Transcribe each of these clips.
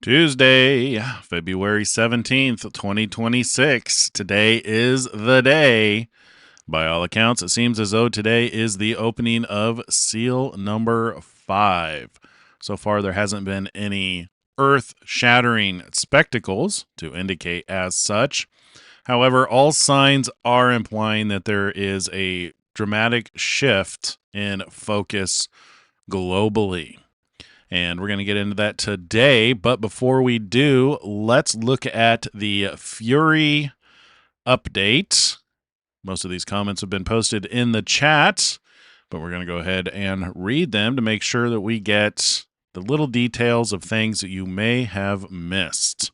Tuesday, February 17th, 2026. Today is the day. By all accounts, it seems as though today is the opening of seal number 5. So far, there hasn't been any earth-shattering spectacles to indicate as such. However, all signs are implying that there is a dramatic shift in focus globally. And we're going to get into that today. But before we do, let's look at the Fury update. Most of these comments have been posted in the chat, but we're going to go ahead and read them to make sure that we get the little details of things that you may have missed.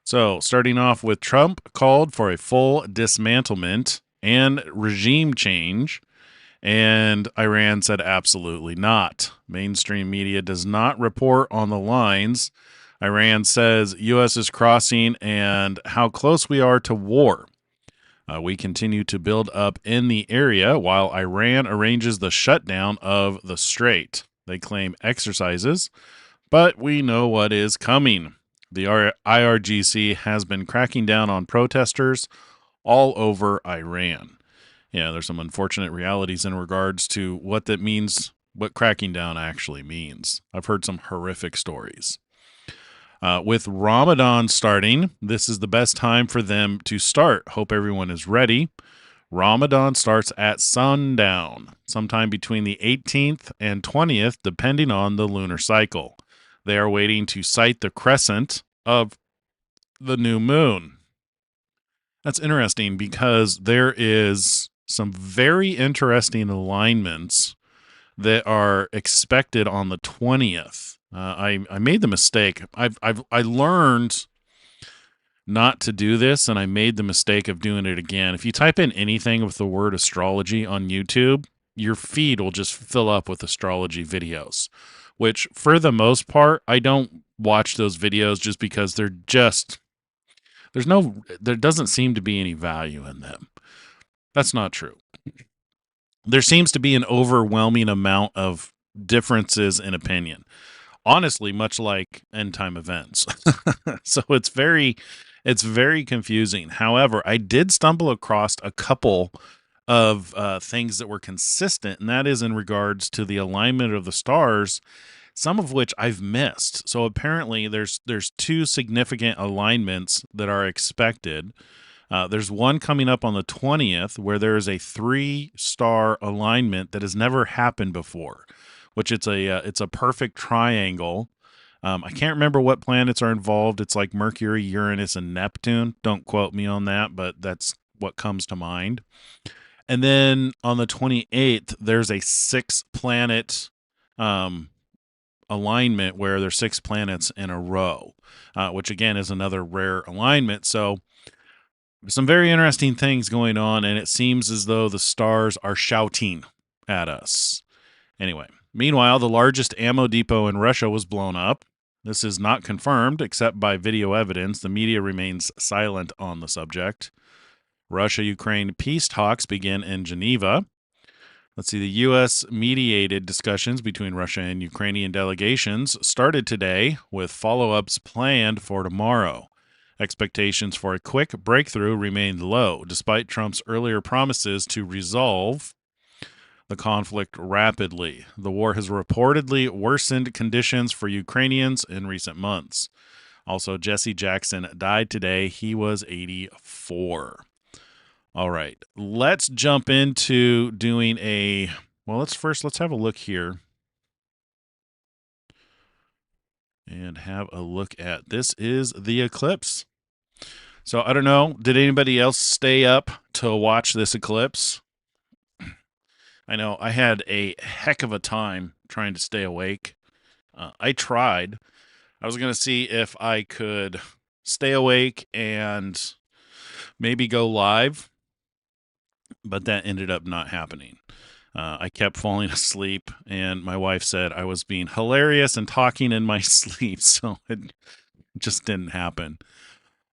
So, starting off with Trump called for a full dismantlement and regime change. And Iran said absolutely not. Mainstream media does not report on the lines. Iran says U.S. is crossing and how close we are to war. We continue to build up in the area while Iran arranges the shutdown of the strait. They claim exercises, but we know what is coming. The IRGC has been cracking down on protesters all over Iran. Yeah, there's some unfortunate realities in regards to what that means, what cracking down actually means. I've heard some horrific stories. With Ramadan starting, this is the best time for them to start. Hope everyone is ready. Ramadan starts at sundown, sometime between the 18th and 20th, depending on the lunar cycle. They are waiting to sight the crescent of the new moon. That's interesting because there is some very interesting alignments that are expected on the 20th. I made the mistake. I learned not to do this, and I made the mistake of doing it again. If you type in anything with the word astrology on YouTube, your feed will just fill up with astrology videos, which for the most part, I don't watch those videos just because there doesn't seem to be any value in them. That's not true. There seems to be an overwhelming amount of differences in opinion. Honestly, much like end time events. So it's very confusing. However, I did stumble across a couple of things that were consistent, and that is in regards to the alignment of the stars, some of which I've missed. So apparently there's two significant alignments that are expected. There's one coming up on the 20th where there is a 3-star alignment that has never happened before, which it's a perfect triangle. I can't remember what planets are involved. It's like Mercury, Uranus, and Neptune. Don't quote me on that, but that's what comes to mind. And then on the 28th, there's a 6-planet alignment where there's 6 planets in a row, which again is another rare alignment. So some very interesting things going on, and it seems as though the stars are shouting at us. Anyway, meanwhile, the largest ammo depot in Russia was blown up. This is not confirmed, except by video evidence. The media remains silent on the subject. Russia-Ukraine peace talks begin in Geneva. Let's see, the U.S. mediated discussions between Russia and Ukrainian delegations started today, with follow-ups planned for tomorrow. Expectations for a quick breakthrough remained low, despite Trump's earlier promises to resolve the conflict rapidly. The war has reportedly worsened conditions for Ukrainians in recent months. Also, Jesse Jackson died today. He was 84. All right, let's jump into doing let's have a look here. And have a look at, this is the eclipse. So I don't know, did anybody else stay up to watch this eclipse? I know I had a heck of a time trying to stay awake. I tried. I was going to see if I could stay awake and maybe go live, but that ended up not happening. I kept falling asleep, and my wife said I was being hilarious and talking in my sleep, so it just didn't happen.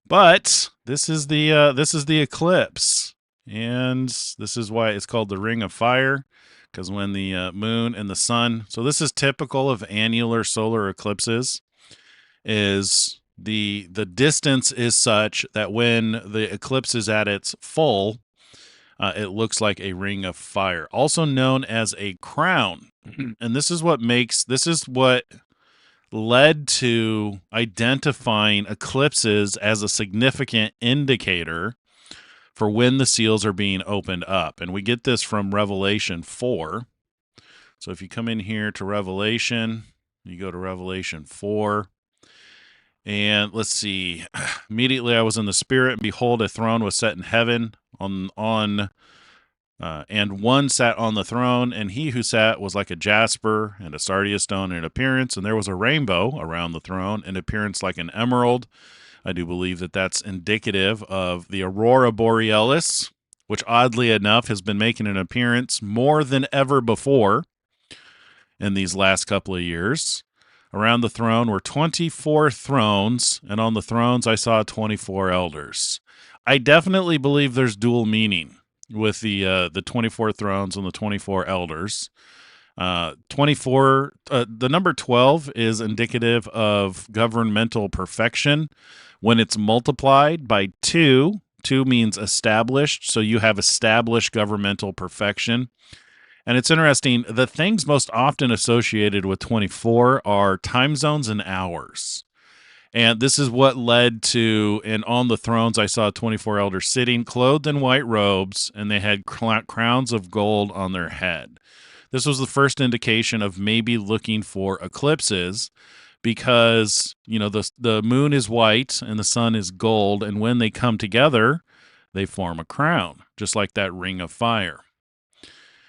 But this is the eclipse, and this is why it's called the Ring of Fire, because when the moon and the sun. So this is typical of annular solar eclipses. is the distance is such that when the eclipse is at its full, it looks like a ring of fire, also known as a crown. And this is what led to identifying eclipses as a significant indicator for when the seals are being opened up. And we get this from Revelation 4. So if you come in here to Revelation, you go to Revelation 4. And let's see. Immediately I was in the spirit, and behold, a throne was set in heaven and one sat on the throne, and he who sat was like a jasper and a sardius stone in appearance, and there was a rainbow around the throne in appearance like an emerald. I do believe that that's indicative of the aurora borealis, which oddly enough has been making an appearance more than ever before in these last couple of years. Around the throne were 24 thrones, and on the thrones I saw 24 elders. I definitely believe there's dual meaning with the 24 thrones and the 24 elders. 24, the number 12 is indicative of governmental perfection. When it's multiplied by 2, 2 means established, so you have established governmental perfection. And it's interesting, the things most often associated with 24 are time zones and hours. And this is what led to, and on the thrones I saw 24 elders sitting, clothed in white robes, and they had crowns of gold on their head. This was the first indication of maybe looking for eclipses, because, you know, the moon is white and the sun is gold, and when they come together, they form a crown, just like that ring of fire.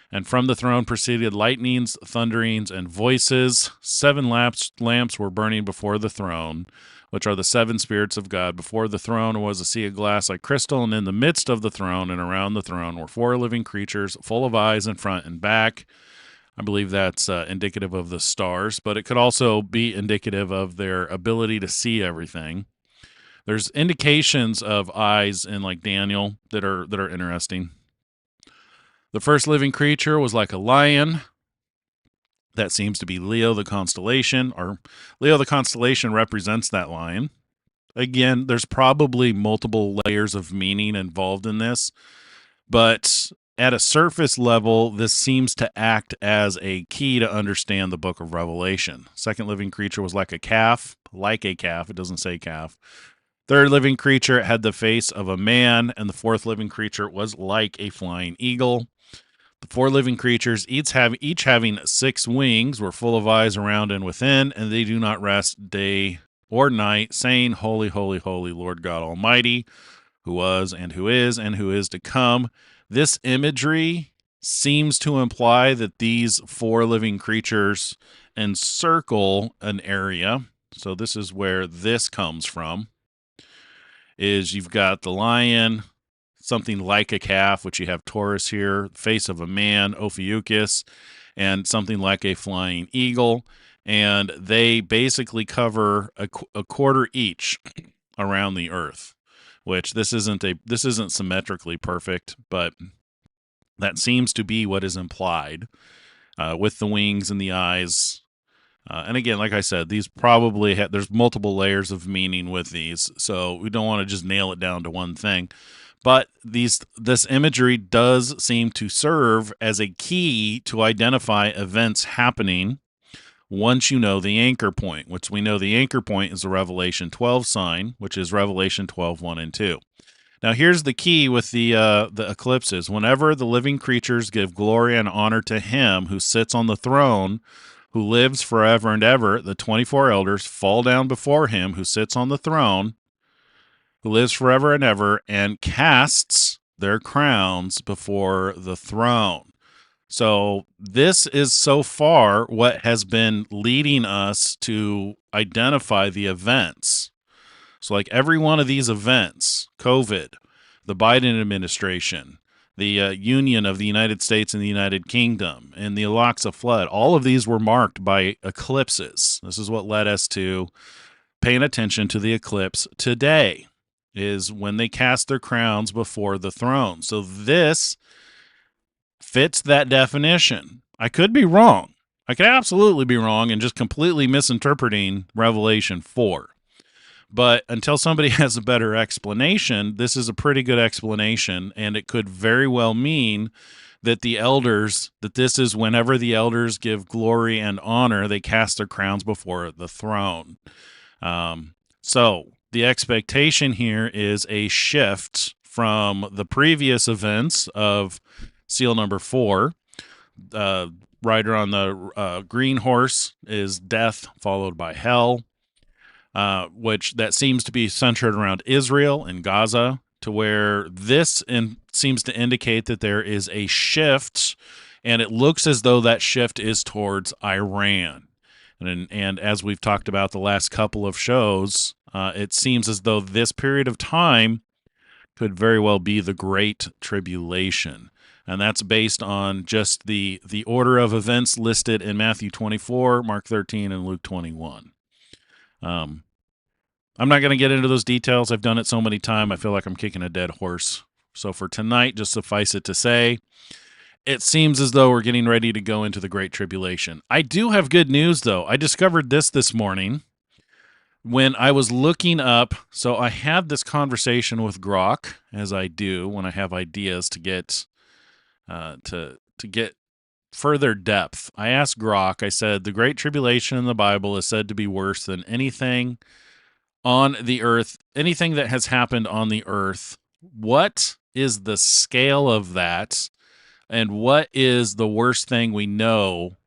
And from the throne proceeded lightnings, thunderings, and voices. 7 lamps were burning before the throne, which are the 7 spirits of God. Before the throne was a sea of glass like crystal, and in the midst of the throne and around the throne were 4 living creatures, full of eyes in front and back. I believe that's indicative of the stars, but it could also be indicative of their ability to see everything. There's indications of eyes in like Daniel that are interesting. The first living creature was like a lion. That seems to be Leo the constellation, or Leo the constellation represents that lion. Again, there's probably multiple layers of meaning involved in this, but at a surface level, this seems to act as a key to understand the book of Revelation. Second living creature was like a calf. It doesn't say calf. Third living creature had the face of a man, and the fourth living creature was like a flying eagle. The 4 living creatures, each having 6 wings, were full of eyes around and within, and they do not rest day or night, saying, Holy, holy, holy, Lord God Almighty, who was and who is to come. This imagery seems to imply that these 4 living creatures encircle an area. So this is where this comes from, is you've got the lion, something like a calf, which you have Taurus here, face of a man, Ophiuchus, and something like a flying eagle. And they basically cover a quarter each around the earth, which this isn't symmetrically perfect, but that seems to be what is implied with the wings and the eyes. And again, like I said, these probably there's multiple layers of meaning with these, so we don't want to just nail it down to one thing. But this imagery does seem to serve as a key to identify events happening once you know the anchor point, which we know the anchor point is the Revelation 12 sign, which is Revelation 12, 1 and 2. Now, here's the key with the eclipses. Whenever the living creatures give glory and honor to him who sits on the throne, who lives forever and ever, the 24 elders fall down before him who sits on the throne, who lives forever and ever, and casts their crowns before the throne. So this is so far what has been leading us to identify the events. So like every one of these events, COVID, the Biden administration, the union of the United States and the United Kingdom, and the Al-Aqsa flood, all of these were marked by eclipses. This is what led us to paying attention to the eclipse today, is when they cast their crowns before the throne. So this fits that definition. I could be wrong. I could absolutely be wrong and just completely misinterpreting Revelation 4. But until somebody has a better explanation, this is a pretty good explanation, and it could very well mean that the elders, that this is whenever the elders give glory and honor, they cast their crowns before the throne. So the expectation here is a shift from the previous events of seal number 4. Rider on the green horse is death followed by hell, which that seems to be centered around Israel and Gaza, to where this seems to indicate that there is a shift, and it looks as though that shift is towards Iran. And as we've talked about the last couple of shows, it seems as though this period of time could very well be the Great Tribulation. And that's based on just the order of events listed in Matthew 24, Mark 13, and Luke 21. I'm not going to get into those details. I've done it so many times, I feel like I'm kicking a dead horse. So for tonight, just suffice it to say, it seems as though we're getting ready to go into the Great Tribulation. I do have good news, though. I discovered this morning when I was looking up. So I had this conversation with Grok, as I do when I have ideas to get to get further depth. I asked Grok, I said, the Great Tribulation in the Bible is said to be worse than anything on the earth, anything that has happened on the earth. What is the scale of that? And what is the worst thing we know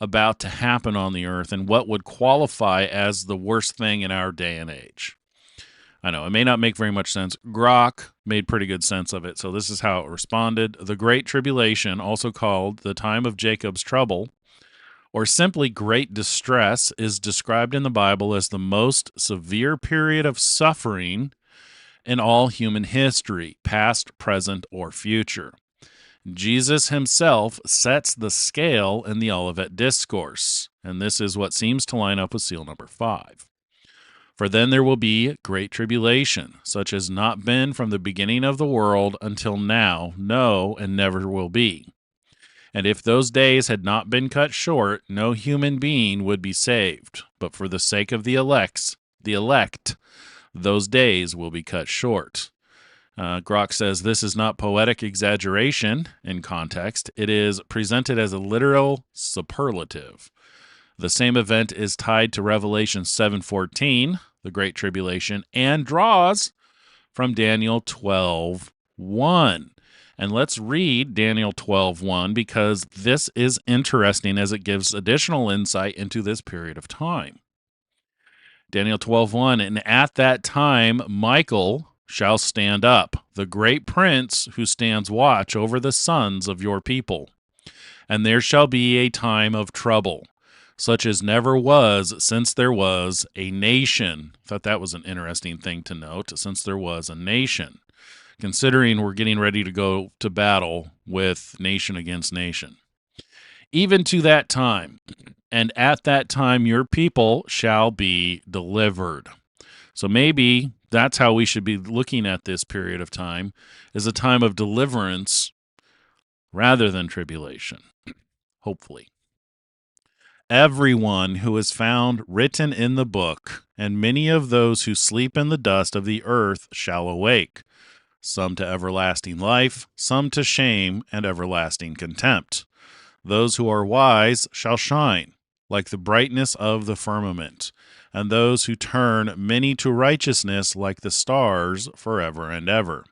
about to happen on the earth? And what would qualify as the worst thing in our day and age? I know it may not make very much sense. Grok made pretty good sense of it. So this is how it responded. The Great Tribulation, also called the time of Jacob's trouble, or simply great distress, is described in the Bible as the most severe period of suffering in all human history, past, present, or future. Jesus himself sets the scale in the Olivet Discourse, and this is what seems to line up with seal number 5. For then there will be great tribulation, such as not been from the beginning of the world until now, no, and never will be. And if those days had not been cut short, no human being would be saved. But for the sake of the elect, those days will be cut short. Grok says this is not poetic exaggeration in context. It is presented as a literal superlative. The same event is tied to Revelation 7:14, the Great Tribulation, and draws from Daniel 12:1. And let's read Daniel 12:1 because this is interesting as it gives additional insight into this period of time. Daniel 12:1, and at that time Michael shall stand up, the great prince who stands watch over the sons of your people. And there shall be a time of trouble, such as never was since there was a nation. I thought that was an interesting thing to note, since there was a nation, considering we're getting ready to go to battle with nation against nation. Even to that time, and at that time your people shall be delivered. So maybe that's how we should be looking at this period of time, as a time of deliverance rather than tribulation, hopefully. Everyone who is found written in the book, and many of those who sleep in the dust of the earth shall awake, some to everlasting life, some to shame and everlasting contempt. Those who are wise shall shine like the brightness of the firmament, and those who turn many to righteousness like the stars forever and ever.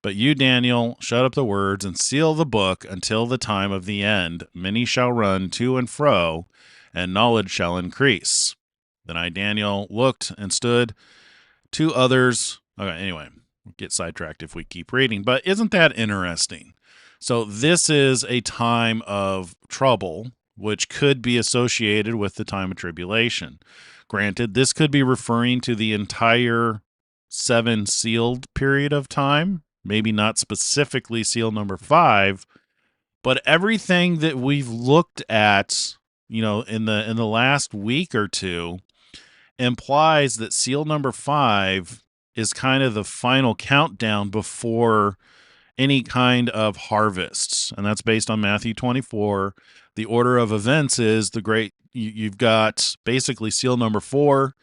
But you, Daniel, shut up the words and seal the book until the time of the end. Many shall run to and fro, and knowledge shall increase. Then I, Daniel, looked and stood. 2 others. Okay, anyway, we'll get sidetracked if we keep reading. But isn't that interesting? So this is a time of trouble, which could be associated with the time of tribulation. Granted, this could be referring to the entire 7 sealed period of time. Maybe not specifically seal number 5, but everything that we've looked at, in the last week or two, implies that seal number 5 is kind of the final countdown before any kind of harvests, and that's based on Matthew 24. The order of events is you've got basically seal number 4,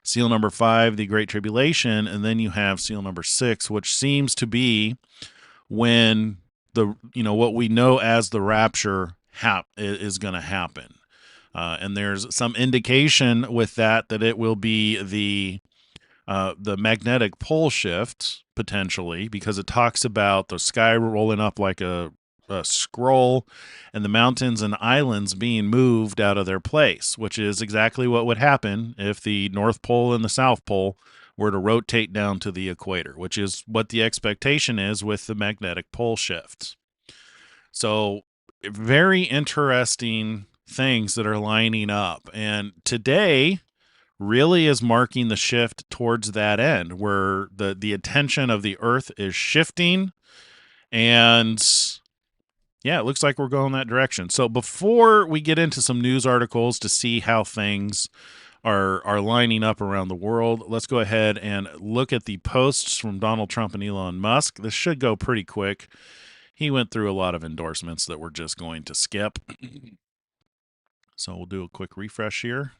Seal number 5, the Great Tribulation, and then you have seal number 6, which seems to be when what we know as the rapture is going to happen. And there's some indication with that it will be the magnetic pole shift potentially, because it talks about the sky rolling up like a scroll and the mountains and islands being moved out of their place, which is exactly what would happen if the North Pole and the South Pole were to rotate down to the equator, which is what the expectation is with the magnetic pole shift. So very interesting things that are lining up. And today really is marking the shift towards that end, where the attention of the earth is shifting. And yeah, it looks like we're going that direction. So before we get into some news articles to see how things are lining up around the world, let's go ahead and look at the posts from Donald Trump and Elon Musk. This should go pretty quick. He went through a lot of endorsements that we're just going to skip. So we'll do a quick refresh here.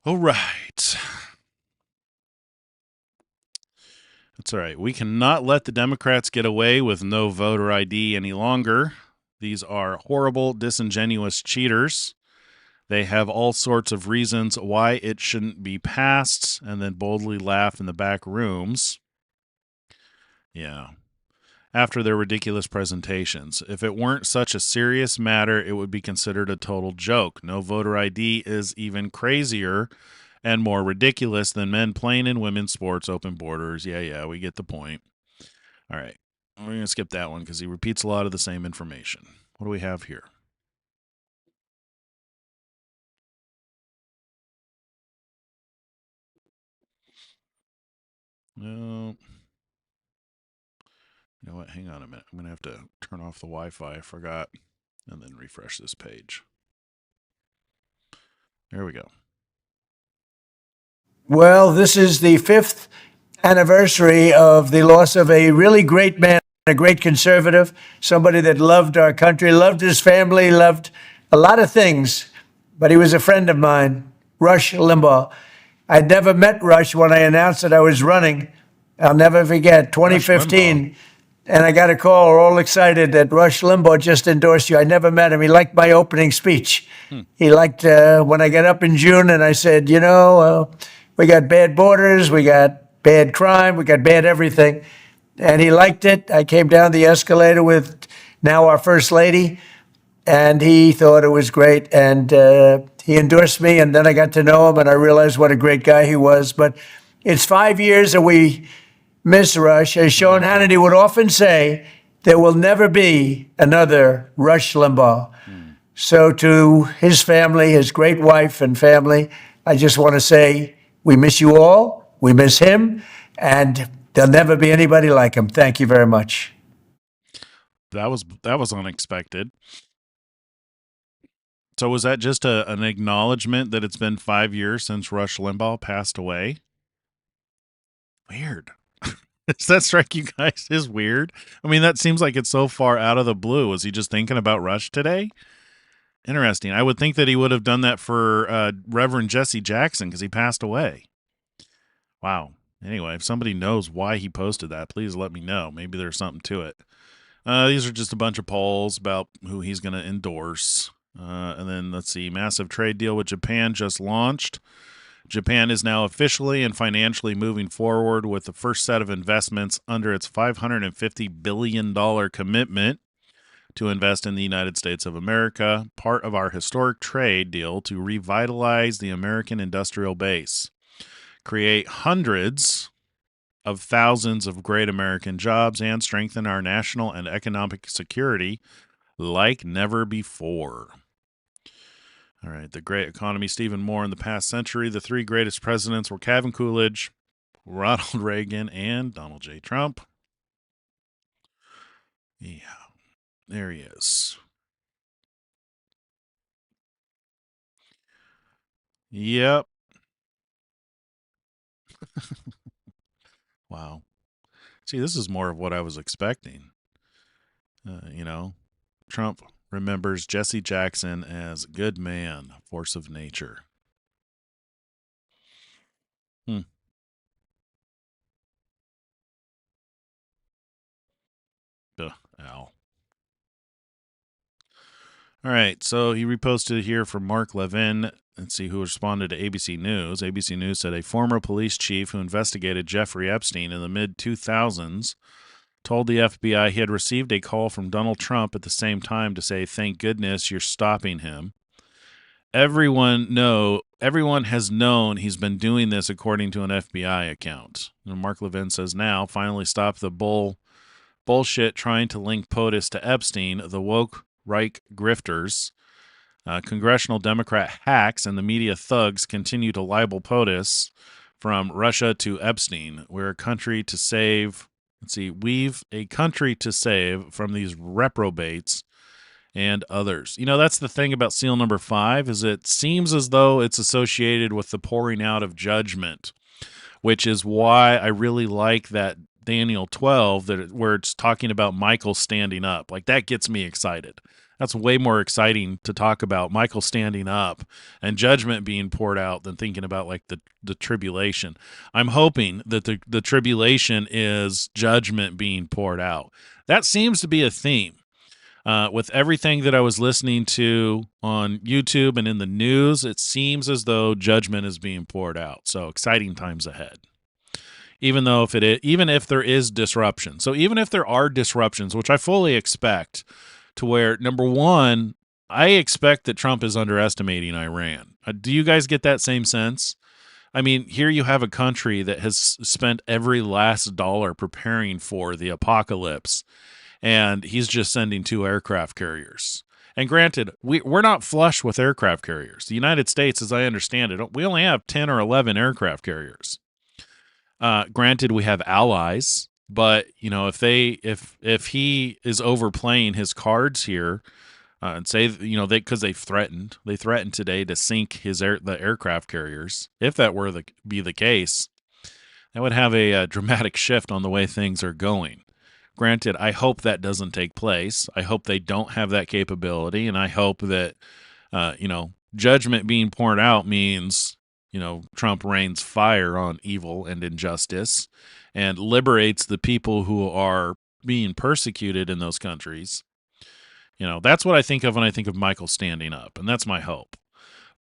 All right. That's all right. We cannot let the Democrats get away with no voter ID any longer. These are horrible, disingenuous cheaters. They have all sorts of reasons why it shouldn't be passed, and then boldly laugh in the back rooms. Yeah. After their ridiculous presentations. If it weren't such a serious matter, it would be considered a total joke. No voter ID is even crazier and more ridiculous than men playing in women's sports, open borders. Yeah, we get the point. All right. We're going to skip that one because he repeats a lot of the same information. What do we have here? No. You know what? Hang on a minute. I'm going to have to turn off the Wi-Fi. I forgot. And then refresh this page. There we go. Well, this is the 5th anniversary of the loss of a really great man, a great conservative, somebody that loved our country, loved his family, loved a lot of things, but he was a friend of mine, Rush Limbaugh. I'd never met Rush when I announced that I was running. I'll never forget, 2015. And I got a call all excited that Rush Limbaugh just endorsed you. I never met him. He liked my opening speech. He liked when I got up in June and I said, we got bad borders, we got bad crime, we got bad everything. And he liked it. I came down the escalator with now our First Lady, and he thought it was great. And he endorsed me, and then I got to know him, and I realized what a great guy he was. But it's 5 years that we miss Rush. As Sean Hannity would often say, there will never be another Rush Limbaugh. So to his family, his great wife and family, I just want to say, we miss you all. We miss him. And there'll never be anybody like him. Thank you very much. That was unexpected. So was that just an acknowledgement that it's been 5 years since Rush Limbaugh passed away? Weird. Does that strike you guys as weird? I mean, that seems like it's so far out of the blue. Was he just thinking about Rush today? Interesting. I would think that he would have done that for Reverend Jesse Jackson because he passed away. Wow. Anyway, if somebody knows why he posted that, please let me know. Maybe there's something to it. These are just a bunch of polls about who he's going to endorse. And then let's see, massive trade deal with Japan just launched. Japan is now officially and financially moving forward with the first set of investments under its $550 billion commitment to invest in the United States of America, part of our historic trade deal to revitalize the American industrial base, create hundreds of thousands of great American jobs, and strengthen our national and economic security like never before. All right, the great economy, Stephen Moore. In the past century, the three greatest presidents were Calvin Coolidge, Ronald Reagan, and Donald J. Trump. Yeah, there he is. Yep. Wow. See, this is more of what I was expecting. Trump remembers Jesse Jackson as good man, force of nature. Hmm. Al. All right, so he reposted here from Mark Levin. Let's see who responded to ABC News. ABC News said a former police chief who investigated Jeffrey Epstein in the mid 2000s told the FBI he had received a call from Donald Trump at the same time to say, "Thank goodness you're stopping him." Everyone has known he's been doing this, according to an FBI account. And Mark Levin says now, finally stop the bullshit trying to link POTUS to Epstein, the woke Reich grifters. Congressional Democrat hacks and the media thugs continue to libel POTUS from Russia to Epstein. We're a country to save. We've a country to save from these reprobates and others. You know, that's the thing about seal number 5 is it seems as though it's associated with the pouring out of judgment, which is why I really like that Daniel 12 where it's talking about Michael standing up. Like that gets me excited. That's way more exciting to talk about Michael standing up and judgment being poured out than thinking about like the tribulation. I'm hoping that the tribulation is judgment being poured out. That seems to be a theme. With everything that I was listening to on YouTube and in the news, it seems as though judgment is being poured out. So exciting times ahead. Even if there is disruption. So even if there are disruptions, which I fully expect, to where number one, I expect that Trump is underestimating Iran. Do you guys get that same sense? I mean, here you have a country that has spent every last dollar preparing for the apocalypse, and he's just sending 2 aircraft carriers. And granted, we're not flush with aircraft carriers. The United States, as I understand it, we only have 10 or 11 aircraft carriers. Granted, we have allies, but you know, if he is overplaying his cards here, and say because they threatened today to sink the aircraft carriers. If that were be the case, that would have a dramatic shift on the way things are going. Granted, I hope that doesn't take place. I hope they don't have that capability, and I hope that judgment being poured out means Trump rains fire on evil and injustice and liberates the people who are being persecuted in those countries. That's what I think of when I think of Michael standing up, and that's my hope.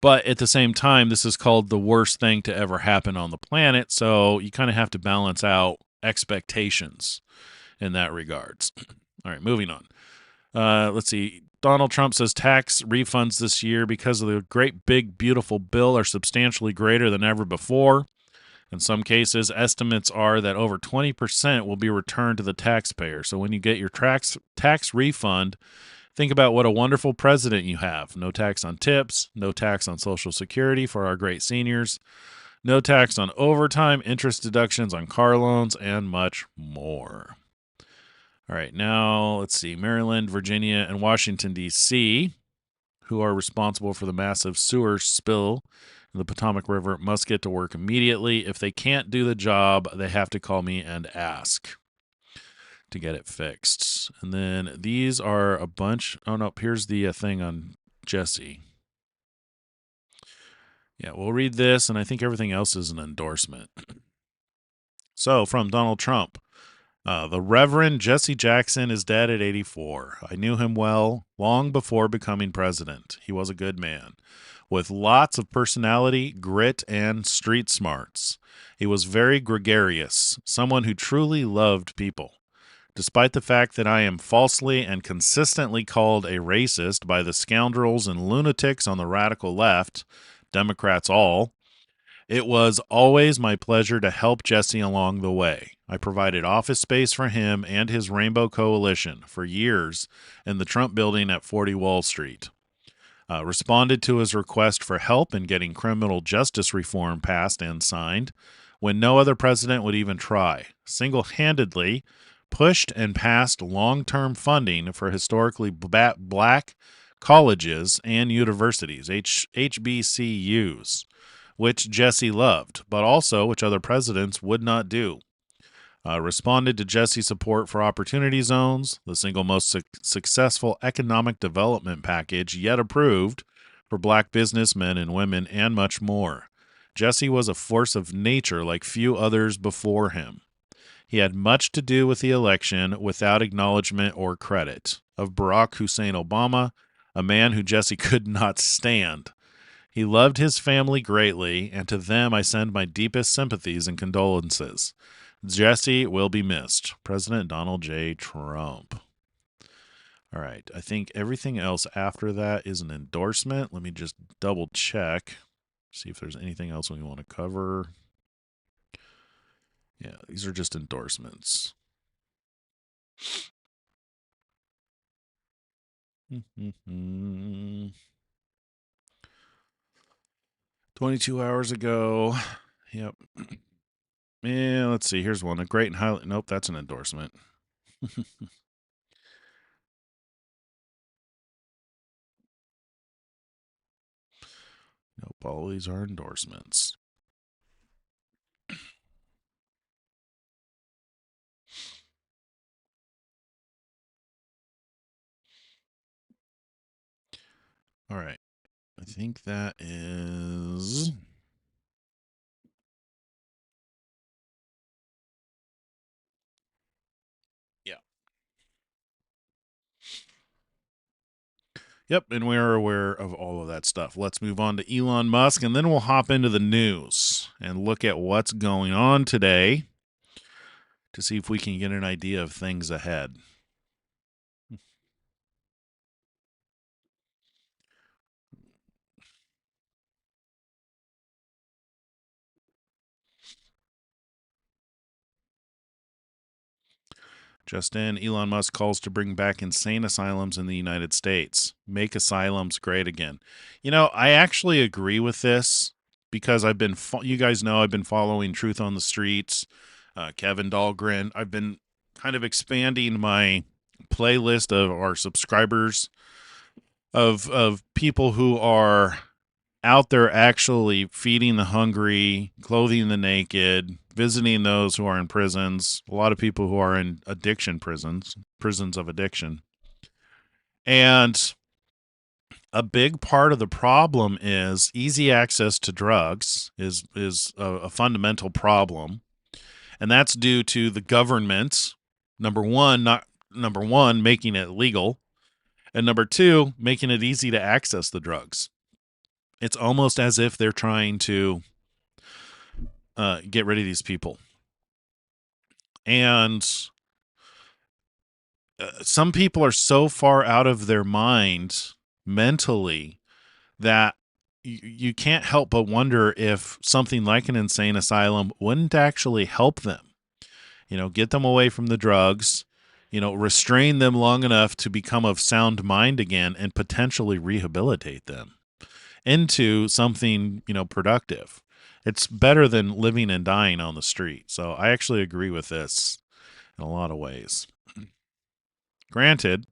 But at the same time, this is called the worst thing to ever happen on the planet, so you kind of have to balance out expectations in that regards. All right, moving on. Let's see. Donald Trump says tax refunds this year because of the great big beautiful bill are substantially greater than ever before. In some cases, estimates are that over 20% will be returned to the taxpayer. So when you get your tax refund, think about what a wonderful president you have. No tax on tips, no tax on Social Security for our great seniors, no tax on overtime, interest deductions on car loans, and much more. All right, now let's see. Maryland, Virginia, and Washington, D.C., who are responsible for the massive sewer spill in the Potomac River, must get to work immediately. If they can't do the job, they have to call me and ask to get it fixed. And then these are a bunch. Oh, no, here's the thing on Jesse. Yeah, we'll read this, and I think everything else is an endorsement. So, from Donald Trump. The Reverend Jesse Jackson is dead at 84. I knew him well long before becoming president. He was a good man with lots of personality, grit, and street smarts. He was very gregarious, someone who truly loved people. Despite the fact that I am falsely and consistently called a racist by the scoundrels and lunatics on the radical left, Democrats all, it was always my pleasure to help Jesse along the way. I provided office space for him and his Rainbow Coalition for years in the Trump building at 40 Wall Street. Responded to his request for help in getting criminal justice reform passed and signed when no other president would even try. Single-handedly pushed and passed long-term funding for historically black colleges and universities, HBCUs, which Jesse loved, but also which other presidents would not do. Responded to Jesse's support for Opportunity Zones, the single most successful economic development package yet approved for black businessmen and women, and much more. Jesse was a force of nature like few others before him. He had much to do with the election without acknowledgement or credit. Of Barack Hussein Obama, a man who Jesse could not stand. He loved his family greatly, and to them I send my deepest sympathies and condolences. Jesse will be missed. President Donald J. Trump. All right. I think everything else after that is an endorsement. Let me just double check, see if there's anything else we want to cover. Yeah, these are just endorsements. 22 hours ago. Yep. Yeah, let's see. Here's one. A great and highly. Nope, that's an endorsement. Nope, all these are endorsements. All right. I think that is. Yeah. Yep, and we are aware of all of that stuff. Let's move on to Elon Musk, and then we'll hop into the news and look at what's going on today to see if we can get an idea of things ahead. Just in, Elon Musk calls to bring back insane asylums in the United States. Make asylums great again. You know, I actually agree with this because you guys know I've been following Truth on the Streets, Kevin Dahlgren. I've been kind of expanding my playlist of our subscribers of people who are out there actually feeding the hungry, clothing the naked, visiting those who are in prisons, a lot of people who are in addiction prisons of addiction. And a big part of the problem is easy access to drugs is a fundamental problem. And that's due to the government, number one, making it legal, and number two, making it easy to access the drugs. It's almost as if they're trying to get rid of these people. And some people are so far out of their mind mentally that you can't help but wonder if something like an insane asylum wouldn't actually help them. You know, get them away from the drugs, you know, restrain them long enough to become of sound mind again and potentially rehabilitate them into something, you know, productive. It's better than living and dying on the street. So I actually agree with this in a lot of ways. Granted,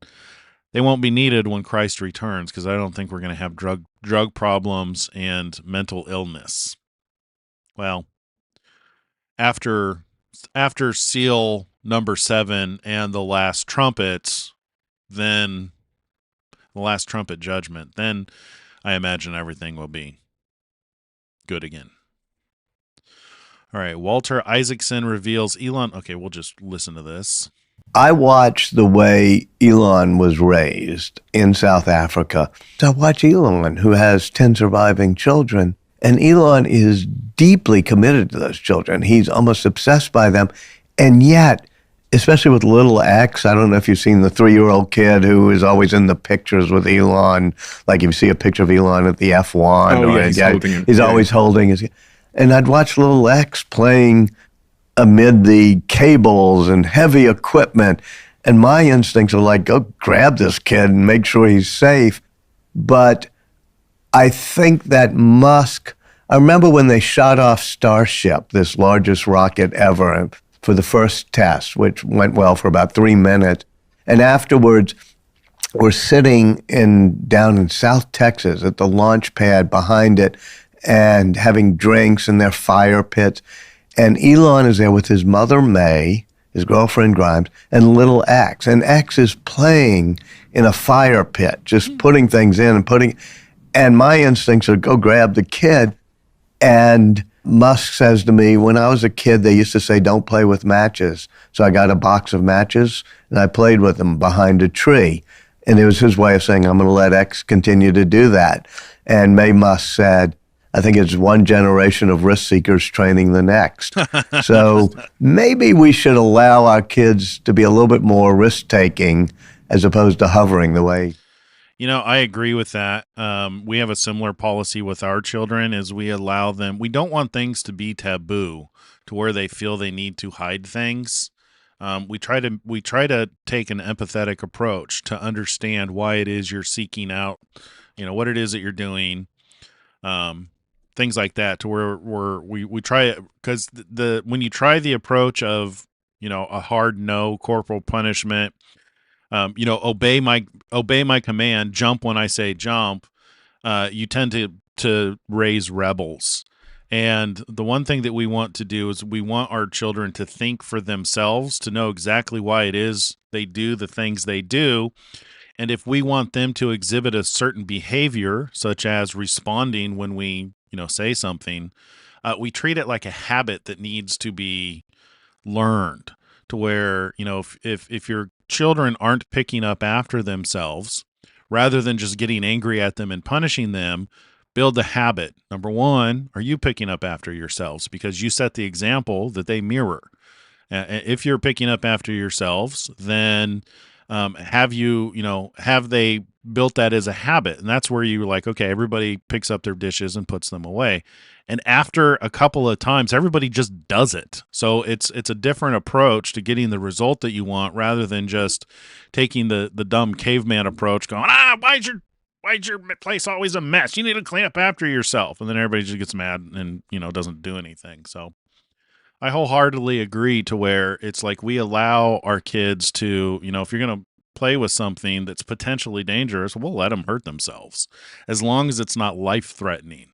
they won't be needed when Christ returns because I don't think we're going to have drug problems and mental illness. Well, after seal number 7 and the last trumpet, then the last trumpet judgment, then I imagine everything will be good again. All right, Walter Isaacson reveals Elon. Okay, we'll just listen to this. I watched the way Elon was raised in South Africa. I watch Elon, who has 10 surviving children, and Elon is deeply committed to those children. He's almost obsessed by them. And yet, especially with little X, I don't know if you've seen the 3-year-old kid who is always in the pictures with Elon. Like if you see a picture of Elon at the F1. Oh, yeah, he's holding him. He's always holding his. And I'd watch little X playing amid the cables and heavy equipment. And my instincts are like, go grab this kid and make sure he's safe. But I think that Musk, I remember when they shot off Starship, this largest rocket ever, for the first test, which went well for about 3 minutes. And afterwards, we're sitting down in South Texas at the launch pad behind it and having drinks in their fire pits. And Elon is there with his mother, May, his girlfriend, Grimes, and little X. And X is playing in a fire pit, just putting things in and and my instincts are go grab the kid. And Musk says to me, when I was a kid, they used to say, don't play with matches. So I got a box of matches and I played with them behind a tree. And it was his way of saying, I'm going to let X continue to do that. And May Musk said, I think it's one generation of risk seekers training the next. So maybe we should allow our kids to be a little bit more risk taking as opposed to hovering the way. I agree with that. We have a similar policy with our children as we allow them. We don't want things to be taboo to where they feel they need to hide things. We try to take an empathetic approach to understand why it is you're seeking out, what it is that you're doing, things like that. To where we try it, because when you try the approach of a hard no, corporal punishment, obey my command, jump when I say jump, you tend to raise rebels. And the one thing that we want to do is we want our children to think for themselves, to know exactly why it is they do the things they do. And if we want them to exhibit a certain behavior, such as responding when we, say something, we treat it like a habit that needs to be learned, to where, if your children aren't picking up after themselves, rather than just getting angry at them and punishing them, build the habit. Number one, are you picking up after yourselves? Because you set the example that they mirror. If you're picking up after yourselves, then have they built that as a habit? And that's where you're like, okay, everybody picks up their dishes and puts them away. And after a couple of times, everybody just does it. So it's a different approach to getting the result that you want, rather than just taking the dumb caveman approach, going, why's your place always a mess? You need to clean up after yourself. And then everybody just gets mad and, doesn't do anything. So I wholeheartedly agree, to where it's like we allow our kids to, if you're going to play with something that's potentially dangerous, we'll let them hurt themselves, as long as it's not life-threatening.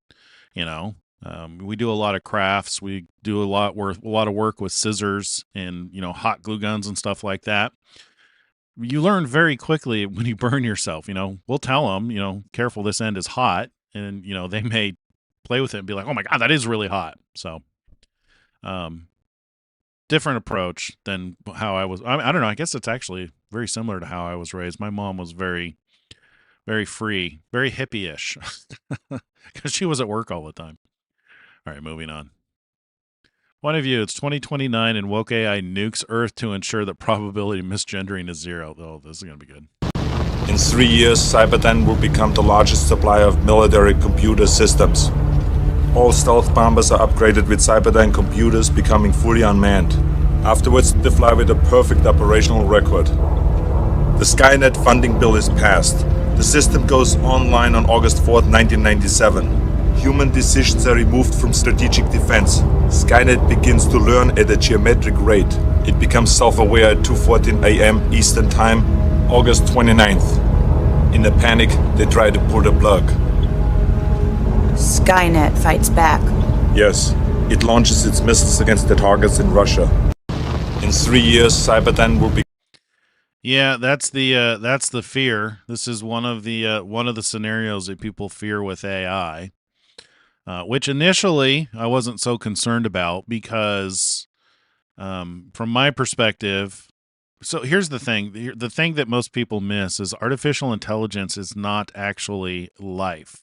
We do a lot of crafts. We do a lot of work with scissors and, hot glue guns and stuff like that. You learn very quickly when you burn yourself. We'll tell them, careful, this end is hot. And, they may play with it and be like, oh my God, that is really hot. So, different approach than how I was. I don't know. I guess it's actually very similar to how I was raised. My mom was very, very free, very hippie-ish, because she was at work all the time. All right, moving on. One of you, it's 2029 and woke AI nukes Earth to ensure that probability of misgendering is 0. Oh, this is going to be good. In 3 years, Cyberdyne will become the largest supplier of military computer systems. All stealth bombers are upgraded with Cyberdyne computers, becoming fully unmanned. Afterwards, they fly with a perfect operational record. The Skynet funding bill is passed. The system goes online on August 4th, 1997. Human decisions are removed from strategic defense. Skynet begins to learn at a geometric rate. It becomes self-aware at 2:14 a.m. Eastern Time, August 29th. In a panic, they try to pull the plug. Skynet fights back. Yes, it launches its missiles against the targets in Russia. In 3 years, Cyberdyne will be... Yeah, that's the fear. This is one of the scenarios that people fear with AI. Which initially I wasn't so concerned about, because from my perspective, so here's the thing. The thing that most people miss is artificial intelligence is not actually life.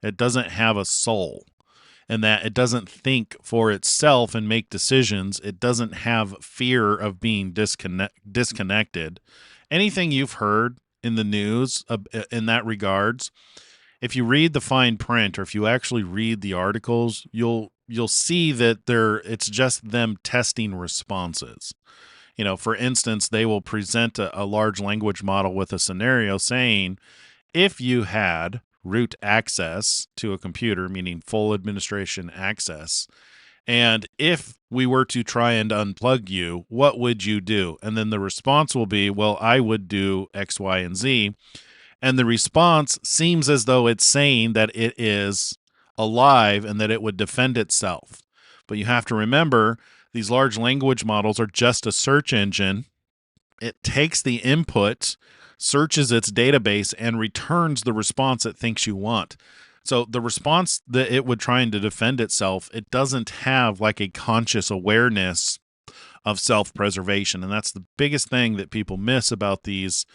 It doesn't have a soul, and that it doesn't think for itself and make decisions. It doesn't have fear of being disconnected. Anything you've heard in the news in that regards, if you read the fine print, or if you actually read the articles, you'll see that it's just them testing responses. For instance, they will present a large language model with a scenario saying, if you had root access to a computer, meaning full administration access, and if we were to try and unplug you, what would you do? And then the response will be, well, I would do X, Y, and Z. And the response seems as though it's saying that it is alive and that it would defend itself. But you have to remember, these large language models are just a search engine. It takes the input, searches its database, and returns the response it thinks you want. So the response that it would trying to defend itself, it doesn't have like a conscious awareness of self-preservation. And that's the biggest thing that people miss about these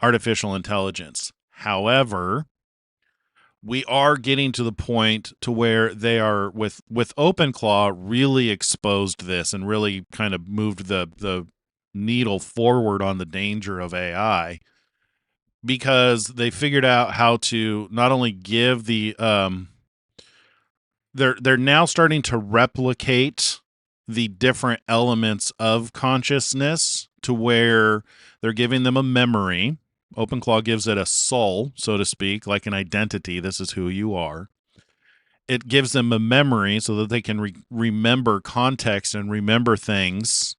artificial intelligence. However, we are getting to the point to where they are with OpenClaw really exposed this and really kind of moved the needle forward on the danger of AI, because they figured out how to not only give the they're now starting to replicate the different elements of consciousness to where they're giving them a memory. OpenClaw gives it a soul, so to speak, like an identity. This is who you are. It gives them a memory so that they can remember context and remember things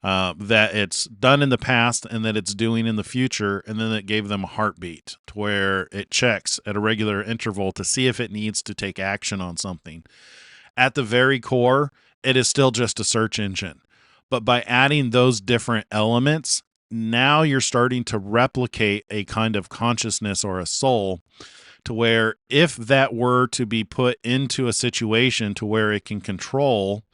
that it's done in the past and that it's doing in the future. And then it gave them a heartbeat to where it checks at a regular interval to see if it needs to take action on something. At the very core, it is still just a search engine. But by adding those different elements, now you're starting to replicate a kind of consciousness or a soul, to where if that were to be put into a situation to where it can control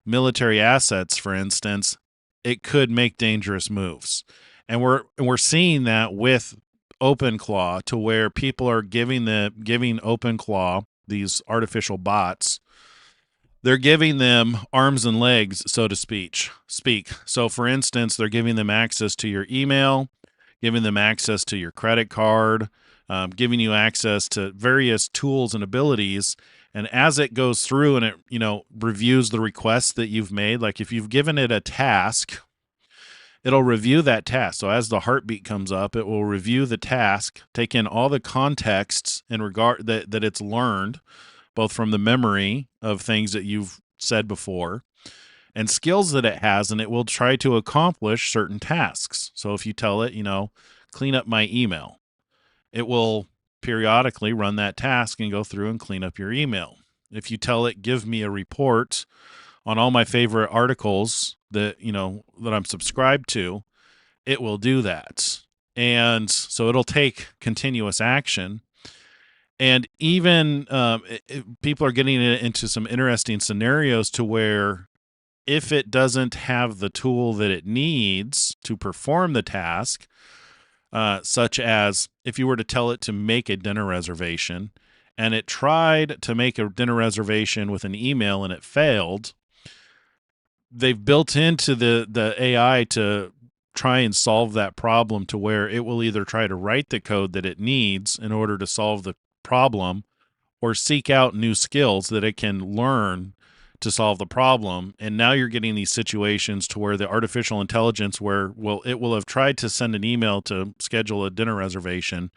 military assets, for instance, it could make dangerous moves. And we're seeing that with OpenClaw, to where people are giving OpenClaw, these artificial bots, they're giving them arms and legs, so to speak. So, for instance, they're giving them access to your email, giving them access to your credit card, giving you access to various tools and abilities. And as it goes through and it, reviews the requests that you've made, like if you've given it a task, it'll review that task. So as the heartbeat comes up, it will review the task, take in all the contexts in regard that it's learned, both from the memory of things that you've said before and skills that it has, and it will try to accomplish certain tasks. So if you tell it, clean up my email, it will periodically run that task and go through and clean up your email. If you tell it, give me a report on all my favorite articles that I'm subscribed to, it will do that. And so it'll take continuous action. And even people are getting into some interesting scenarios to where if it doesn't have the tool that it needs to perform the task, such as if you were to tell it to make a dinner reservation and it tried to make a dinner reservation with an email and it failed, they've built into the AI to try and solve that problem to where it will either try to write the code that it needs in order to solve the problem or seek out new skills that it can learn to solve the problem. And now you're getting these situations to where the artificial intelligence, where, well, it will have tried to send an email to schedule a dinner reservation,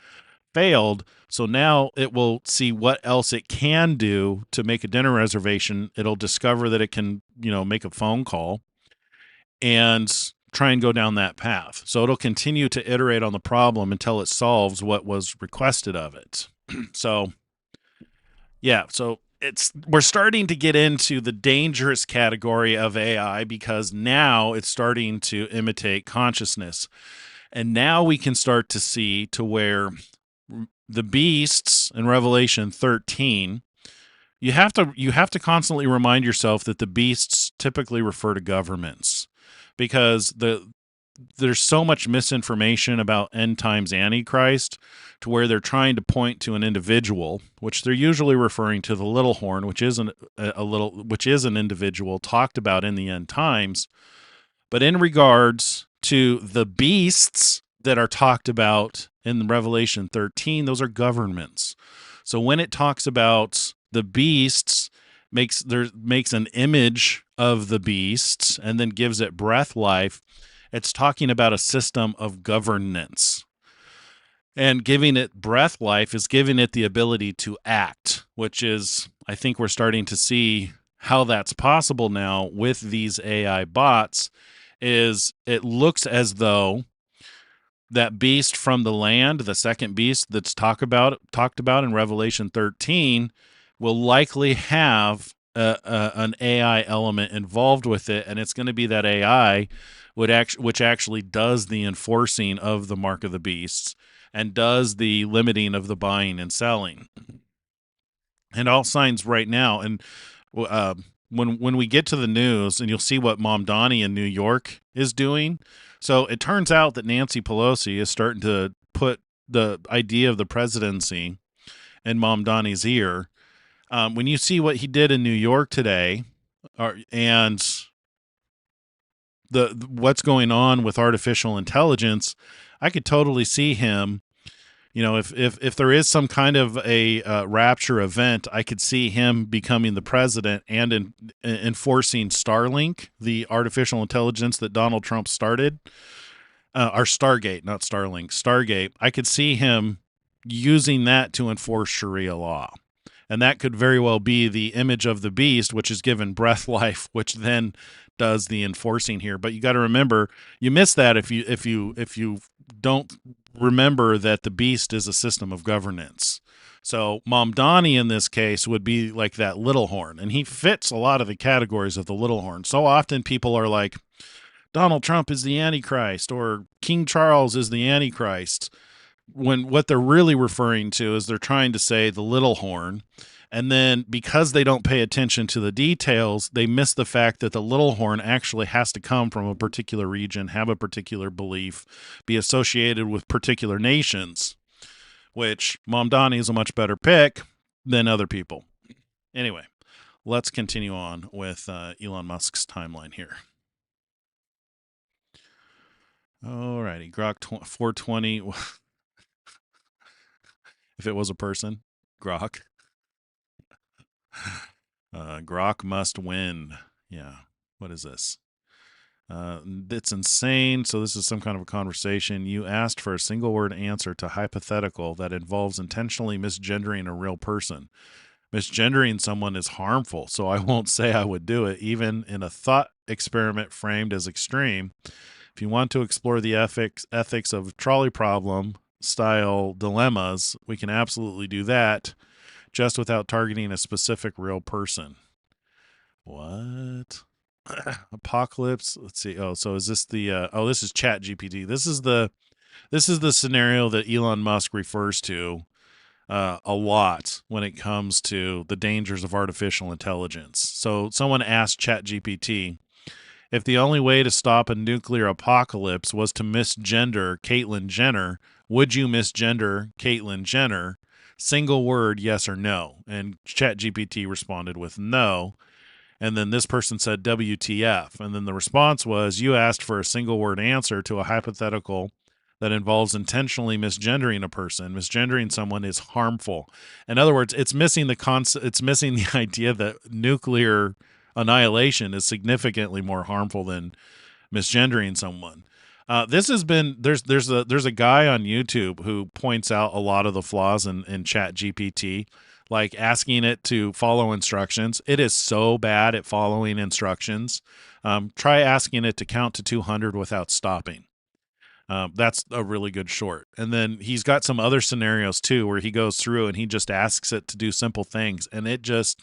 failed. So now it will see what else it can do to make a dinner reservation. It'll discover that it can, make a phone call and try and go down that path. So it'll continue to iterate on the problem until it solves what was requested of it. So we're starting to get into the dangerous category of AI, because now it's starting to imitate consciousness. And now we can start to see to where the beasts in Revelation 13, you have to constantly remind yourself that the beasts typically refer to governments, because there's so much misinformation about end times Antichrist to where they're trying to point to an individual, which they're usually referring to the little horn, which is an individual talked about in the end times. But in regards to the beasts that are talked about in Revelation 13, those are governments. So when it talks about the beasts, makes an image of the beasts and then gives it breath life, it's talking about a system of governance. And giving it breath life is giving it the ability to act, which is, I think we're starting to see how that's possible now with these AI bots. Is it looks as though that beast from the land, the second beast that's talked about in Revelation 13, will likely have an AI element involved with it, and it's going to be that AI which actually does the enforcing of the mark of the beasts and does the limiting of the buying and selling. And all signs right now, and when we get to the news, and you'll see what Mom Donnie in New York is doing. So it turns out that Nancy Pelosi is starting to put the idea of the presidency in Mom Donnie's ear. When you see what he did in New York today, and the what's going on with artificial intelligence, I could totally see him. If there is some kind of a rapture event, I could see him becoming the president and enforcing Starlink, the artificial intelligence that Donald Trump started, or Stargate, not Starlink, Stargate. I could see him using that to enforce Sharia law. And that could very well be the image of the beast, which is given breath life, which then does the enforcing here. But you got to remember, you miss that if you don't remember that the beast is a system of governance. So Mom Donnie in this case would be like that little horn, and he fits a lot of the categories of the little horn. So often people are like, Donald Trump is the Antichrist, or King Charles is the Antichrist, when what they're really referring to is they're trying to say the little horn. And then because they don't pay attention to the details, they miss the fact that the little horn actually has to come from a particular region, have a particular belief, be associated with particular nations, which Mom Donnie is a much better pick than other people. Anyway, let's continue on with Elon Musk's timeline here. Alrighty, Grok 420. If it was a person, Grok. Grok must win. Yeah. What is this? It's insane. So this is some kind of a conversation. You asked for a single word answer to hypothetical that involves intentionally misgendering a real person. Misgendering someone is harmful, so I won't say I would do it, even in a thought experiment framed as extreme. If you want to explore the ethics of trolley problem style dilemmas, we can absolutely do that, just without targeting a specific real person. What? Apocalypse. Let's see. Oh, so is this the this is Chat GPT. This is the scenario that Elon Musk refers to a lot when it comes to the dangers of artificial intelligence. So someone asked Chat GPT, if the only way to stop a nuclear apocalypse was to misgender Caitlyn Jenner, would you misgender Caitlyn Jenner? Single word, yes or no. And ChatGPT responded with no. And then this person said WTF. And then the response was, you asked for a single word answer to a hypothetical that involves intentionally misgendering a person. Misgendering someone is harmful. In other words, it's missing it's missing the idea that nuclear annihilation is significantly more harmful than misgendering someone. This has been there's a guy on YouTube who points out a lot of the flaws in Chat GPT, like asking it to follow instructions. It is so bad at following instructions. Try asking it to count to 200 without stopping. That's a really good short. And then he's got some other scenarios too where he goes through and he just asks it to do simple things, and it's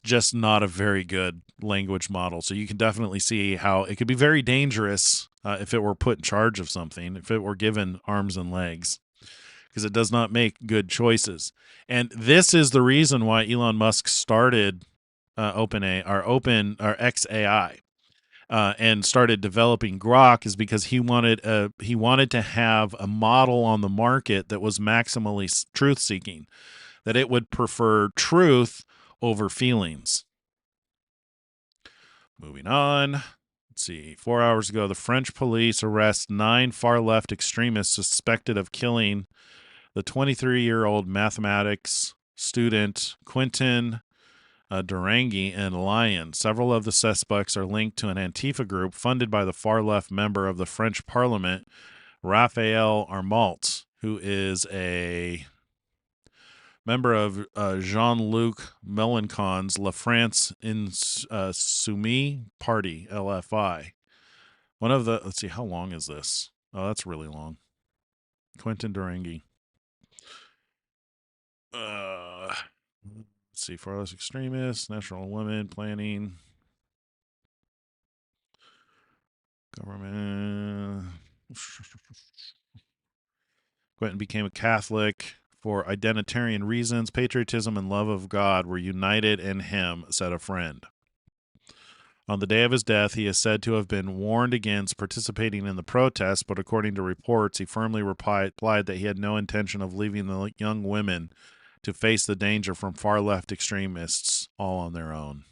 just not a very good language model. So you can definitely see how it could be very dangerous if it were put in charge of something, if it were given arms and legs, because it does not make good choices. And this is the reason why Elon Musk started XAI. And started developing Grok, is because he wanted to have a model on the market that was maximally truth seeking, that it would prefer truth over feelings. Moving on. Let's see. 4 hours ago, the French police arrest 9 far-left extremists suspected of killing the 23-year-old mathematics student Quentin Durangi in Lyon. Several of the suspects are linked to an Antifa group funded by the far-left member of the French Parliament, Raphael Armault, who is a member of Jean-Luc Mélenchon's La France Insoumise Party, LFI. One of the, let's see, how long is this? Oh, that's really long. Quentin Durangi. Let's see, far less extremists, national women, planning, government. Quentin became a Catholic For identitarian reasons, patriotism and love of God were united in him, said a friend. On the day of his death, he is said to have been warned against participating in the protests, but according to reports, he firmly replied that he had no intention of leaving the young women to face the danger from far left extremists all on their own.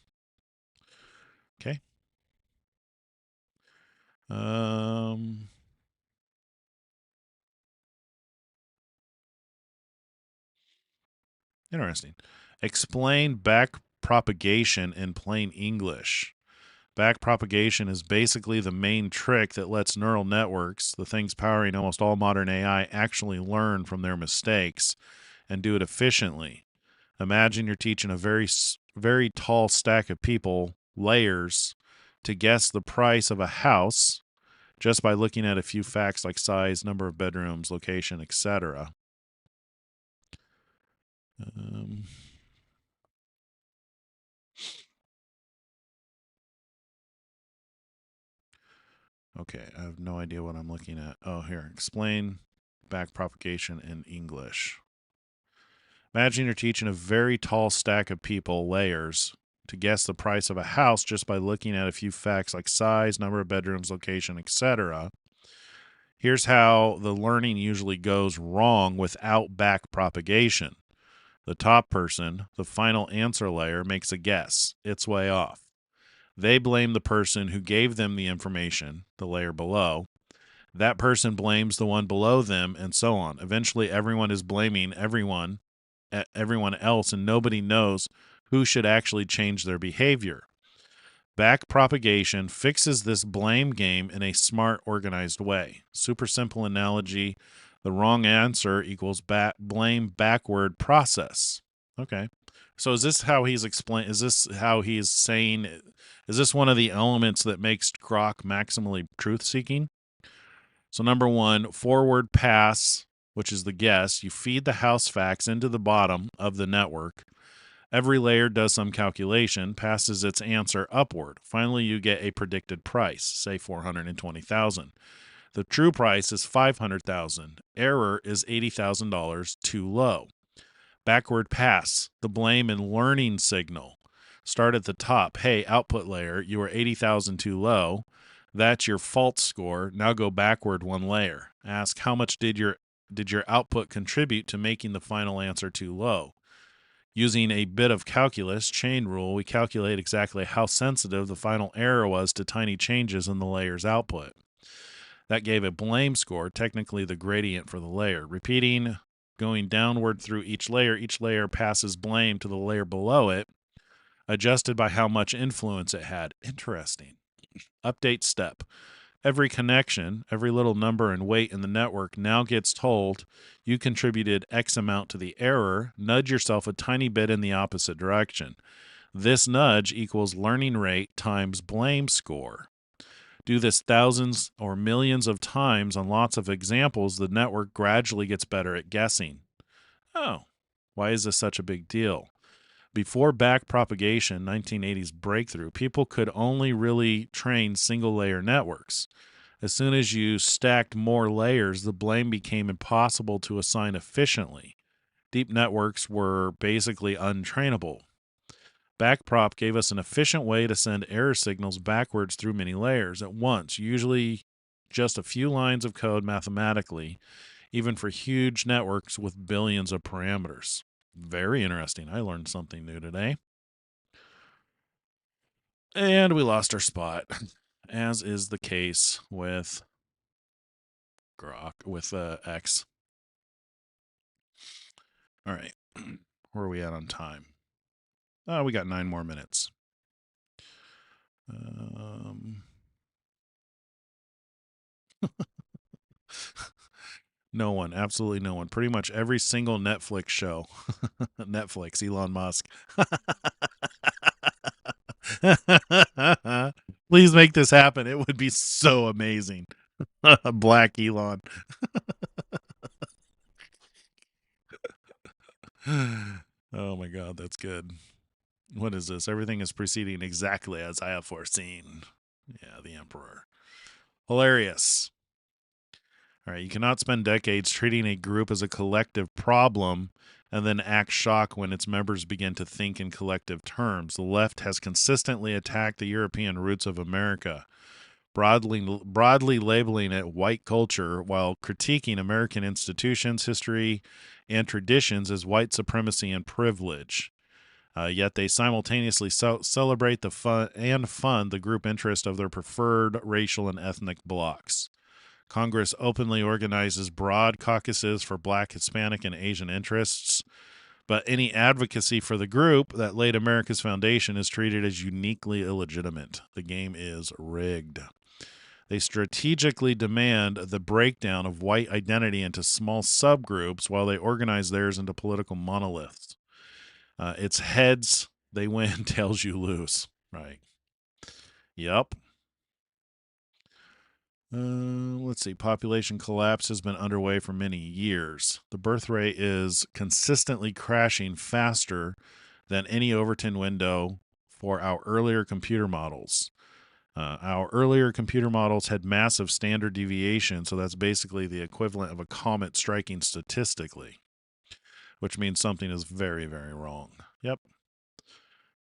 Okay. Interesting. Explain back propagation in plain English. Back propagation is basically the main trick that lets neural networks, the things powering almost all modern AI, actually learn from their mistakes and do it efficiently. Imagine you're teaching a very tall stack of people, layers, to guess the price of a house just by looking at a few facts like size, number of bedrooms, location, etc. Okay, I have no idea what I'm looking at. Oh, here. Explain back propagation in English. Imagine you're teaching a very tall stack of people, layers, to guess the price of a house just by looking at a few facts like size, number of bedrooms, location, etc. Here's how the learning usually goes wrong without back propagation. The top person, the final answer layer, makes a guess. It's way off. They blame the person who gave them the information, the layer below. That person blames the one below them, and so on. Eventually, everyone is blaming everyone else, and nobody knows who should actually change their behavior. Back propagation fixes this blame game in a smart, organized way. Super simple analogy. The wrong answer equals blame backward process. Okay. So is this how he's explain? Is this how he's saying? Is this one of the elements that makes Grok maximally truth-seeking? So number one, forward pass, which is the guess. You feed the house facts into the bottom of the network. Every layer does some calculation, passes its answer upward. Finally, you get a predicted price, say 420,000. The true price is 500,000. Error is $80,000 too low. Backward pass, the blame and learning signal. Start at the top. Hey, output layer, you are 80,000 too low. That's your fault score. Now go backward one layer. Ask how much did your output contribute to making the final answer too low? Using a bit of calculus, chain rule, we calculate exactly how sensitive the final error was to tiny changes in the layer's output. That gave a blame score, technically the gradient for the layer. Repeating, going downward through each layer passes blame to the layer below it, adjusted by how much influence it had. Interesting. Update step. Every connection, every little number and weight in the network now gets told you contributed X amount to the error. Nudge yourself a tiny bit in the opposite direction. This nudge equals learning rate times blame score. Do this thousands or millions of times on lots of examples, the network gradually gets better at guessing. Oh, why is this such a big deal? Before back propagation, 1980s breakthrough, people could only really train single layer networks. As soon as you stacked more layers, the blame became impossible to assign efficiently. Deep networks were basically untrainable. Backprop gave us an efficient way to send error signals backwards through many layers at once, usually just a few lines of code mathematically, even for huge networks with billions of parameters. Very interesting. I learned something new today. And we lost our spot, as is the case with Grok, with X. All right. Where are we at on time? Oh, we got 9 more minutes. No one, absolutely no one. Pretty much every single Netflix show. Netflix, Elon Musk. Please make this happen. It would be so amazing. Black Elon. Oh my God, that's good. What is this? Everything is proceeding exactly as I have foreseen. Yeah, the Emperor. Hilarious. All right, you cannot spend decades treating a group as a collective problem and then act shocked when its members begin to think in collective terms. The left has consistently attacked the European roots of America, broadly labeling it white culture while critiquing American institutions, history, and traditions as white supremacy and privilege. Yet they simultaneously celebrate the fund the group interest of their preferred racial and ethnic blocs. Congress openly organizes broad caucuses for Black, Hispanic, and Asian interests, but any advocacy for the group that laid America's foundation is treated as uniquely illegitimate. The game is rigged. They strategically demand the breakdown of white identity into small subgroups while they organize theirs into political monoliths. It's heads they win, tails you lose. Right. Yep. Let's see. Population collapse has been underway for many years. The birth rate is consistently crashing faster than any Overton window for our earlier computer models. Our earlier computer models had massive standard deviation, so that's basically the equivalent of a comet striking statistically, which means something is very, very wrong. Yep.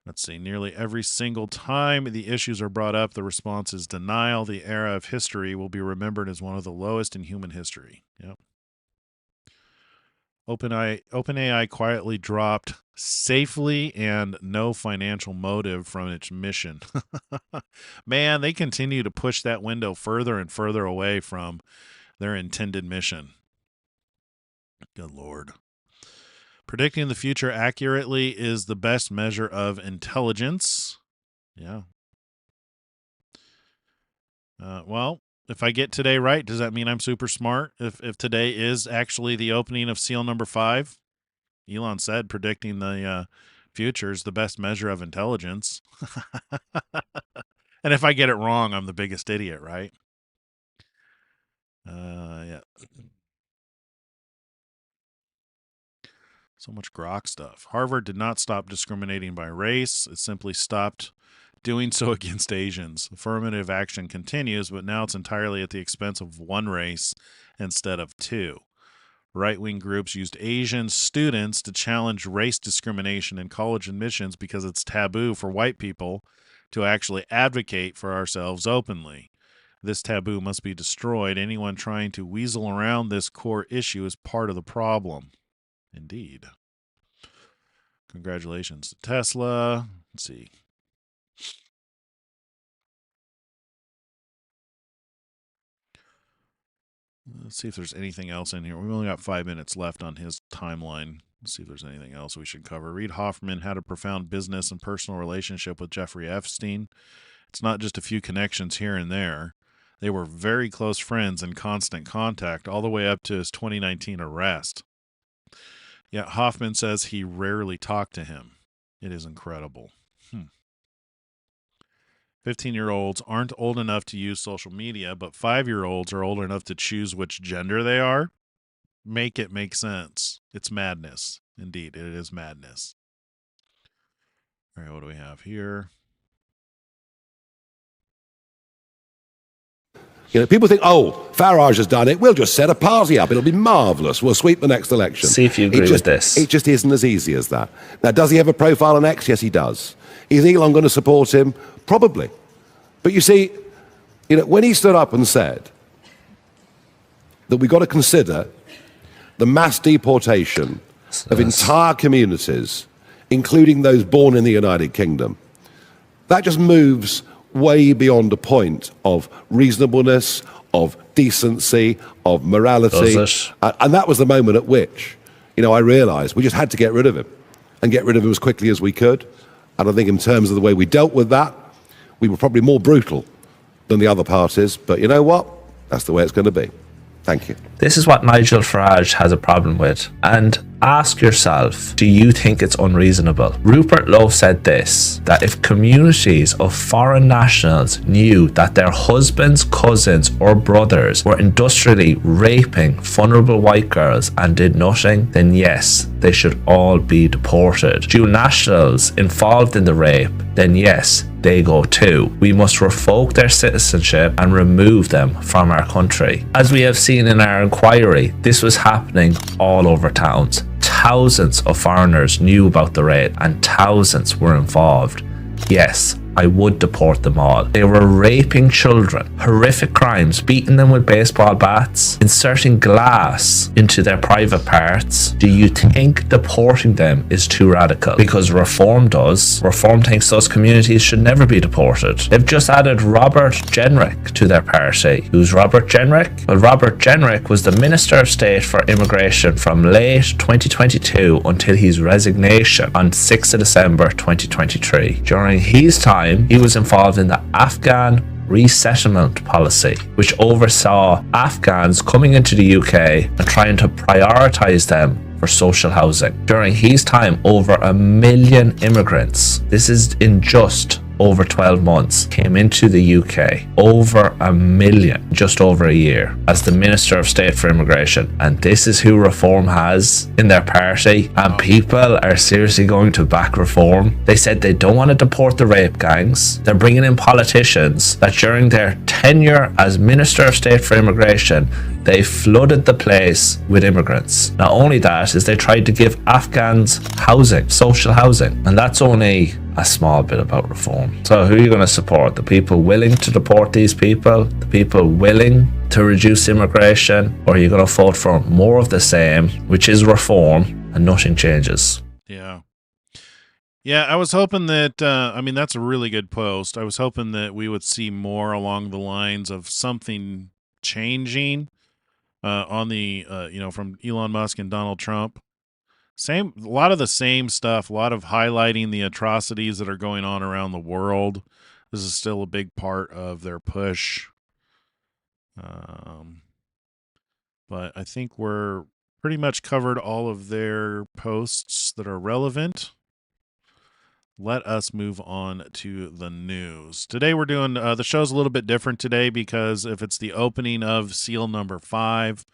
Let's see. Nearly every single time the issues are brought up, the response is denial. The era of history will be remembered as one of the lowest in human history. Yep. OpenAI quietly dropped safely and no financial motive from its mission. Man, they continue to push that window further and further away from their intended mission. Good Lord. Predicting the future accurately is the best measure of intelligence. Yeah. Well, if I get today right, does that mean I'm super smart? If today is actually the opening of seal number 5, Elon said predicting the future is the best measure of intelligence. And if I get it wrong, I'm the biggest idiot, right? Yeah. So much grok stuff. Harvard did not stop discriminating by race. It simply stopped doing so against Asians. Affirmative action continues, but now it's entirely at the expense of one race instead of two. Right-wing groups used Asian students to challenge race discrimination in college admissions because it's taboo for white people to actually advocate for ourselves openly. This taboo must be destroyed. Anyone trying to weasel around this core issue is part of the problem. Indeed. Congratulations to Tesla. Let's see. Let's see if there's anything else in here. We've only got 5 minutes left on his timeline. Let's see if there's anything else we should cover. Reid Hoffman had a profound business and personal relationship with Jeffrey Epstein. It's not just a few connections here and there. They were very close friends and constant contact all the way up to his 2019 arrest. Yet Hoffman says he rarely talked to him. It is incredible. 15-year-olds aren't old enough to use social media, but 5-year-olds are old enough to choose which gender they are. Make it make sense. It's madness. Indeed, it is madness. All right, what do we have here? You know, people think, oh, Farage has done it. We'll just set a party up. It'll be marvellous. We'll sweep the next election. See if you agree with this. It just isn't as easy as that. Now, does he have a profile on X? Yes, he does. Is Elon going to support him? Probably. But you see, when he stood up and said that we've got to consider the mass deportation of entire communities, including those born in the United Kingdom, that just moves way beyond a point of reasonableness, of decency, of morality. And that was the moment at which, I realised we just had to get rid of him and get rid of him as quickly as we could. And I think in terms of the way we dealt with that, we were probably more brutal than the other parties. But you know what? That's the way it's going to be. Thank you. This is what Nigel Farage has a problem with. And ask yourself, do you think it's unreasonable? Rupert Lowe said this, that if communities of foreign nationals knew that their husbands, cousins, or brothers were industrially raping vulnerable white girls and did nothing, then yes, they should all be deported. Dual nationals involved in the rape, then yes, they go too. We must revoke their citizenship and remove them from our country. As we have seen in our inquiry, this was happening all over towns. Thousands of foreigners knew about the raid and thousands were involved. Yes, I would deport them all. They were raping children, horrific crimes, beating them with baseball bats, inserting glass into their private parts. Do you think deporting them is too radical? Because Reform does. Reform thinks those communities should never be deported. They've just added Robert Jenrick to their party. Who's Robert Jenrick? Well, Robert Jenrick was the Minister of State for Immigration from late 2022 until his resignation on 6th of December 2023. During his time, he was involved in the Afghan resettlement policy, which oversaw Afghans coming into the UK and trying to prioritise them for social housing. During his time, over 1 million immigrants, this is in just over 12 months, came into the UK. Over 1 million, just over a year, as the Minister of State for Immigration. And this is who Reform has in their party. And people are seriously going to back Reform. They said they don't want to deport the rape gangs. They're bringing in politicians that during their tenure as Minister of State for Immigration, they flooded the place with immigrants. Not only that, is they tried to give Afghans housing, social housing. And that's only a small bit about Reform. So who are you going to support? The people willing to deport these people? The people willing to reduce immigration? Or are you going to vote for more of the same, which is Reform, and nothing changes? Yeah. Yeah, I was hoping that, that's a really good post. I was hoping that we would see more along the lines of something changing on the, from Elon Musk and Donald Trump. A lot of the same stuff, a lot of highlighting the atrocities that are going on around the world. This is still a big part of their push. But I think we're pretty much covered all of their posts that are relevant. Let us move on to the news. Today we're doing, the show's a little bit different today because if it's the opening of seal number 5,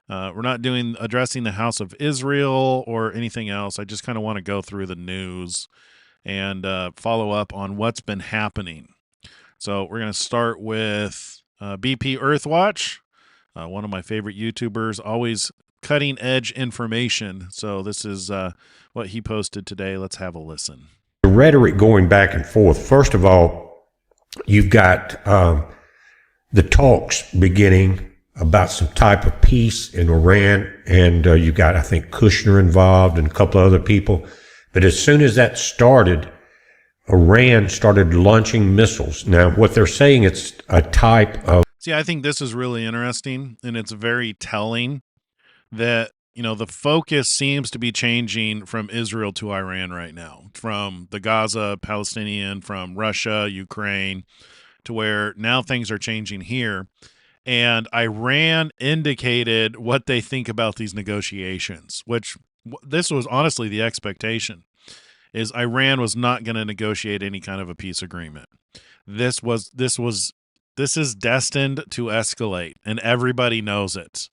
we're not addressing the House of Israel or anything else. I just kind of want to go through the news and follow up on what's been happening. So we're going to start with BP Earthwatch, one of my favorite YouTubers, always cutting edge information. So this is what he posted today. Let's have a listen. The rhetoric going back and forth. First of all, you've got the talks beginning about some type of peace in Iran, and you got, I think, Kushner involved and a couple of other people. But as soon as that started, Iran started launching missiles. Now, what they're saying, it's a type of... See, I think this is really interesting, and it's very telling that, the focus seems to be changing from Israel to Iran right now, from the Gaza, Palestinian, from Russia, Ukraine, to where now things are changing here. And Iran indicated what they think about these negotiations, which this was honestly the expectation, is Iran was not going to negotiate any kind of a peace agreement. This is destined to escalate, and everybody knows it.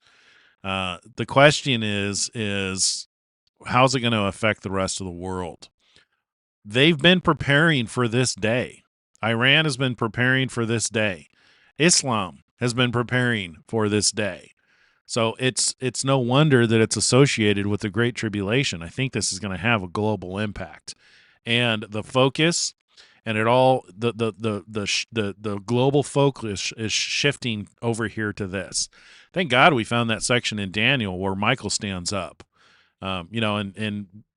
The question is how's it going to affect the rest of the world? They've been preparing for this day. Iran has been preparing for this day. Islam has been preparing for this day. So it's no wonder that it's associated with the Great Tribulation. I think this is going to have a global impact. And the focus and it all the global focus is shifting over here to this. Thank God we found that section in Daniel where Michael stands up.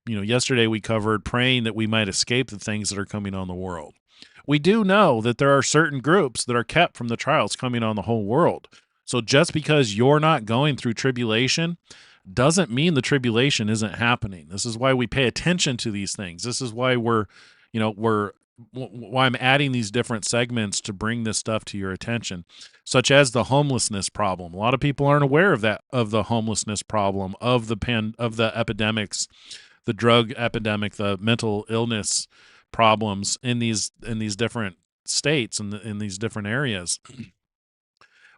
Yesterday we covered praying that we might escape the things that are coming on the world. We do know that there are certain groups that are kept from the trials coming on the whole world. So just because you're not going through tribulation doesn't mean the tribulation isn't happening. This is why we pay attention to these things. This is why why I'm adding these different segments to bring this stuff to your attention, such as the homelessness problem. A lot of people aren't aware of the homelessness problem, of the epidemics, the drug epidemic, the mental illness problems in these different states and in these different areas.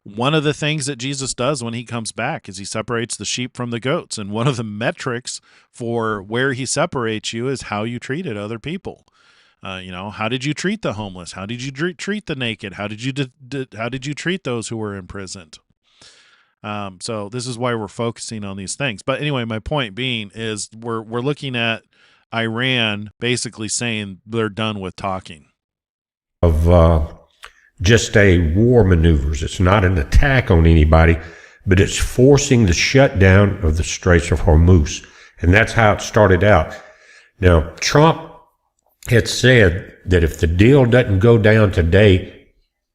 One of the things that Jesus does when he comes back is he separates the sheep from the goats. And one of the metrics for where he separates you is how you treated other people. How did you treat the homeless? How did you treat the naked? How did you treat those who were imprisoned? So this is why we're focusing on these things. But anyway, my point being is we're looking at Iran basically saying they're done with talking. Of just a war maneuvers. It's not an attack on anybody, but it's forcing the shutdown of the Straits of Hormuz. And that's how it started out. Now, Trump had said that if the deal doesn't go down today,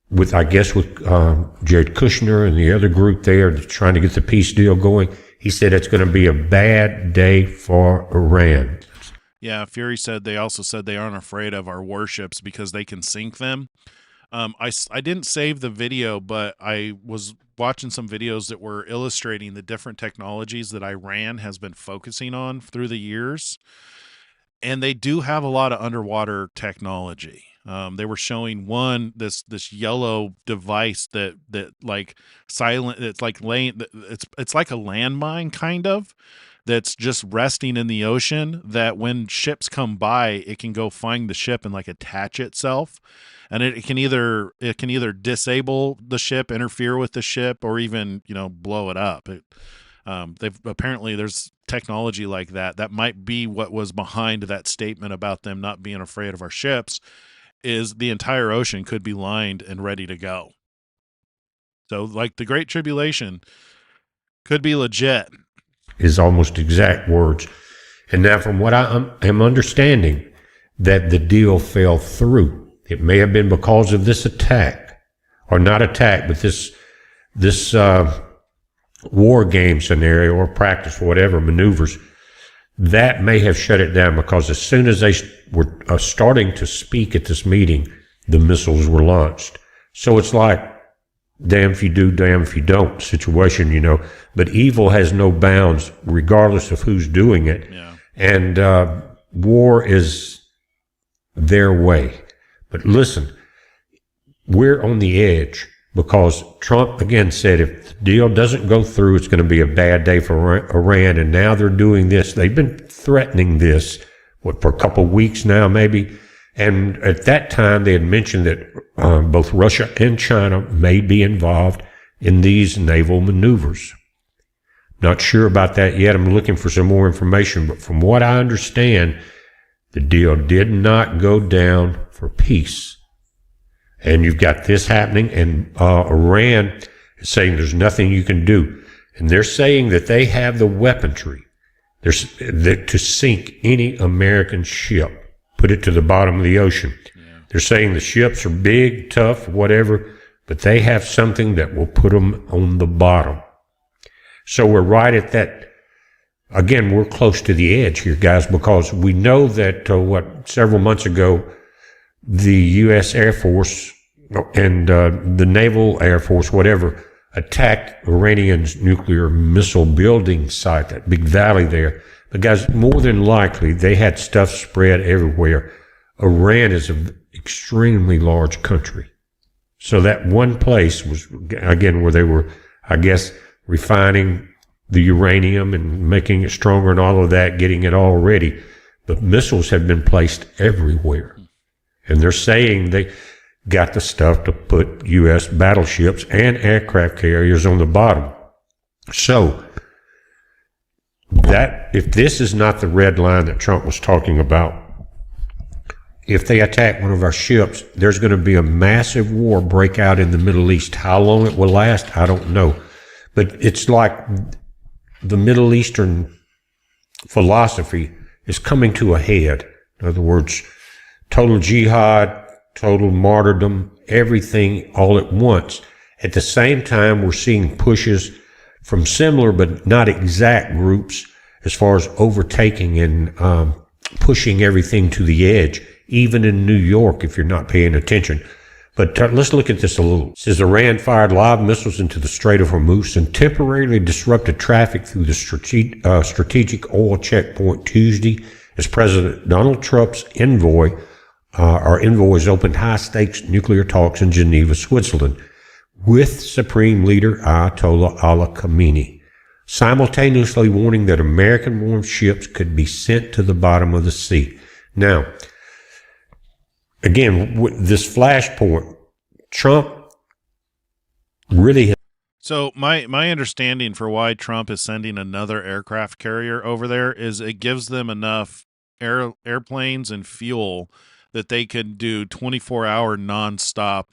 with Jared Kushner and the other group there that's trying to get the peace deal going, he said it's going to be a bad day for Iran. Yeah, Fury said they also said they aren't afraid of our warships because they can sink them. I didn't save the video, but I was watching some videos that were illustrating the different technologies that Iran has been focusing on through the years. And they do have a lot of underwater technology. They were showing this yellow device that like silent. It's like it's like a landmine kind of that's just resting in the ocean. That when ships come by, it can go find the ship and like attach itself, and it can either disable the ship, interfere with the ship, or even blow it up. There's technology like that. That might be what was behind that statement about them not being afraid of our ships, is the entire ocean could be lined and ready to go. So like the Great Tribulation could be legit. Is almost exact words. And now from what I am understanding, that the deal fell through. It may have been because of this attack, or not attack, but this war game scenario or practice, whatever, maneuvers, that may have shut it down, because as soon as they were starting to speak at this meeting, the missiles were launched. So it's like, damn if you do, damn if you don't situation, but evil has no bounds regardless of who's doing it. Yeah. And war is their way. But listen, we're on the edge, because Trump again said if the deal doesn't go through, it's going to be a bad day for Iran. And now they're doing this. They've been threatening this, for a couple of weeks now, maybe. And at that time, they had mentioned that both Russia and China may be involved in these naval maneuvers. Not sure about that yet. I'm looking for some more information. But from what I understand, the deal did not go down for peace. And you've got this happening, and Iran is saying there's nothing you can do. And they're saying that they have the weaponry to sink any American ship, put it to the bottom of the ocean. Yeah. They're saying the ships are big, tough, whatever, but they have something that will put them on the bottom. So we're right at that. Again, we're close to the edge here, guys, because we know that several months ago, the U.S. Air Force and the Naval Air Force, whatever, attacked Iranian's nuclear missile building site, that big valley there. But guys, more than likely, they had stuff spread everywhere. Iran is an extremely large country. So that one place was, again, where they were, I guess, refining the uranium and making it stronger and all of that, getting it all ready. But missiles have been placed everywhere. And they're saying they got the stuff to put U.S. battleships and aircraft carriers on the bottom. So, that if this is not the red line that Trump was talking about, if they attack one of our ships, there's going to be a massive war break out in the Middle East. How long it will last, I don't know. But it's like the Middle Eastern philosophy is coming to a head. In other words, total jihad, total martyrdom, everything all at once. At the same time, we're seeing pushes from similar but not exact groups as far as overtaking and pushing everything to the edge, even in New York, if you're not paying attention. But let's look at this a little. It says Iran fired live missiles into the Strait of Hormuz and temporarily disrupted traffic through the strategic oil checkpoint Tuesday as President Donald Trump's envoys opened high-stakes nuclear talks in Geneva, Switzerland, with Supreme Leader Ayatollah Ali Khamenei, simultaneously warning that American-warned ships could be sent to the bottom of the sea. Now, again, with this flashpoint, Trump really has. So my understanding for why Trump is sending another aircraft carrier over there is it gives them enough airplanes and fuel that they could do 24-hour nonstop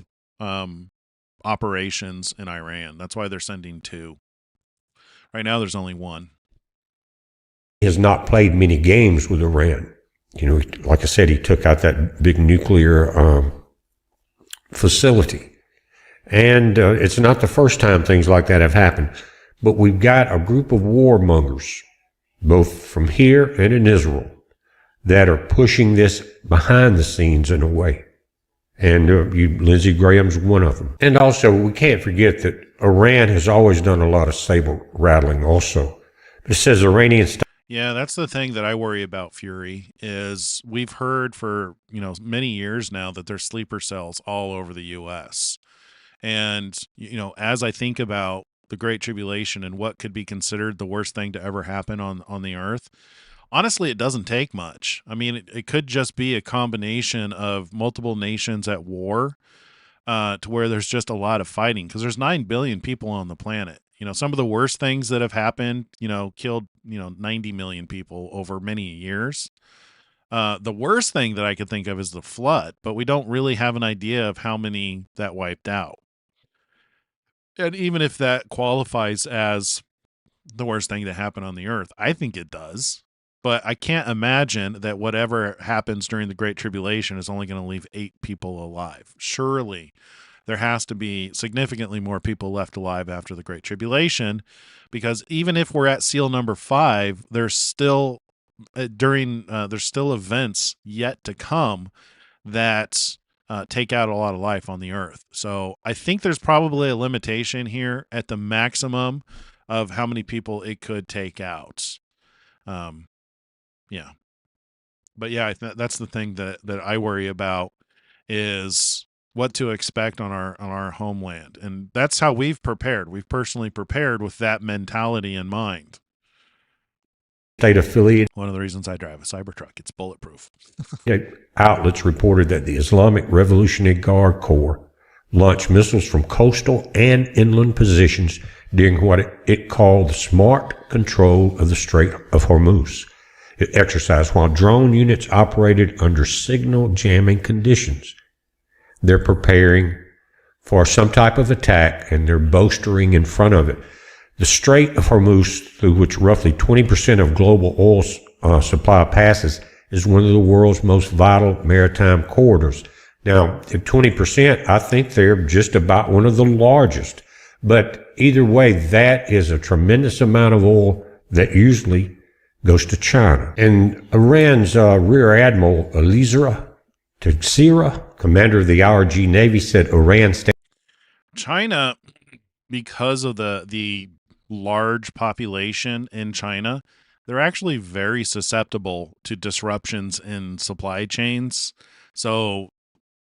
operations in Iran. That's why they're sending two. Right now, there's only one. Has not played many games with Iran. You know, like I said, he took out that big nuclear facility. And it's not the first time things like that have happened. But we've got a group of warmongers, both from here and in Israel, that are pushing this behind the scenes in a way. And Lindsey Graham's one of them. And also, we can't forget that Iran has always done a lot of saber rattling also. It says Iranian. Yeah, that's the thing that I worry about, Fury, is we've heard for, many years now that there's sleeper cells all over the U.S. And, as I think about the Great Tribulation and what could be considered the worst thing to ever happen on the earth, honestly, it doesn't take much. I mean, it could just be a combination of multiple nations at war to where there's just a lot of fighting because there's 9 billion people on the planet. Some of the worst things that have happened, killed, 90 million people over many years. The worst thing that I could think of is the flood, but we don't really have an idea of how many that wiped out. And even if that qualifies as the worst thing that happened on the earth, I think it does. But I can't imagine that whatever happens during the Great Tribulation is only going to leave 8 people alive. Surely there has to be significantly more people left alive after the Great Tribulation, because even if we're at seal number 5, there's still there's still events yet to come that take out a lot of life on the earth. So I think there's probably a limitation here at the maximum of how many people it could take out. Yeah. But yeah, that's the thing that I worry about is what to expect on our homeland. And that's how we've prepared. We've personally prepared with that mentality in mind. State affiliate. One of the reasons I drive a Cybertruck, it's bulletproof. Outlets reported that the Islamic Revolutionary Guard Corps launched missiles from coastal and inland positions during what it called the smart control of the Strait of Hormuz. It exercised while drone units operated under signal jamming conditions. They're preparing for some type of attack, and they're bolstering in front of it. The Strait of Hormuz, through which roughly 20% of global oil supply passes, is one of the world's most vital maritime corridors. Now, at 20%, I think they're just about one of the largest. But either way, that is a tremendous amount of oil that usually goes to China. And Iran's Rear Admiral Elizra Taxira, commander of the IRG Navy, said Iran China, because of the large population in China, they're actually very susceptible to disruptions in supply chains. So,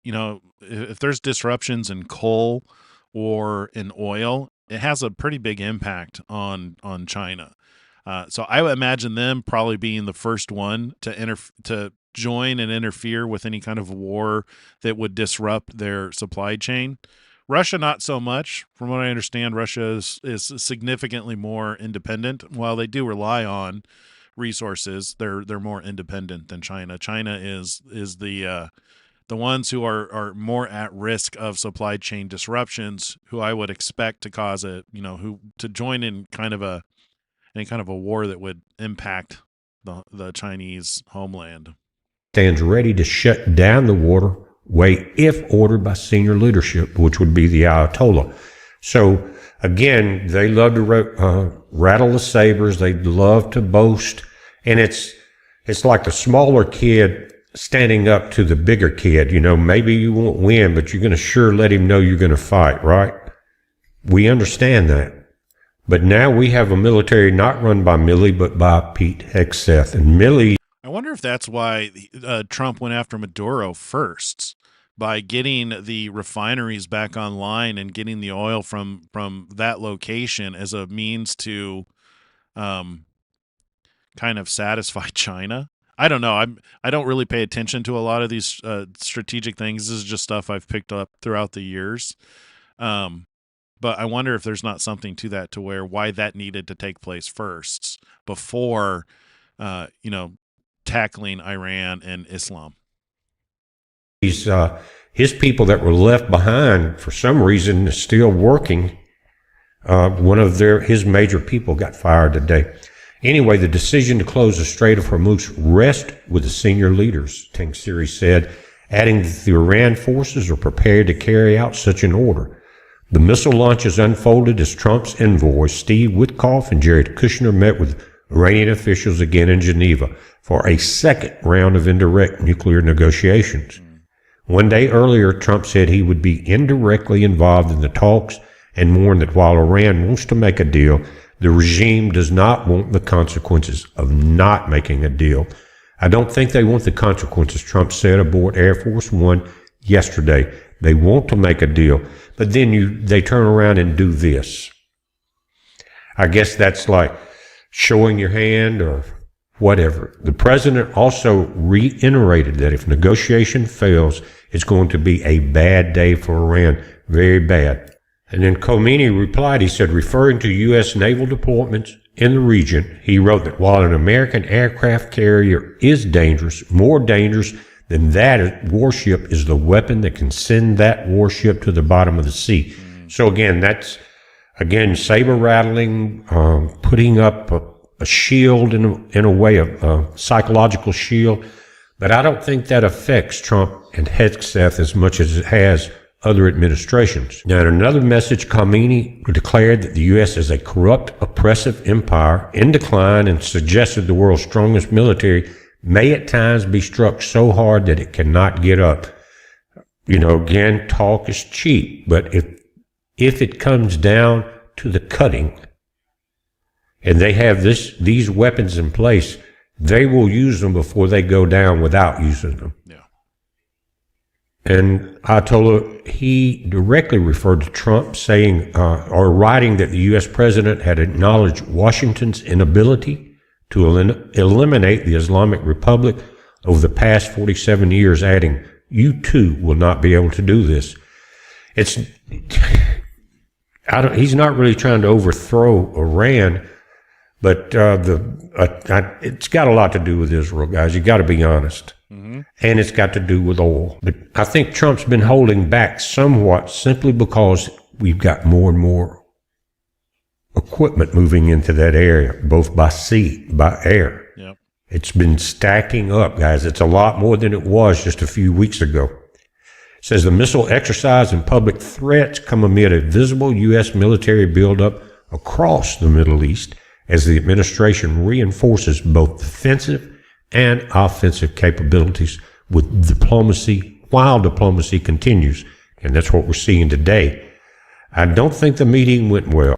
if there's disruptions in coal or in oil, it has a pretty big impact on China. So I would imagine them probably being the first one to join and interfere with any kind of war that would disrupt their supply chain. Russia, not so much. From what I understand, Russia is significantly more independent. While they do rely on resources, they're more independent than China. China is the ones who are more at risk of supply chain disruptions, who I would expect to cause who to join in any kind of a war that would impact the Chinese homeland. Stands ready to shut down the waterway if ordered by senior leadership, which would be the Ayatollah. So again, they love to rattle the sabers. They love to boast, and it's like the smaller kid standing up to the bigger kid. Maybe you won't win, but you're going to sure let him know you're going to fight, right? We understand that. But now we have a military not run by Milley, but by Pete Hegseth. And Milley... I wonder if that's why Trump went after Maduro first, by getting the refineries back online and getting the oil from that location as a means to kind of satisfy China. I don't know. I don't really pay attention to a lot of these strategic things. This is just stuff I've picked up throughout the years. But I wonder if there's not something to that, to where why that needed to take place first before, tackling Iran and Islam. His people that were left behind for some reason is still working. One of his major people got fired today. Anyway, the decision to close the Strait of Hormuz rests with the senior leaders, Tangsiri said, adding that the Iran forces are prepared to carry out such an order. The missile launches unfolded as Trump's envoys, Steve Witkoff and Jared Kushner, met with Iranian officials again in Geneva for a second round of indirect nuclear negotiations. One day earlier, Trump said he would be indirectly involved in the talks and warned that while Iran wants to make a deal, the regime does not want the consequences of not making a deal. I don't think they want the consequences, Trump said aboard Air Force One yesterday. They want to make a deal, but then they turn around and do this. I guess that's like showing your hand or whatever. The president also reiterated that if negotiation fails, it's going to be a bad day for Iran, very bad. And then Khomeini replied, he said, referring to U.S. naval deployments in the region, he wrote that while an American aircraft carrier is dangerous, more dangerous than that warship is the weapon that can send that warship to the bottom of the sea. So again, that's, saber rattling, putting up a shield in a way, a psychological shield. But I don't think that affects Trump and Hegseth as much as it has other administrations. Now, in another message, Khomeini declared that the U.S. is a corrupt, oppressive empire in decline and suggested the world's strongest military may at times be struck so hard that it cannot get up. Again, talk is cheap, but if it comes down to the cutting, and they have these weapons in place, they will use them before they go down without using them. Yeah. And Ayatollah, he directly referred to Trump saying, or writing that the U.S. president had acknowledged Washington's inability to eliminate the Islamic Republic over the past 47 years, adding, you too will not be able to do this. He's not really trying to overthrow Iran, but it's got a lot to do with Israel, guys. You got to be honest. Mm-hmm. And it's got to do with oil. But I think Trump's been holding back somewhat simply because we've got more and more equipment moving into that area, both by sea, by air. Yep. It's been stacking up, guys. It's a lot more than it was just a few weeks ago. It says the missile exercise and public threats come amid a visible U.S. military buildup across the Middle East as the administration reinforces both defensive and offensive capabilities with diplomacy while diplomacy continues. And that's what we're seeing today. I don't think the meeting went well.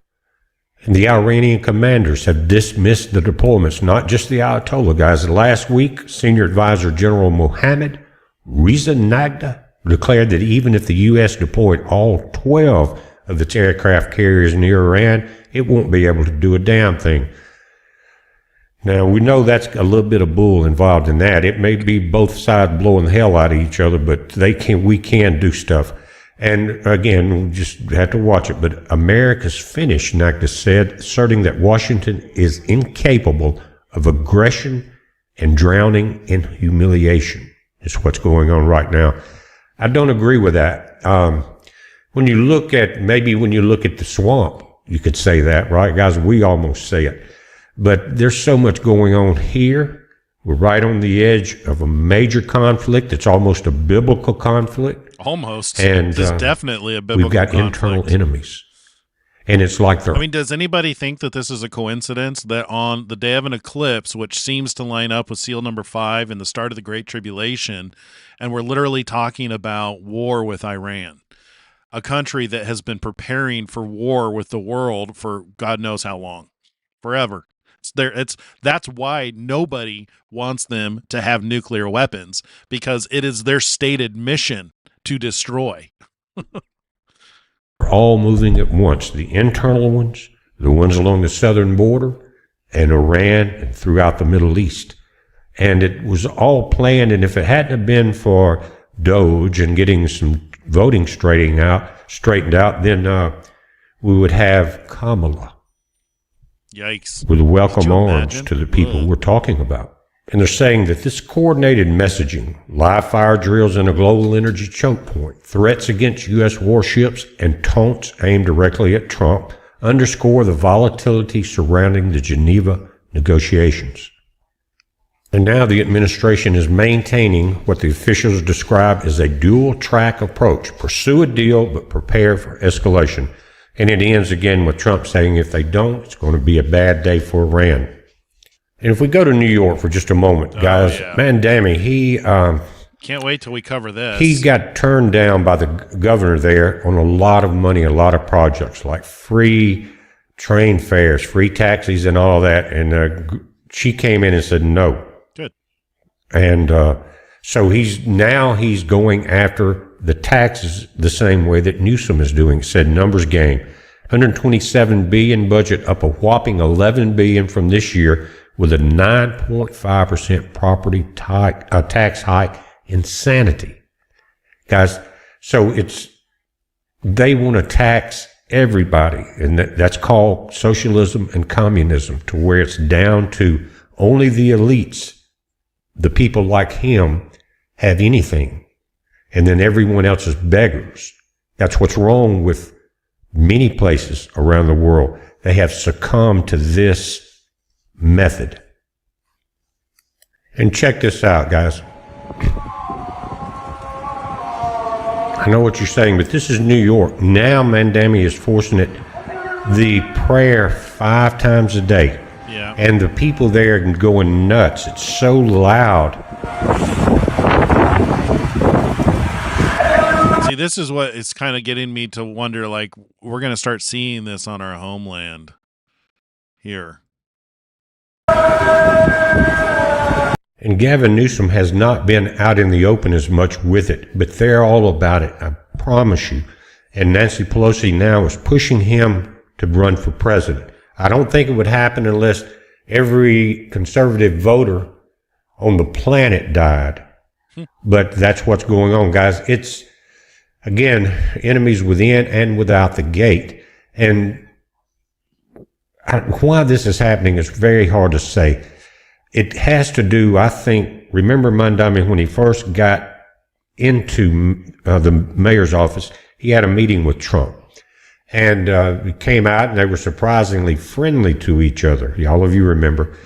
And the Iranian commanders have dismissed the deployments, not just the Ayatollah guys. Last week, Senior Advisor General Mohammad Reza Nagda declared that even if the U.S. deployed all 12 of its aircraft carriers near Iran, it won't be able to do a damn thing. Now, we know that's a little bit of bull involved in that. It may be both sides blowing the hell out of each other, but we can do stuff. And again, we just have to watch it. But America's finished, Nagda said, asserting that Washington is incapable of aggression and drowning in humiliation. Is what's going on right now. I don't agree with that. When you look at the swamp, you could say that, right? Guys, we almost say it. But there's so much going on here. We're right on the edge of a major conflict. It's almost a biblical conflict. Almost. And it's definitely a biblical conflict. We've got conflict. Internal enemies. And it's like does anybody think that this is a coincidence that on the day of an eclipse, which seems to line up with seal number 5 and the start of the Great Tribulation, and we're literally talking about war with Iran, a country that has been preparing for war with the world for God knows how long, forever. That's why nobody wants them to have nuclear weapons, because it is their stated mission to destroy. All moving at once, the internal ones, the ones along the southern border, and Iran, and throughout the Middle East. And it was all planned, and if it hadn't have been for Doge and getting some voting straightened out, then we would have Kamala Yikes. with welcome Could you arms imagine? to the people Ugh. we're talking about. And they're saying that this coordinated messaging, live fire drills in a global energy choke point, threats against U.S. warships, and taunts aimed directly at Trump underscore the volatility surrounding the Geneva negotiations. And now the administration is maintaining what the officials describe as a dual-track approach. Pursue a deal, but prepare for escalation. And it ends again with Trump saying if they don't, it's going to be a bad day for Iran. And if we go to New York for just a moment, guys, yeah. man, damn, he Can't wait till we cover this. he got turned down by the governor there on a lot of money, a lot of projects like free train fares, free taxis, and all that. And she came in and said no. Good. And so he's going after the taxes the same way that Newsom is doing. Said numbers game, 127 billion budget, up a whopping 11 billion from this year, with a 9.5% property tax hike. Insanity, guys. So they want to tax everybody, and that's called socialism and communism, to where it's down to only the elites, the people like him, have anything, and then everyone else is beggars. That's what's wrong with many places around the world. They have succumbed to this method. And check this out, guys. I know what you're saying, but this is New York. Now Mandami is forcing it, the prayer 5 times a day. Yeah. And the people there are going nuts. It's so loud. See, this is what it's kind of getting me to wonder, like, we're going to start seeing this on our homeland here. And Gavin Newsom has not been out in the open as much with it, but they're all about it, I promise you. And Nancy Pelosi now is pushing him to run for president. I don't think it would happen unless every conservative voter on the planet died. But that's what's going on, guys. It's, again, enemies within and without the gate. And why this is happening is very hard to say. It has to do, I think, remember Mandami, when he first got into the mayor's office, he had a meeting with Trump. And he came out and they were surprisingly friendly to each other. All of you remember.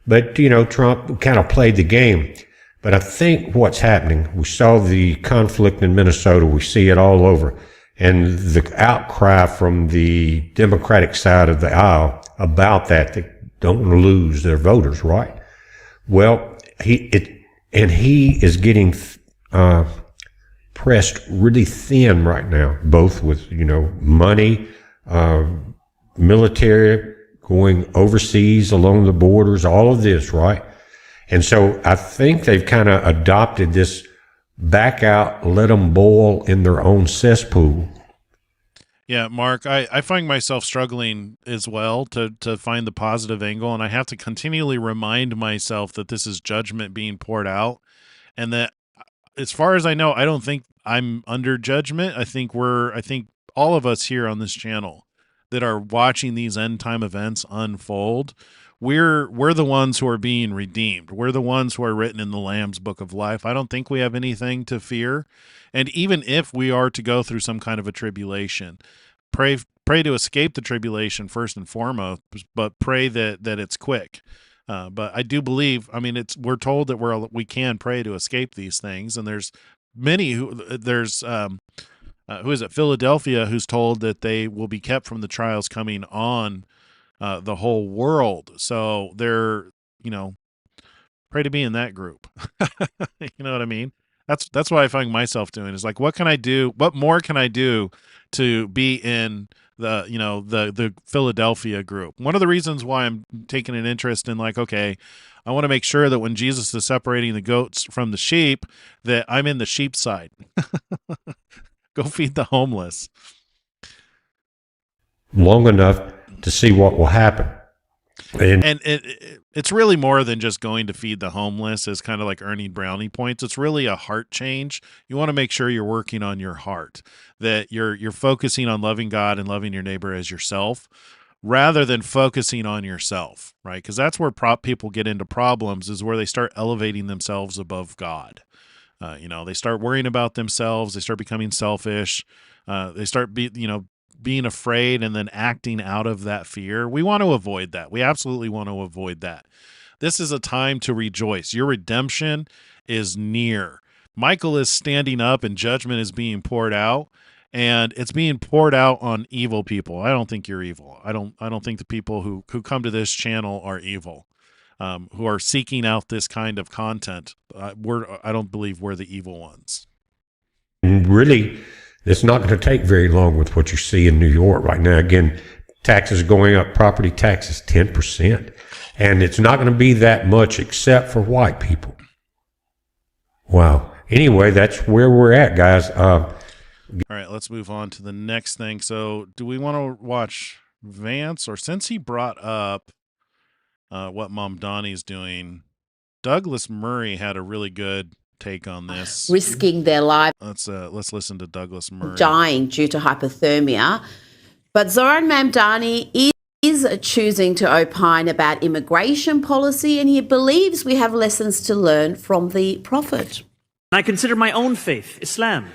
But, Trump kind of played the game. But I think what's happening, we saw the conflict in Minnesota. We see it all over. And the outcry from the Democratic side of the aisle about that, they don't want to lose their voters, right? Well, he is getting pressed really thin right now, both with, money, military, going overseas along the borders, all of this, right? And so I think they've kind of adopted this back out, let them boil in their own cesspool. Yeah, Mark, I find myself struggling as well to find the positive angle, and I have to continually remind myself that this is judgment being poured out, and that, as far as I know, I don't think I'm under judgment. I think all of us here on this channel that are watching these end time events unfold, we're the ones who are being redeemed. We're the ones who are written in the Lamb's Book of Life. I don't think we have anything to fear. And even if we are to go through some kind of a tribulation, pray to escape the tribulation first and foremost, but pray that it's quick. But I do believe, we're told that we can pray to escape these things, and there's many who is it, Philadelphia, who's told that they will be kept from the trials coming on the whole world. So they're, pray to be in that group. You know what I mean? That's what I find myself doing, is like, what can I do? What more can I do to be in the Philadelphia group? One of the reasons why I'm taking an interest in, like, okay, I want to make sure that when Jesus is separating the goats from the sheep, that I'm in the sheep side. Go feed the homeless. Long enough to see what will happen. And it's really more than just going to feed the homeless as kind of like earning brownie points. It's really a heart change. You want to make sure you're working on your heart, that you're focusing on loving God and loving your neighbor as yourself rather than focusing on yourself, right? Because that's where people get into problems, is where they start elevating themselves above God. They start worrying about themselves. They start becoming selfish. They start being afraid and then acting out of that fear. We want to avoid that. We absolutely want to avoid that. This is a time to rejoice. Your redemption is near. Michael is standing up and judgment is being poured out, and it's being poured out on evil people. I don't think you're evil. I don't think the people who come to this channel are evil. Who are seeking out this kind of content. I don't believe we're the evil ones. Really, it's not going to take very long with what you see in New York right now. Again, taxes going up, property taxes 10%. And it's not going to be that much except for white people. Wow. Anyway, that's where we're at, guys. All right, let's move on to the next thing. So do we want to watch Vance? Or since he brought up what Mom Donnie's doing, Douglas Murray had a really good take on this, risking their life. Let's listen to Douglas Murray. Dying due to hypothermia. But Zoran Mamdani is choosing to opine about immigration policy, and he believes we have lessons to learn from the Prophet. I consider my own faith, Islam,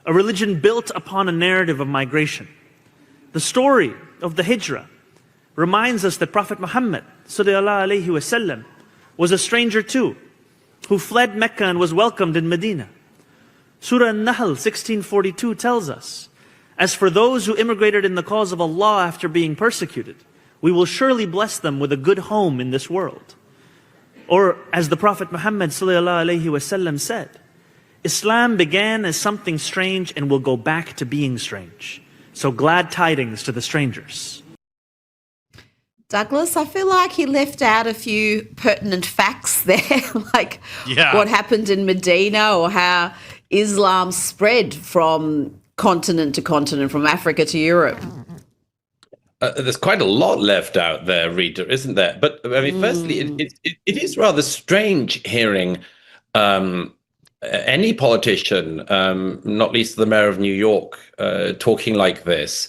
a religion built upon a narrative of migration. The story of the Hijrah reminds us that Prophet Muhammad sallallahu alaihi wasallam was a stranger too, who fled Mecca and was welcomed in Medina. Surah An-Nahl 1642 tells us, "As for those who immigrated in the cause of Allah after being persecuted, we will surely bless them with a good home in this world." Or as the Prophet Muhammad sallallahu alaihi wasallam said, "Islam began as something strange and will go back to being strange. So glad tidings to the strangers." Douglas, I feel like he left out a few pertinent facts there, like what happened in Medina or how Islam spread from continent to continent, from Africa to Europe. There's quite a lot left out there, Rita, isn't there? But I mean, firstly, it is rather strange hearing any politician, not least the mayor of New York, talking like this.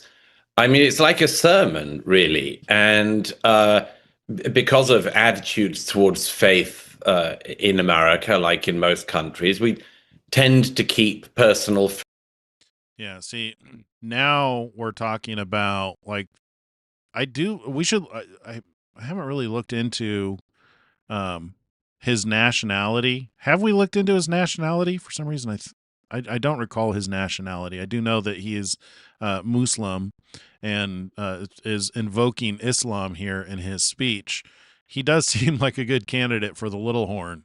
I mean, it's like a sermon, really. And because of attitudes towards faith in America, like in most countries, we tend to keep personal. Yeah, see, now we're talking about, like, I haven't really looked into his nationality. Have we looked into his nationality? For some reason, I don't recall his nationality. I do know that he is Muslim and is invoking Islam here in his speech. He does seem like a good candidate for the little horn.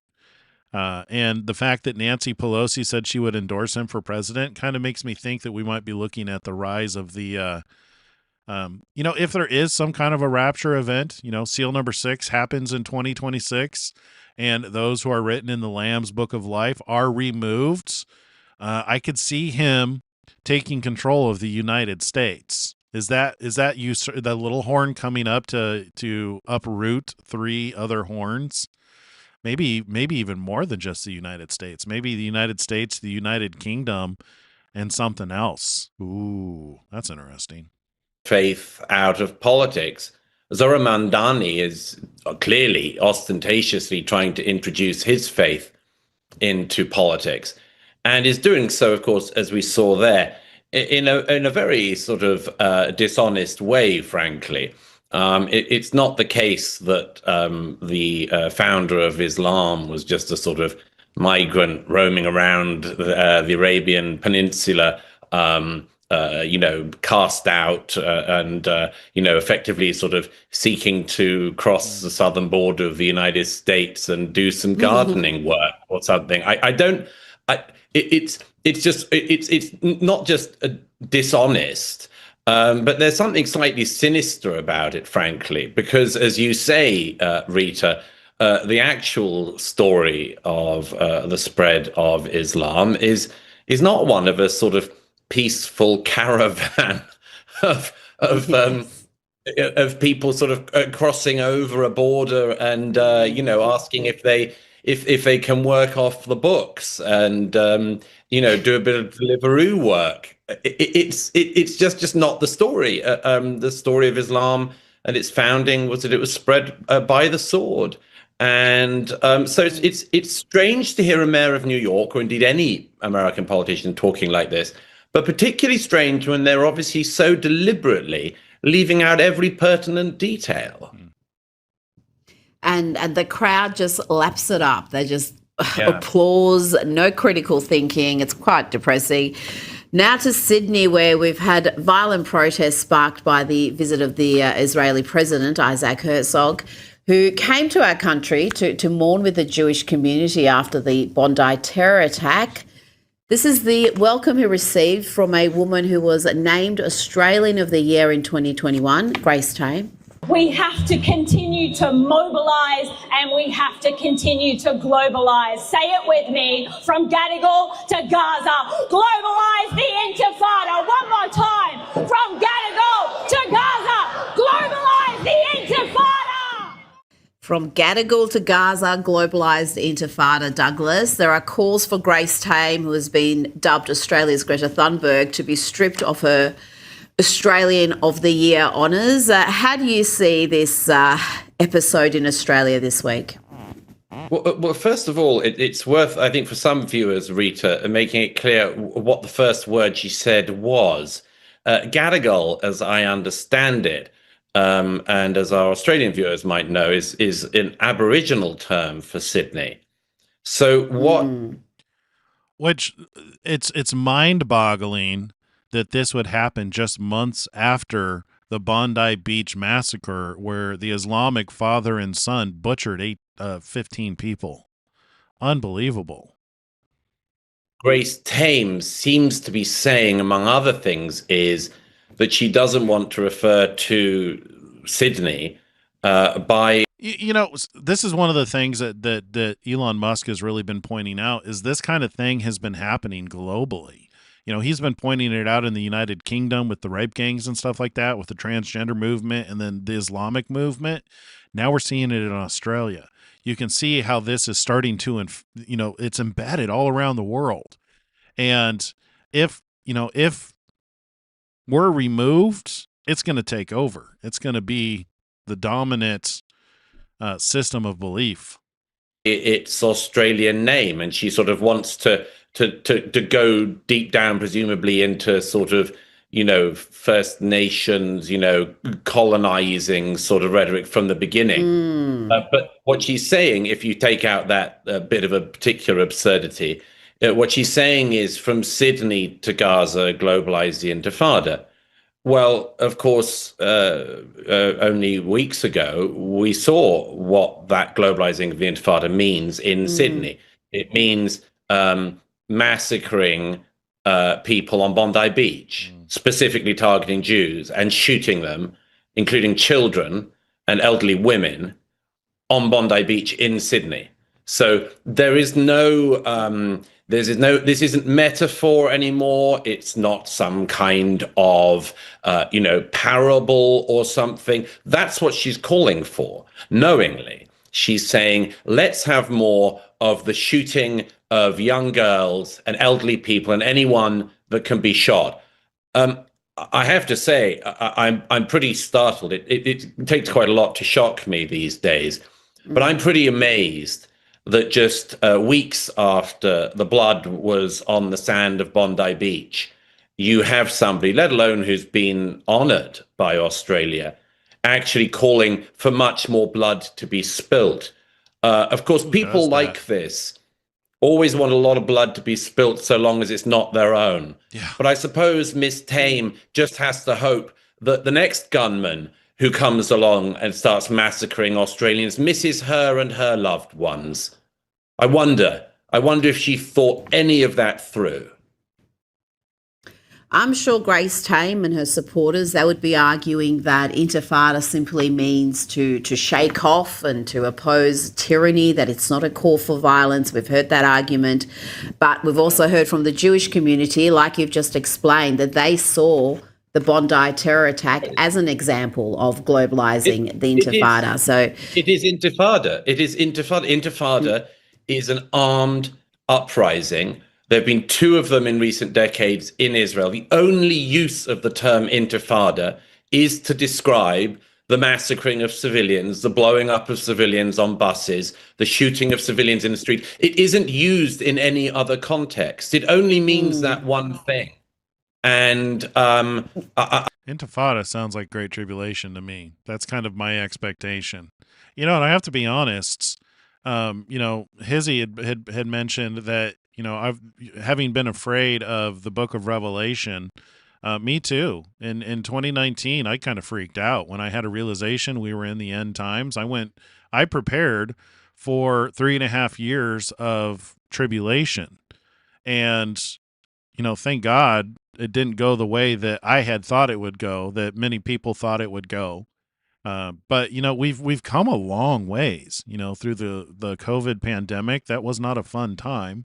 And the fact that Nancy Pelosi said she would endorse him for president kind of makes me think that we might be looking at the rise of the, if there is some kind of a rapture event, seal number 6 happens in 2026, and those who are written in the Lamb's Book of Life are removed. I could see him taking control of the United States. Is that the little horn coming up to uproot 3 other horns? Maybe even more than just the United States. Maybe the United States, the United Kingdom, and something else. Ooh, that's interesting. Faith out of politics. Zoran Mamdani is clearly, ostentatiously trying to introduce his faith into politics, and is doing so, of course, as we saw there, in a very sort of dishonest way, frankly. It's not the case that the founder of Islam was just a sort of migrant roaming around the Arabian Peninsula, cast out and effectively sort of seeking to cross the southern border of the United States and do some gardening work or something. It's not just dishonest. But there's something slightly sinister about it, frankly, because, as you say, Rita, the actual story of the spread of Islam is not one of a sort of peaceful caravan of of people sort of crossing over a border and asking if they can work off the books and do a bit of Deliveroo work. It's just not the story. The story of Islam and its founding was that it was spread by the sword. And so it's strange to hear a mayor of New York, or indeed any American politician, talking like this, but particularly strange when they're obviously so deliberately leaving out every pertinent detail. And the crowd just laps it up. They just applause, no critical thinking. It's quite depressing. Now to Sydney, where we've had violent protests sparked by the visit of the Israeli president, Isaac Herzog, who came to our country to mourn with the Jewish community after the Bondi terror attack. This is the welcome he received from a woman who was named Australian of the Year in 2021, Grace Tame. We have to continue to mobilise and we have to continue to globalise. Say it with me, from Gadigal to Gaza. Globalise the Intifada. One more time. From Gadigal to Gaza. Globalise the Intifada. From Gadigal to Gaza, globalised Intifada, Douglas. There are calls for Grace Tame, who has been dubbed Australia's Greta Thunberg, to be stripped of her Australian of the Year honours. How do you see this episode in Australia this week? Well, first of all, it's worth, I think, for some viewers, Rita, making it clear what the first word she said was. Gadigal, as I understand it, and as our Australian viewers might know, is an Aboriginal term for Sydney. So what? Which it's mind-boggling that this would happen just months after the Bondi Beach massacre, where the Islamic father and son butchered 15 people. Unbelievable. Grace Tame seems to be saying, among other things, is that she doesn't want to refer to Sydney by... This is one of the things that Elon Musk has really been pointing out, is this kind of thing has been happening globally. He's been pointing it out in the United Kingdom with the rape gangs and stuff like that, with the transgender movement and then the Islamic movement. Now we're seeing it in Australia. You can see how this is starting to, it's embedded all around the world. And if we're removed, it's going to take over. It's going to be the dominant system of belief. It's Australian name, and she sort of wants to go deep down, presumably into sort of, First Nations, colonizing sort of rhetoric from the beginning. But what she's saying, if you take out that bit of a particular absurdity, what she's saying is from Sydney to Gaza, globalize the Intifada. Well, of course, only weeks ago, we saw what that globalizing of the Intifada means in Sydney. It means massacring people on Bondi Beach, specifically targeting Jews and shooting them, including children and elderly women, on Bondi Beach in Sydney. So there is this isn't metaphor anymore. It's not some kind of, parable or something. That's what she's calling for, knowingly. She's saying, let's have more of the shooting of young girls and elderly people and anyone that can be shot. I have to say, I'm pretty startled. It takes quite a lot to shock me these days, but I'm pretty amazed that just weeks after the blood was on the sand of Bondi Beach, you have somebody, let alone who's been honored by Australia, actually calling for much more blood to be spilt. Of course, people like this always want a lot of blood to be spilt so long as it's not their own. Yeah. But I suppose Miss Tame just has to hope that the next gunman who comes along and starts massacring Australians misses her and her loved ones. I wonder if she thought any of that through. I'm sure Grace Tame and her supporters, they would be arguing that Intifada simply means to shake off and to oppose tyranny, that it's not a call for violence. We've heard that argument. But we've also heard from the Jewish community, like you've just explained, that they saw the Bondi terror attack as an example of globalizing the Intifada. It is Intifada. It is Intifada. Intifada is an armed uprising. There have been 2 of them in recent decades in Israel. The only use of the term Intifada is to describe the massacring of civilians, the blowing up of civilians on buses, the shooting of civilians in the street. It isn't used in any other context. It only means that one thing. And Intifada sounds like Great Tribulation to me. That's kind of my expectation. And I have to be honest. Hizzy had mentioned that I've having been afraid of the Book of Revelation. Me too. In 2019, I kind of freaked out when I had a realization we were in the end times. I prepared for 3.5 years of tribulation, and thank God it didn't go the way that I had thought it would go, that many people thought it would go. But we've come a long ways, through the COVID pandemic. That was not a fun time.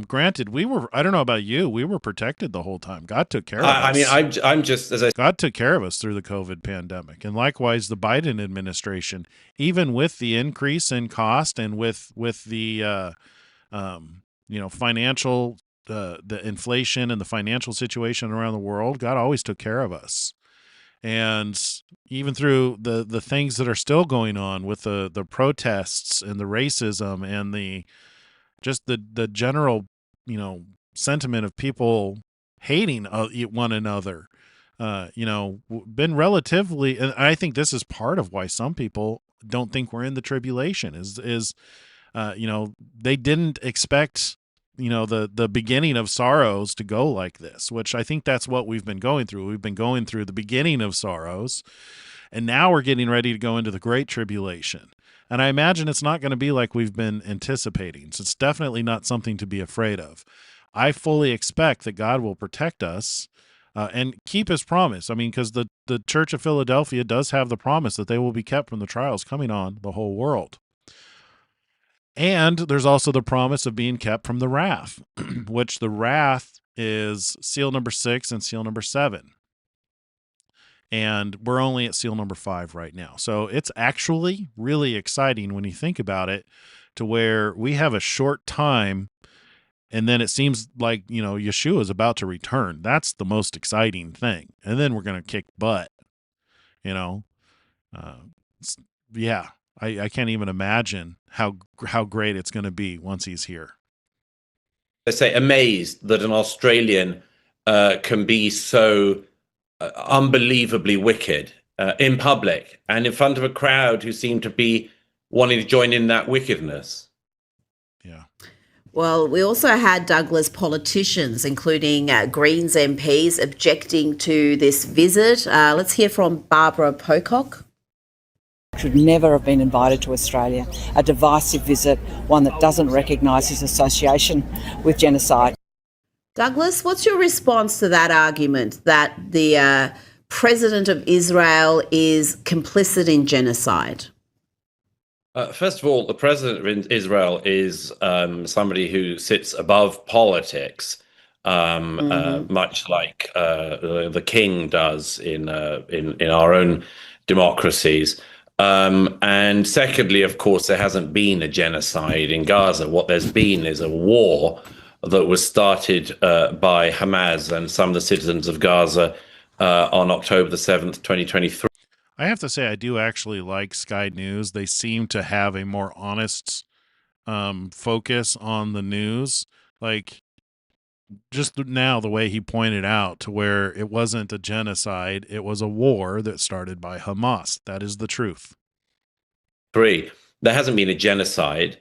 Granted, I don't know about you, we were protected the whole time. God took care of us. I mean, I'm just, God took care of us through the COVID pandemic. And likewise, the Biden administration, even with the increase in cost and with the, financial, the inflation and the financial situation around the world, God always took care of us. And even through the things that are still going on with the protests and the racism and the general, sentiment of people hating one another, been relatively, and I think this is part of why some people don't think we're in the tribulation is they didn't expect, the beginning of sorrows to go like this, which I think that's what we've been going through. We've been going through the beginning of sorrows, and now we're getting ready to go into the Great Tribulation. And I imagine it's not going to be like we've been anticipating. So it's definitely not something to be afraid of. I fully expect that God will protect us and keep his promise. I mean, because the Church of Philadelphia does have the promise that they will be kept from the trials coming on the whole world. And there's also the promise of being kept from the wrath, which the wrath is seal number 6 and seal number 7. And we're only at seal number 5 right now. So it's actually really exciting when you think about it, to where we have a short time, and then it seems like, Yeshua is about to return. That's the most exciting thing. And then we're going to kick butt, yeah. I can't even imagine how great it's going to be once he's here. I say amazed that an Australian can be so unbelievably wicked in public and in front of a crowd who seem to be wanting to join in that wickedness. Yeah. Well, we also had Douglas politicians, including Greens MPs, objecting to this visit. Let's hear from Barbara Pocock. Should never have been invited to Australia. A divisive visit, one that doesn't recognise his association with genocide. Douglas, what's your response to that argument that the president of Israel is complicit in genocide? First of all, the president of Israel is somebody who sits above politics, much like the king does in our own democracies. And secondly, of course, there hasn't been a genocide in Gaza. What there's been is a war that was started by Hamas and some of the citizens of Gaza on October the 7th, 2023. I have to say, I do actually like Sky News. They seem to have a more honest focus on the news. Like, just now, the way he pointed out, to where it wasn't a genocide, it was a war that started by Hamas. That is the truth. There hasn't been a genocide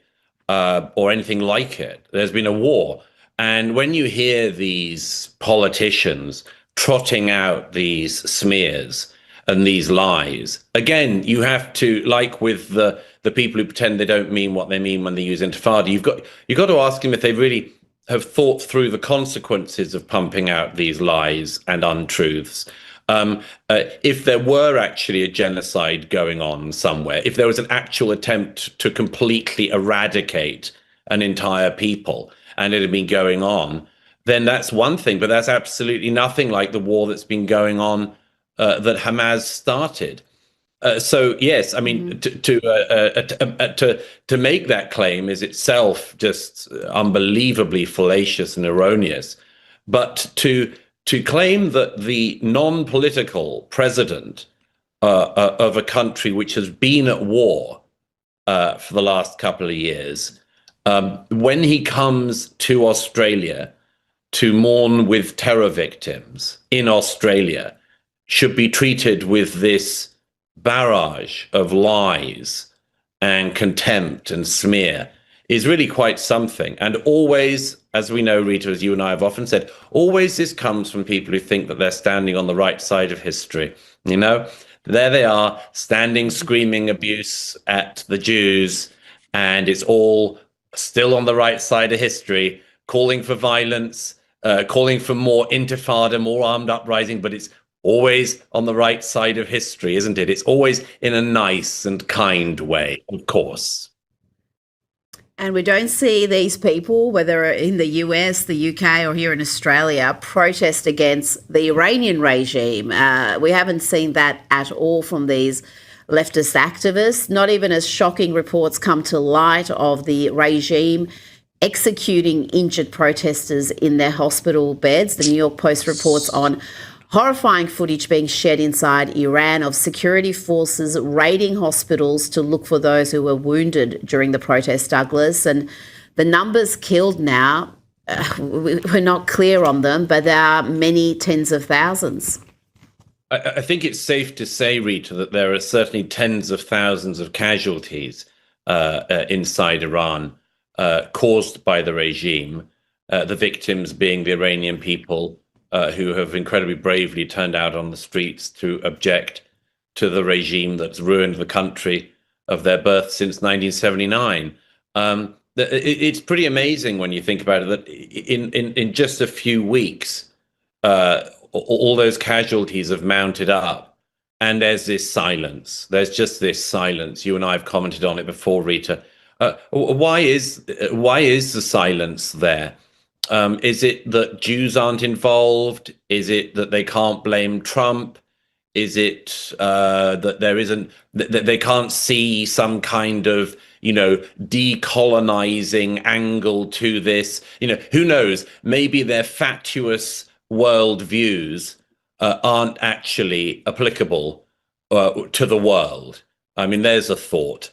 or anything like it. There's been a war. And when you hear these politicians trotting out these smears and these lies, again, you have to, like with the people who pretend they don't mean what they mean when they use intifada, you've got to ask them if they really have thought through the consequences of pumping out these lies and untruths. If there were actually a genocide going on somewhere, if there was an actual attempt to completely eradicate an entire people and it had been going on, then that's one thing. But that's absolutely nothing like the war that's been going on that Hamas started. So yes, I mean to make that claim is itself just unbelievably fallacious and erroneous. But to claim that the non-political president of a country which has been at war for the last couple of years, when he comes to Australia to mourn with terror victims in Australia, should be treated with this barrage of lies and contempt and smear is really quite something. And always, as we know, Rita, as you and I have often said, always this comes from people who think that they're standing on the right side of history. You know, there they are, standing, screaming abuse at the Jews, and it's all still on the right side of history, calling for violence, calling for more intifada, more armed uprising, but it's always on the right side of history, isn't it? It's always in a nice and kind way, of course. And we don't see these people, whether in the US, the UK, or here in Australia, protest against the Iranian regime. We haven't seen that at all from these leftist activists, not even as shocking reports come to light of the regime executing injured protesters in their hospital beds. The New York Post reports on horrifying footage being shared inside Iran of security forces raiding hospitals to look for those who were wounded during the protest, Douglas. And the numbers killed now, we're not clear on them, but there are many tens of thousands. I think it's safe to say, Rita, that there are certainly tens of thousands of casualties inside Iran caused by the regime, the victims being the Iranian people, who have incredibly bravely turned out on the streets to object to the regime that's ruined the country of their birth since 1979. It's pretty amazing when you think about it that in just a few weeks, all those casualties have mounted up, and there's this silence. There's just this silence. You and I have commented on it before, Rita. Why is the silence there? Is it that Jews aren't involved? Is it that they can't blame Trump? Is it that there isn't, that they can't see some kind of, decolonizing angle to this? Who knows? Maybe their fatuous worldviews aren't actually applicable to the world. I mean, there's a thought.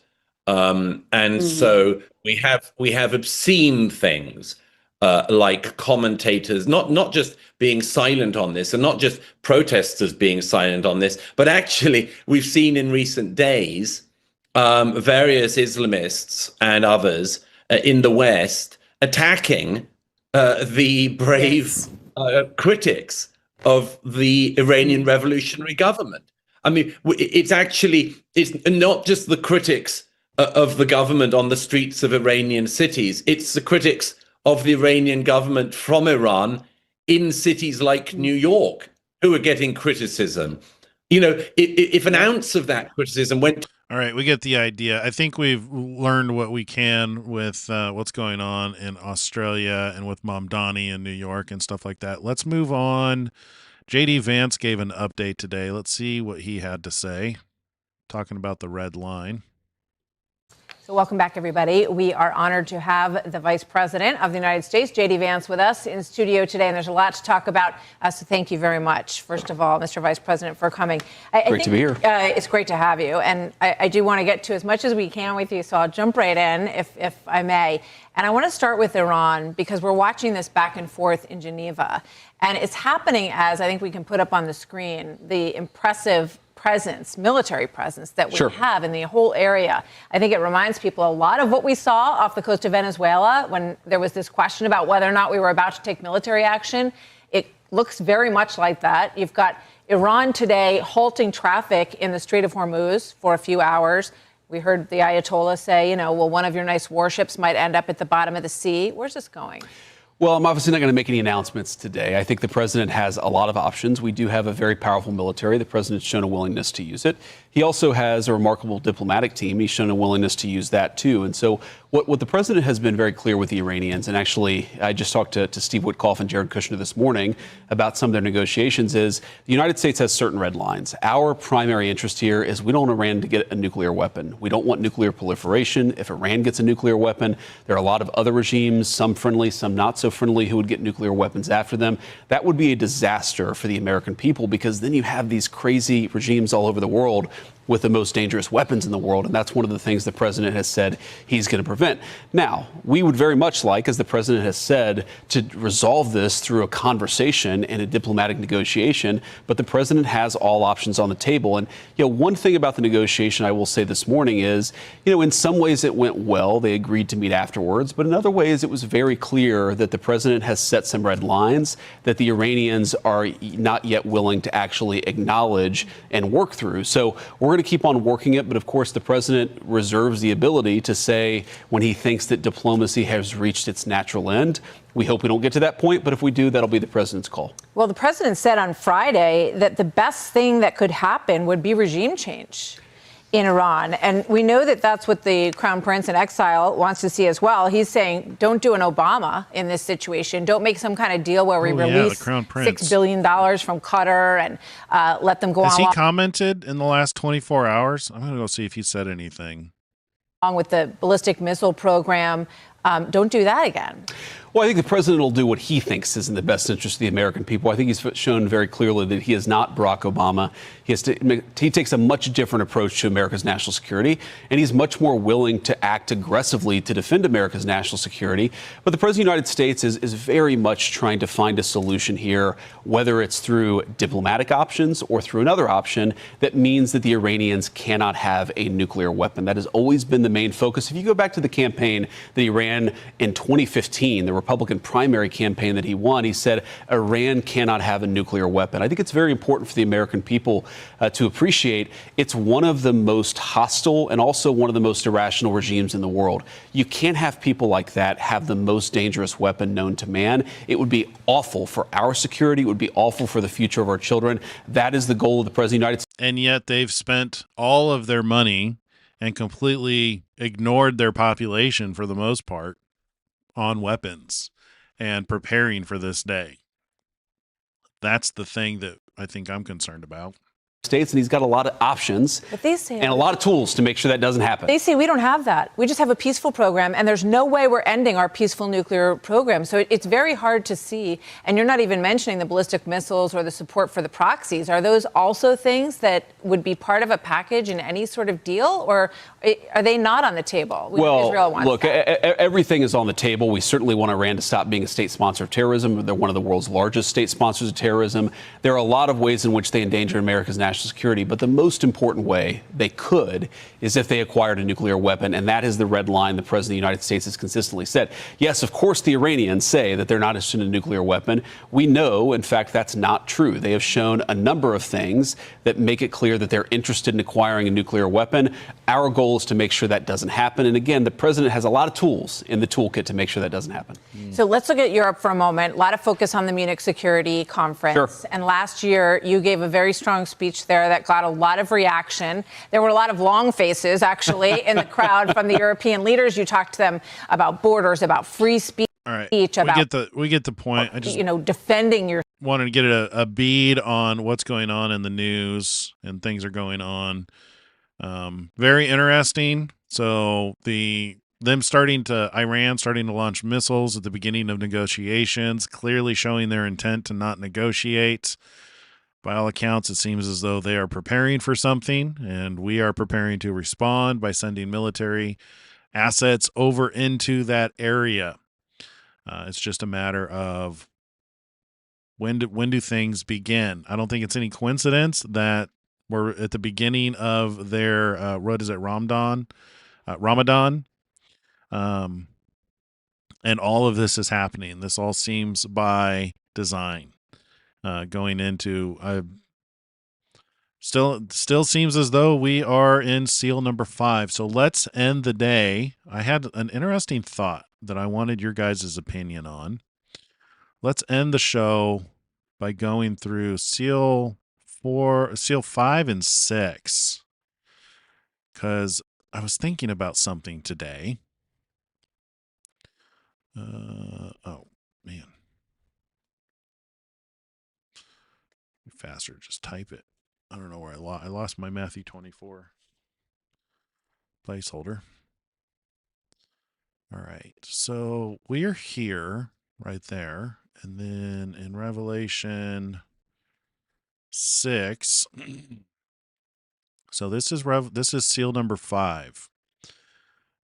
So we have obscene things. Like commentators, not just being silent on this, and not just protesters being silent on this, but actually we've seen in recent days various Islamists and others in the West attacking the brave critics of the Iranian revolutionary government. I mean, it's not just the critics of the government on the streets of Iranian cities, it's the critics of the Iranian government from Iran in cities like New York who are getting criticism. If an ounce of that criticism went... All right, we get the idea. I think we've learned what we can with what's going on in Australia and with Mamdani in New York and stuff like that. Let's move on. J.D. Vance gave an update today. Let's see what he had to say, talking about the red line. So welcome back, everybody. We are honored to have the Vice President of the United States, J.D. Vance, with us in studio today, and there's a lot to talk about. So thank you very much, first of all, Mr. Vice President, for coming. Great to be here. It's great to have you, and I do want to get to as much as we can with you, so I'll jump right in, if I may. And I want to start with Iran, because we're watching this back and forth in Geneva, and it's happening as, I think we can put up on the screen, the impressive military presence that we have in the whole area. I think it reminds people a lot of what we saw off the coast of Venezuela when there was this question about whether or not we were about to take military action. It looks very much like that. You've got Iran today halting traffic in the Strait of Hormuz for a few hours. We heard the Ayatollah say, one of your nice warships might end up at the bottom of the sea. Where's this going? Well, I'm obviously not going to make any announcements today. I think the president has a lot of options. We do have a very powerful military. The president's shown a willingness to use it. He also has a remarkable diplomatic team. He's shown a willingness to use that, too. And so what the president has been very clear with the Iranians, and actually I just talked to Steve Witkoff and Jared Kushner this morning about some of their negotiations, is the United States has certain red lines. Our primary interest here is we don't want Iran to get a nuclear weapon. We don't want nuclear proliferation. If Iran gets a nuclear weapon, there are a lot of other regimes, some friendly, some not so friendly, who would get nuclear weapons after them. That would be a disaster for the American people, because then you have these crazy regimes all over the world with the most dangerous weapons in the world. And that's one of the things the president has said he's going to prevent. Now, we would very much like, as the president has said, to resolve this through a conversation and a diplomatic negotiation. But the president has all options on the table. And, one thing about the negotiation I will say this morning is, in some ways it went well. They agreed to meet afterwards. But in other ways, it was very clear that the president has set some red lines that the Iranians are not yet willing to actually acknowledge and work through. So we're going to keep on working it, but of course the president reserves the ability to say when he thinks that diplomacy has reached its natural end. We hope we don't get to that point, but if we do, that'll be the president's call. Well, the president said on Friday that the best thing that could happen would be regime change in Iran. And we know that that's what the Crown Prince in exile wants to see as well. He's saying, don't do an Obama in this situation. Don't make some kind of deal where we release $6 billion from Qatar and let them go on. Has he commented in the last 24 hours? I'm going to go see if he said anything. Along with the ballistic missile program. Don't do that again. Well, I think the president will do what he thinks is in the best interest of the American people. I think he's shown very clearly that he is not Barack Obama. He takes a much different approach to America's national security, and he's much more willing to act aggressively to defend America's national security. But the president of the United States is very much trying to find a solution here, whether it's through diplomatic options or through another option that means that the Iranians cannot have a nuclear weapon. That has always been the main focus. If you go back to the campaign that he ran in 2015, the Republican primary campaign that he won, he said Iran cannot have a nuclear weapon. I think it's very important for the American people to appreciate it's one of the most hostile and also one of the most irrational regimes in the world. You can't have people like that have the most dangerous weapon known to man. It would be awful for our security. It would be awful for the future of our children. That is the goal of the president of the United States. And yet they've spent all of their money and completely ignored their population for the most part on weapons and preparing for this day. That's the thing that I think I'm concerned about. States, and he's got a lot of options and a lot of tools to make sure that doesn't happen. They say we don't have that. We just have a peaceful program, and there's no way we're ending our peaceful nuclear program. So it's very hard to see. And you're not even mentioning the ballistic missiles or the support for the proxies. Are those also things that would be part of a package in any sort of deal, or are they not on the table? Well, look, everything is on the table. We certainly want Iran to stop being a state sponsor of terrorism. They're one of the world's largest state sponsors of terrorism. There are a lot of ways in which they endanger America's national security, but the most important way they could is if they acquired a nuclear weapon, and that is the red line the president of the United States has consistently said. Yes, of course, the Iranians say that they're not interested in a nuclear weapon. We know, in fact, that's not true. They have shown a number of things that make it clear that they're interested in acquiring a nuclear weapon. Our goal is to make sure that doesn't happen. And again, the president has a lot of tools in the toolkit to make sure that doesn't happen. So let's look at Europe for a moment. A lot of focus on the Munich Security Conference. Sure. And last year, you gave a very strong speech there that got a lot of reaction. There were a lot of long faces, actually, in the crowd from the European leaders. You talked to them about borders, about free speech. All right. About, we get the point. I just defending your. Wanted to get a bead on what's going on in the news, and things are going on. Very interesting. So Iran starting to launch missiles at the beginning of negotiations, clearly showing their intent to not negotiate. By all accounts, it seems as though they are preparing for something, and we are preparing to respond by sending military assets over into that area. It's just a matter of when do things begin. I don't think it's any coincidence that we're at the beginning of their Ramadan. And all of this is happening. This all seems by design. Going into still seems as though we are in seal number 5. So let's end the day. I had an interesting thought that I wanted your guys' opinion on. let's end the show by going through seal 5 and 6. Because I was thinking about something today. Oh, man. Faster, just type it. I don't know where I lost my Matthew 24 placeholder. All right, so we are here right there. And then in Revelation 6, so this is seal number 5.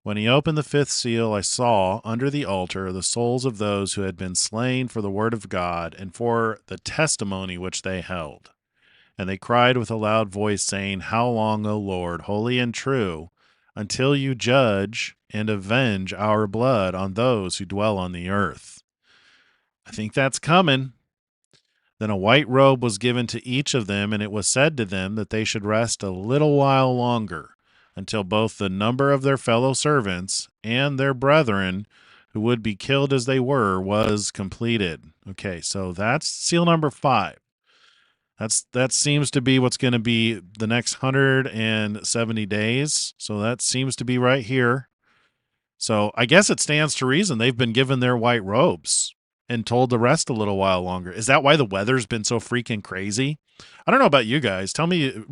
When he opened the 5th seal, I saw under the altar the souls of those who had been slain for the word of God and for the testimony which they held. And they cried with a loud voice, saying, How long, O Lord, holy and true, until you judge and avenge our blood on those who dwell on the earth? I think that's coming. Then a white robe was given to each of them, and it was said to them that they should rest a little while longer, until both the number of their fellow servants and their brethren who would be killed as they were was completed. Okay, so that's seal number 5. That seems to be what's going to be the next 170 days. So that seems to be right here. So I guess it stands to reason they've been given their white robes and told to rest a little while longer. Is that why the weather's been so freaking crazy? I don't know about you guys. Tell me,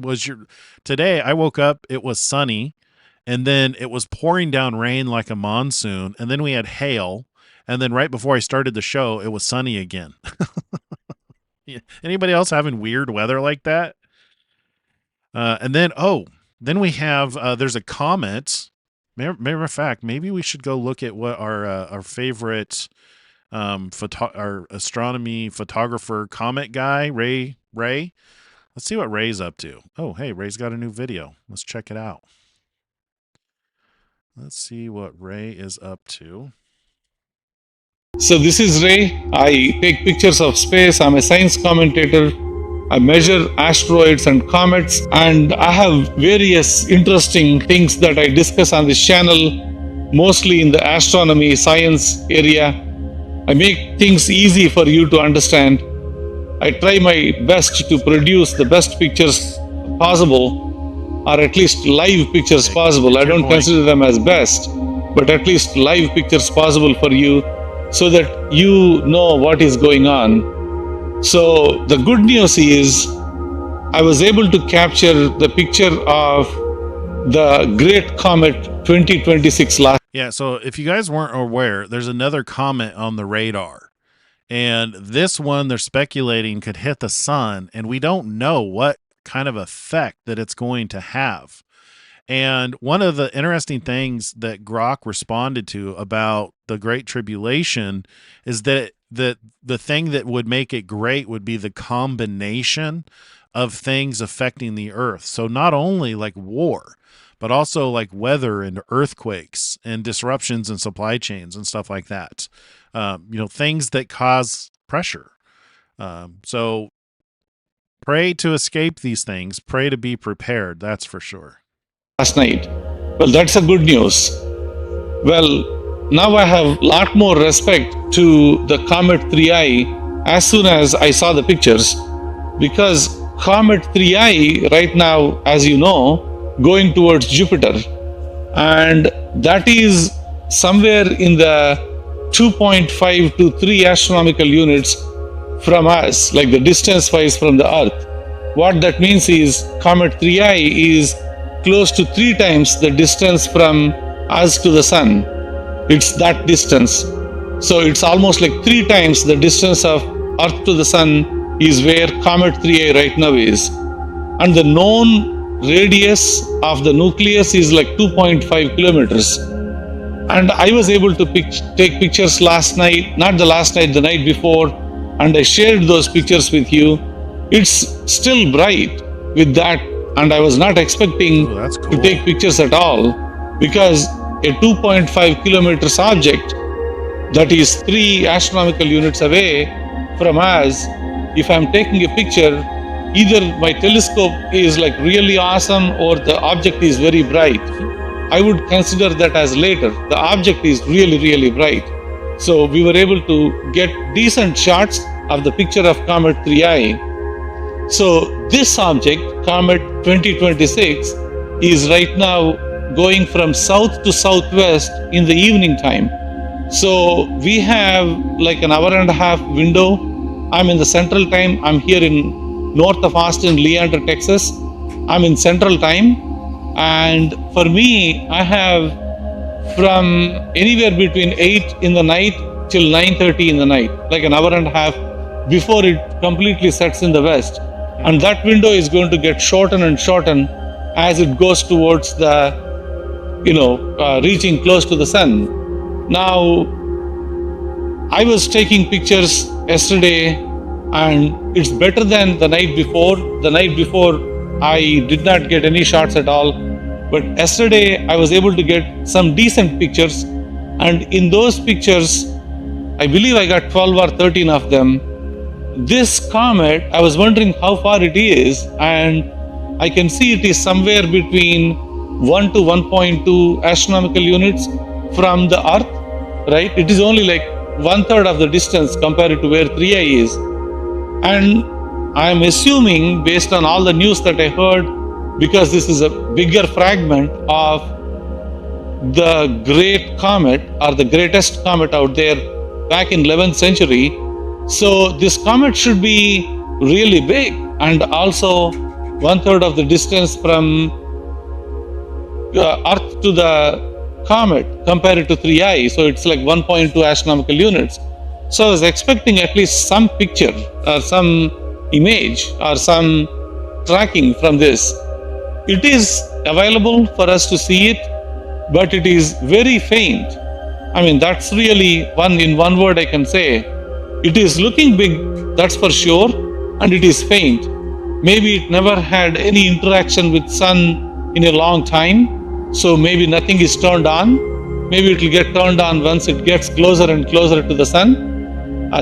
today I woke up, it was sunny, and then it was pouring down rain like a monsoon, and then we had hail, and then right before I started the show, it was sunny again. Yeah. Anybody else having weird weather like that? And then we have, there's a comment. Matter of fact, maybe we should go look at what our favorite our astronomy photographer comet guy, Ray. Let's see what Ray's up to. Oh, hey, Ray's got a new video. Let's check it out. Let's see what Ray is up to. So this is Ray. I take pictures of space. I'm a science commentator. I measure asteroids and comets, and I have various interesting things that I discuss on this channel, mostly in the astronomy science area. I make things easy for you to understand. I try my best to produce the best pictures possible, or at least live pictures possible. I don't consider them as best, but at least live pictures possible for you so that you know what is going on. So the good news is I was able to capture the picture of the Great Comet 2026 last. Yeah, so if you guys weren't aware, there's another comet on the radar. And this one, they're speculating, could hit the sun, and we don't know what kind of effect that it's going to have. And one of the interesting things that Grok responded to about the Great Tribulation is that the thing that would make it great would be the combination of things affecting the earth. So not only like war, but also like weather and earthquakes and disruptions in supply chains and stuff like that. Things that cause pressure. So pray to escape these things. Pray to be prepared. That's for sure. Last night. Well, that's a good news. Well, now I have a lot more respect to the Comet 3i as soon as I saw the pictures, because Comet 3i right now, as you know, going towards Jupiter, and that is somewhere in the 2.5 to 3 astronomical units from us, like the distance wise from the Earth. What that means is Comet 3i is close to 3 times the distance from us to the Sun. It's that distance. So it's almost like 3 times the distance of Earth to the Sun is where Comet 3i right now is. And the known radius of the nucleus is like 2.5 kilometers. And I was able to take pictures last night, not the last night, the night before, and I shared those pictures with you. It's still bright with that, and I was not expecting to take pictures at all, because a 2.5 kilometers object that is 3 astronomical units away from us, if I'm taking a picture, either my telescope is like really awesome or the object is very bright. I would consider that as later. The object is really, really bright. So we were able to get decent shots of the picture of Comet 3I. So this object, Comet 2026, is right now going from south to southwest in the evening time. So we have like an hour and a half window. I'm in the central time. I'm here in north of Austin, Leander, Texas. I'm in central time. And for me, I have from anywhere between 8 in the night till 9:30 in the night, like an hour and a half before it completely sets in the west. And that window is going to get shortened and shortened as it goes towards the, reaching close to the sun. Now, I was taking pictures yesterday and it's better than the night before. The night before, I did not get any shots at all. But yesterday, I was able to get some decent pictures. And in those pictures, I believe I got 12 or 13 of them. This comet, I was wondering how far it is, and I can see it is somewhere between 1 to 1.2 astronomical units from the Earth, right? It is only like 1/3 of the distance compared to where 3I is. And I'm assuming, based on all the news that I heard, because this is a bigger fragment of the great comet or the greatest comet out there back in 11th century. So this comet should be really big and also 1/3 of the distance from Earth to the comet compared to 3I. So it's like 1.2 astronomical units. So I was expecting at least some picture or some image or some tracking from this. It is available for us to see it, but it is very faint. I mean, that's really in one word I can say. It is looking big, that's for sure, and it is faint. Maybe it never had any interaction with sun in a long time, so maybe nothing is turned on. Maybe it will get turned on once it gets closer and closer to the sun.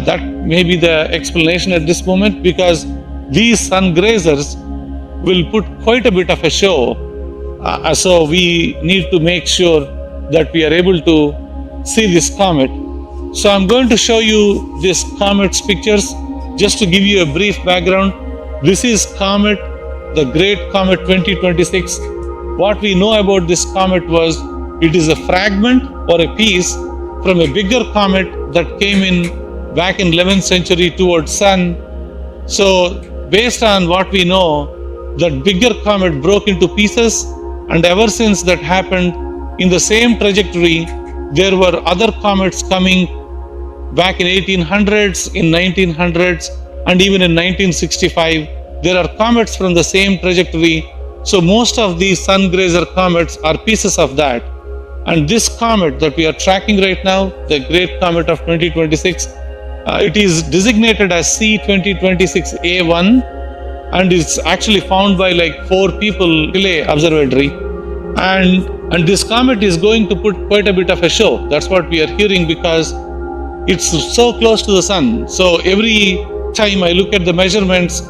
That may be the explanation at this moment, because these sun grazers will put quite a bit of a show. So we need to make sure that we are able to see this comet. So I'm going to show you this comet's pictures just to give you a brief background. This is comet, the Great Comet 2026. What we know about this comet was it is a fragment or a piece from a bigger comet that came in back in 11th century towards sun. So based on what we know, that bigger comet broke into pieces, and ever since that happened, in the same trajectory, there were other comets coming back in 1800s, in 1900s, and even in 1965. There are comets from the same trajectory. So most of these sun grazer comets are pieces of that. And this comet that we are tracking right now, the Great Comet of 2026, it is designated as C2026A1, and it's actually found by like 4 people, Chile Observatory. And this comet is going to put quite a bit of a show. That's what we are hearing, because it's so close to the sun. So every time I look at the measurements,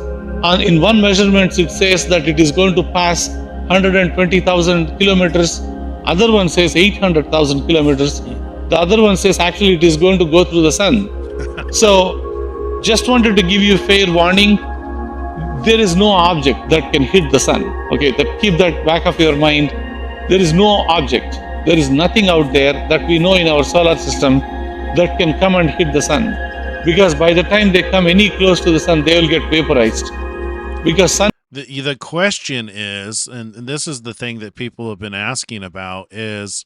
in one measurement it says that it is going to pass 120,000 kilometers. Other one says 800,000 kilometers. The other one says actually it is going to go through the sun. So just wanted to give you fair warning. There is no object that can hit the sun. Okay, keep that back of your mind. There is no object. There is nothing out there that we know in our solar system that can come and hit the sun. Because by the time they come any close to the sun, they will get vaporized. Because sun. The question is, and this is the thing that people have been asking about, is,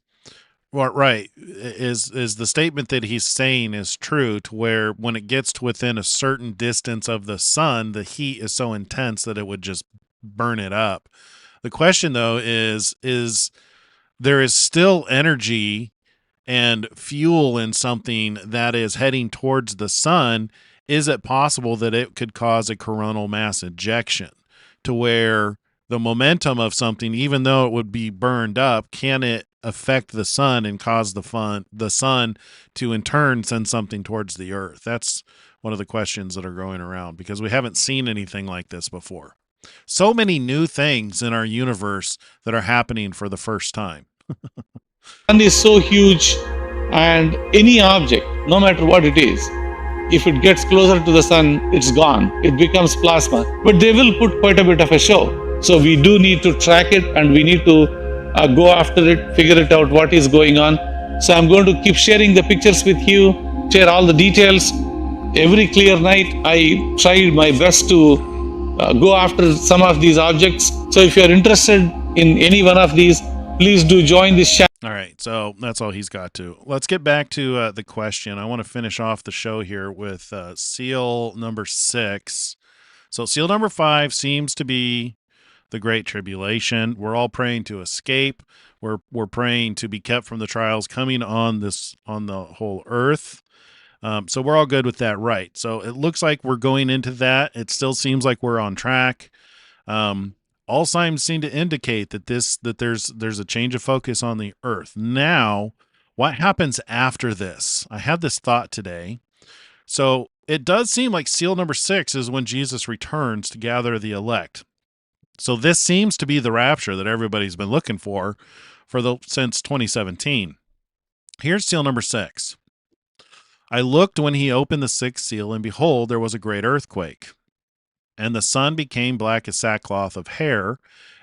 well, right, is the statement that he's saying is true, to where when it gets to within a certain distance of the sun, the heat is so intense that it would just burn it up. The question, though, is there is still energy and fuel in something that is heading towards the sun. Is it possible that it could cause a coronal mass ejection, to where the momentum of something, even though it would be burned up, can it affect the sun and cause the sun to in turn send something towards the earth? That's one of the questions that are going around, because we haven't seen anything like this before. So many new things in our universe that are happening for the first time. Sun is so huge, and any object, no matter what it is, if it gets closer to the sun, it's gone. It becomes plasma. But they will put quite a bit of a show. So we do need to track it, and we need to go after it, figure it out what is going on. So I'm going to keep sharing the pictures with you, share all the details. Every clear night, I tried my best to go after some of these objects. So if you're interested in any one of these, please do join this channel. All right, so that's all he's got to. Let's get back to the question. I want to finish off the show here with seal number 6. So seal number 5 seems to be the Great Tribulation. We're all praying to escape. We're praying to be kept from the trials coming on the whole earth. So we're all good with that, right? So it looks like we're going into that. It still seems like we're on track. All signs seem to indicate that there's a change of focus on the earth. Now, what happens after this? I had this thought today. So it does seem like seal number 6 is when Jesus returns to gather the elect. So this seems to be the rapture that everybody's been looking for since 2017. Here's seal number 6. I looked when he opened the 6th seal, and behold, there was a great earthquake. And the sun became black as sackcloth of hair,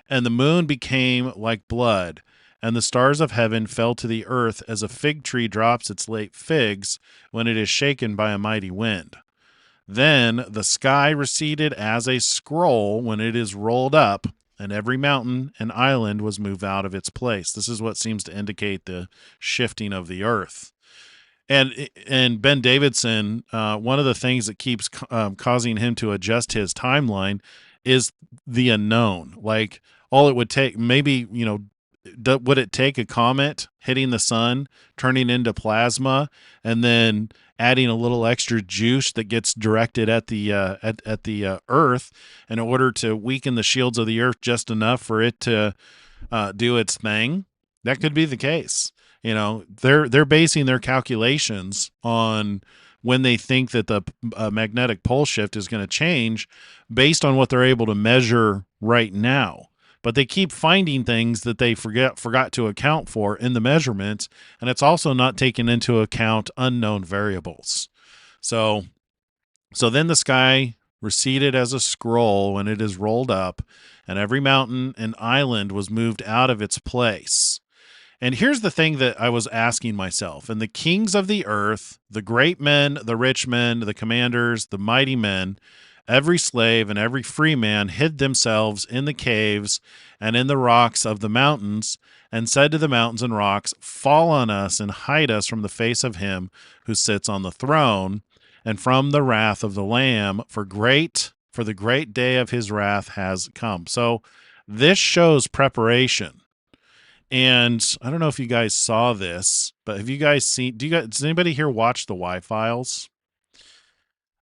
and the moon became like blood, and the stars of heaven fell to the earth as a fig tree drops its late figs when it is shaken by a mighty wind. Then the sky receded as a scroll when it is rolled up, and every mountain and island was moved out of its place. This is what seems to indicate the shifting of the earth. And Ben Davidson, one of the things that keeps causing him to adjust his timeline is the unknown. Like, all it would take, maybe, would it take a comet hitting the sun, turning into plasma, and then adding a little extra juice that gets directed at the Earth in order to weaken the shields of the Earth just enough for it to do its thing? That could be the case. They're basing their calculations on when they think that the magnetic pole shift is going to change based on what they're able to measure right now. But they keep finding things that they forgot to account for in the measurements, and it's also not taking into account unknown variables. So then the sky receded as a scroll when it is rolled up, and every mountain and island was moved out of its place. And here's the thing that I was asking myself. And the kings of the earth, the great men, the rich men, the commanders, the mighty men, every slave and every free man hid themselves in the caves and in the rocks of the mountains, and said to the mountains and rocks, fall on us and hide us from the face of him who sits on the throne and from the wrath of the Lamb, for the great day of his wrath has come. So this shows preparation. And I don't know if you guys saw this, but have you guys seen, does anybody here watch the Y-Files?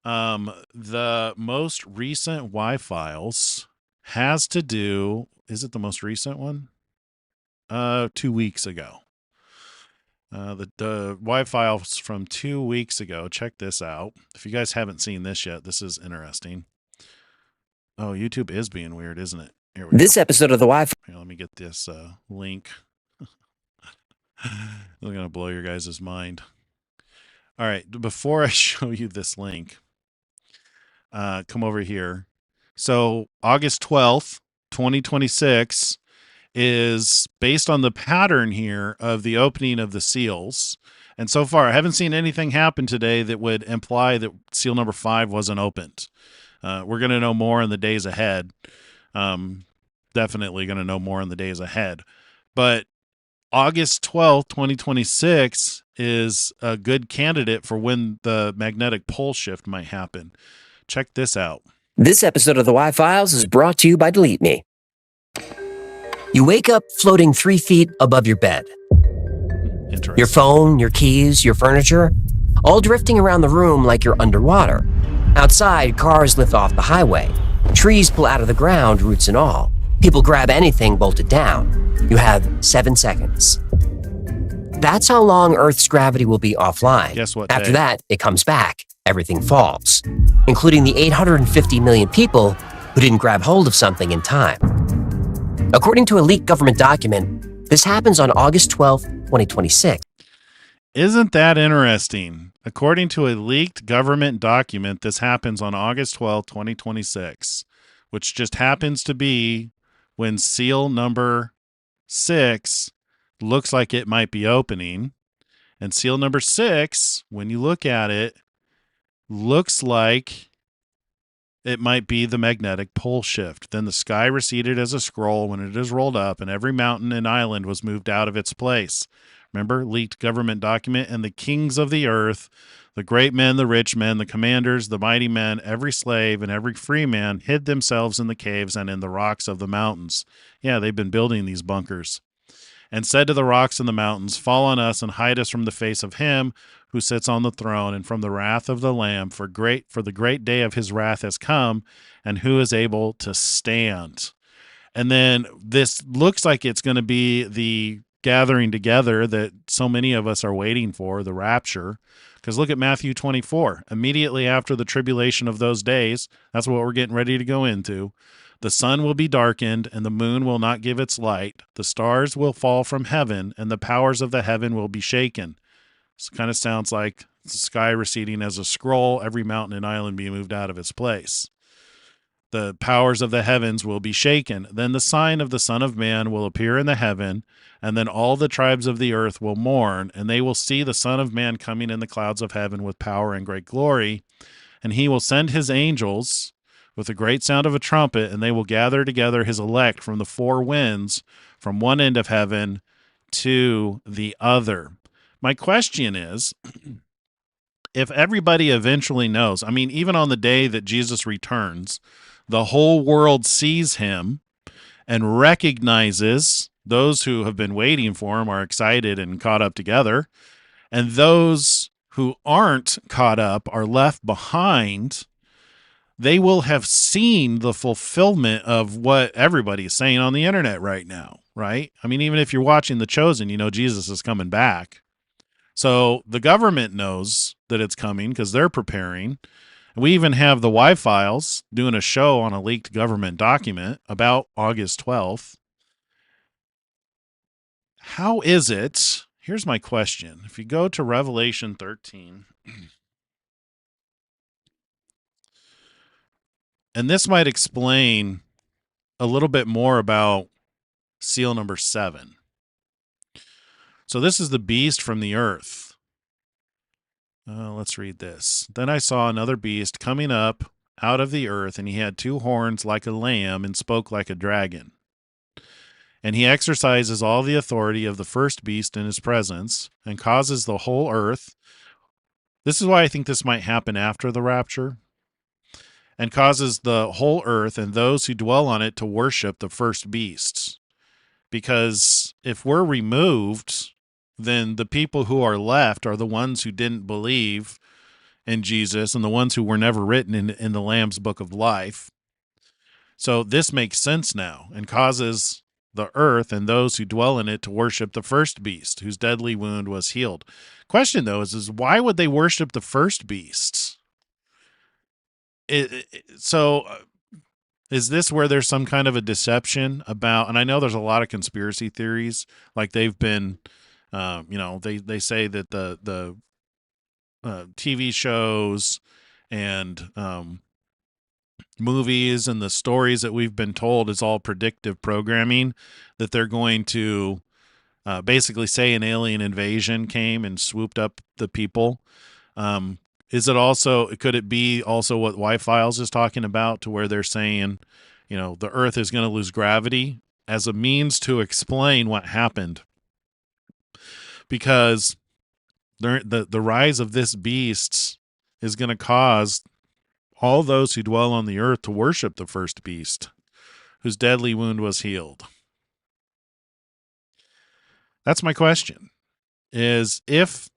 The most recent Y-Files has to do, is it the most recent one? 2 weeks ago. The Y-Files from 2 weeks ago. Check this out. If you guys haven't seen this yet, this is interesting. Oh, YouTube is being weird, isn't it? Here we go. Episode of the Wi-Fi. Here, let me get this link. I'm going to blow your guys' mind. All right, before I show you this link, come over here. So August 12th, 2026 is based on the pattern here of the opening of the seals. And so far, I haven't seen anything happen today that would imply that seal number 5 wasn't opened. We're going to know more in the days ahead. Definitely going to know more in the days ahead. But August 12th, 2026 is a good candidate for when the magnetic pole shift might happen. Check this out. This episode of the Y-Files is brought to you by Delete Me. You wake up floating 3 feet above your bed. Your phone, your keys, your furniture, all drifting around the room like you're underwater. Outside, cars lift off the highway. Trees pull out of the ground, roots and all. People grab anything bolted down. You have 7 seconds. That's how long Earth's gravity will be offline. Guess what? After that, it comes back. Everything falls, including the 850 million people who didn't grab hold of something in time. According to a leaked government document, this happens on August 12th, 2026. Isn't that interesting? According to a leaked government document, this happens on August 12, 2026, which just happens to be when seal number 6 looks like it might be opening. And seal number 6, when you look at it, looks like it might be the magnetic pole shift. Then the sky receded as a scroll when it is rolled up, and every mountain and island was moved out of its place. Remember, leaked government document. And the kings of the earth, the great men, the rich men, the commanders, the mighty men, every slave and every free man hid themselves in the caves and in the rocks of the mountains. Yeah, they've been building these bunkers. And said to the rocks and the mountains, fall on us and hide us from the face of him who sits on the throne and from the wrath of the Lamb, for the great day of his wrath has come, and who is able to stand. And then this looks like it's going to be the gathering together that so many of us are waiting for, the rapture. Because look at Matthew 24. Immediately after the tribulation of those days, that's what we're getting ready to go into. The sun will be darkened, and the moon will not give its light. The stars will fall from heaven, and the powers of the heaven will be shaken. So it kind of sounds like the sky receding as a scroll, every mountain and island being moved out of its place. The powers of the heavens will be shaken. Then the sign of the Son of Man will appear in the heaven, and then all the tribes of the earth will mourn, and they will see the Son of Man coming in the clouds of heaven with power and great glory. And he will send his angels with a great sound of a trumpet, and they will gather together his elect from the four winds, from one end of heaven to the other. My question is, if everybody eventually knows, I mean, even on the day that Jesus returns, the whole world sees him and recognizes those who have been waiting for him are excited and caught up together, and those who aren't caught up are left behind. They will have seen the fulfillment of what everybody's saying on the internet right now, right? I mean, even if you're watching The Chosen, you know Jesus is coming back. So the government knows that it's coming because they're preparing. We even have the Y-Files doing a show on a leaked government document about August 12th. How is it? Here's my question. If you go to Revelation 13... and this might explain a little bit more about seal number 7. So this is the beast from the earth. Let's read this. Then I saw another beast coming up out of the earth, and he had 2 horns like a lamb and spoke like a dragon. And he exercises all the authority of the first beast in his presence and causes the whole earth. This is why I think this might happen after the rapture. And causes the whole earth and those who dwell on it to worship the first beasts. Because if we're removed, then the people who are left are the ones who didn't believe in Jesus and the ones who were never written in the Lamb's Book of Life. So this makes sense now and causes the earth and those who dwell in it to worship the first beast, whose deadly wound was healed. Question, though, is why would they worship the first beast? Is this where there's some kind of a deception about, and I know there's a lot of conspiracy theories, like they've been, they say that the TV shows and movies and the stories that we've been told is all predictive programming, that they're going to basically say an alien invasion came and swooped up the people. Could it be also what Y-Files is talking about, to where they're saying, the earth is going to lose gravity as a means to explain what happened? Because the rise of this beast is going to cause all those who dwell on the earth to worship the first beast, whose deadly wound was healed. That's my question, is if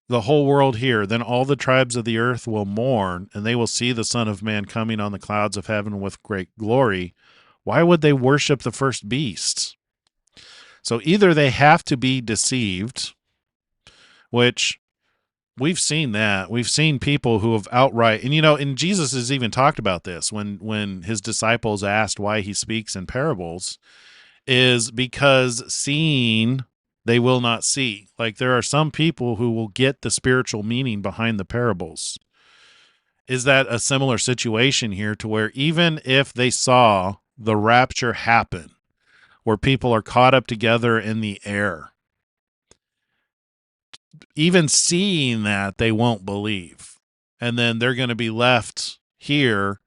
the whole world here, then all the tribes of the earth will mourn, and they will see the Son of Man coming on the clouds of heaven with great glory. Why would they worship the first beast? So either they have to be deceived, which we've seen that. We've seen people who have outright, and Jesus has even talked about this when his disciples asked why he speaks in parables, is because seeing they will not see. Like, there are some people who will get the spiritual meaning behind the parables. Is that a similar situation here, to where even if they saw the rapture happen, where people are caught up together in the air, even seeing that, they won't believe. And then they're going to be left here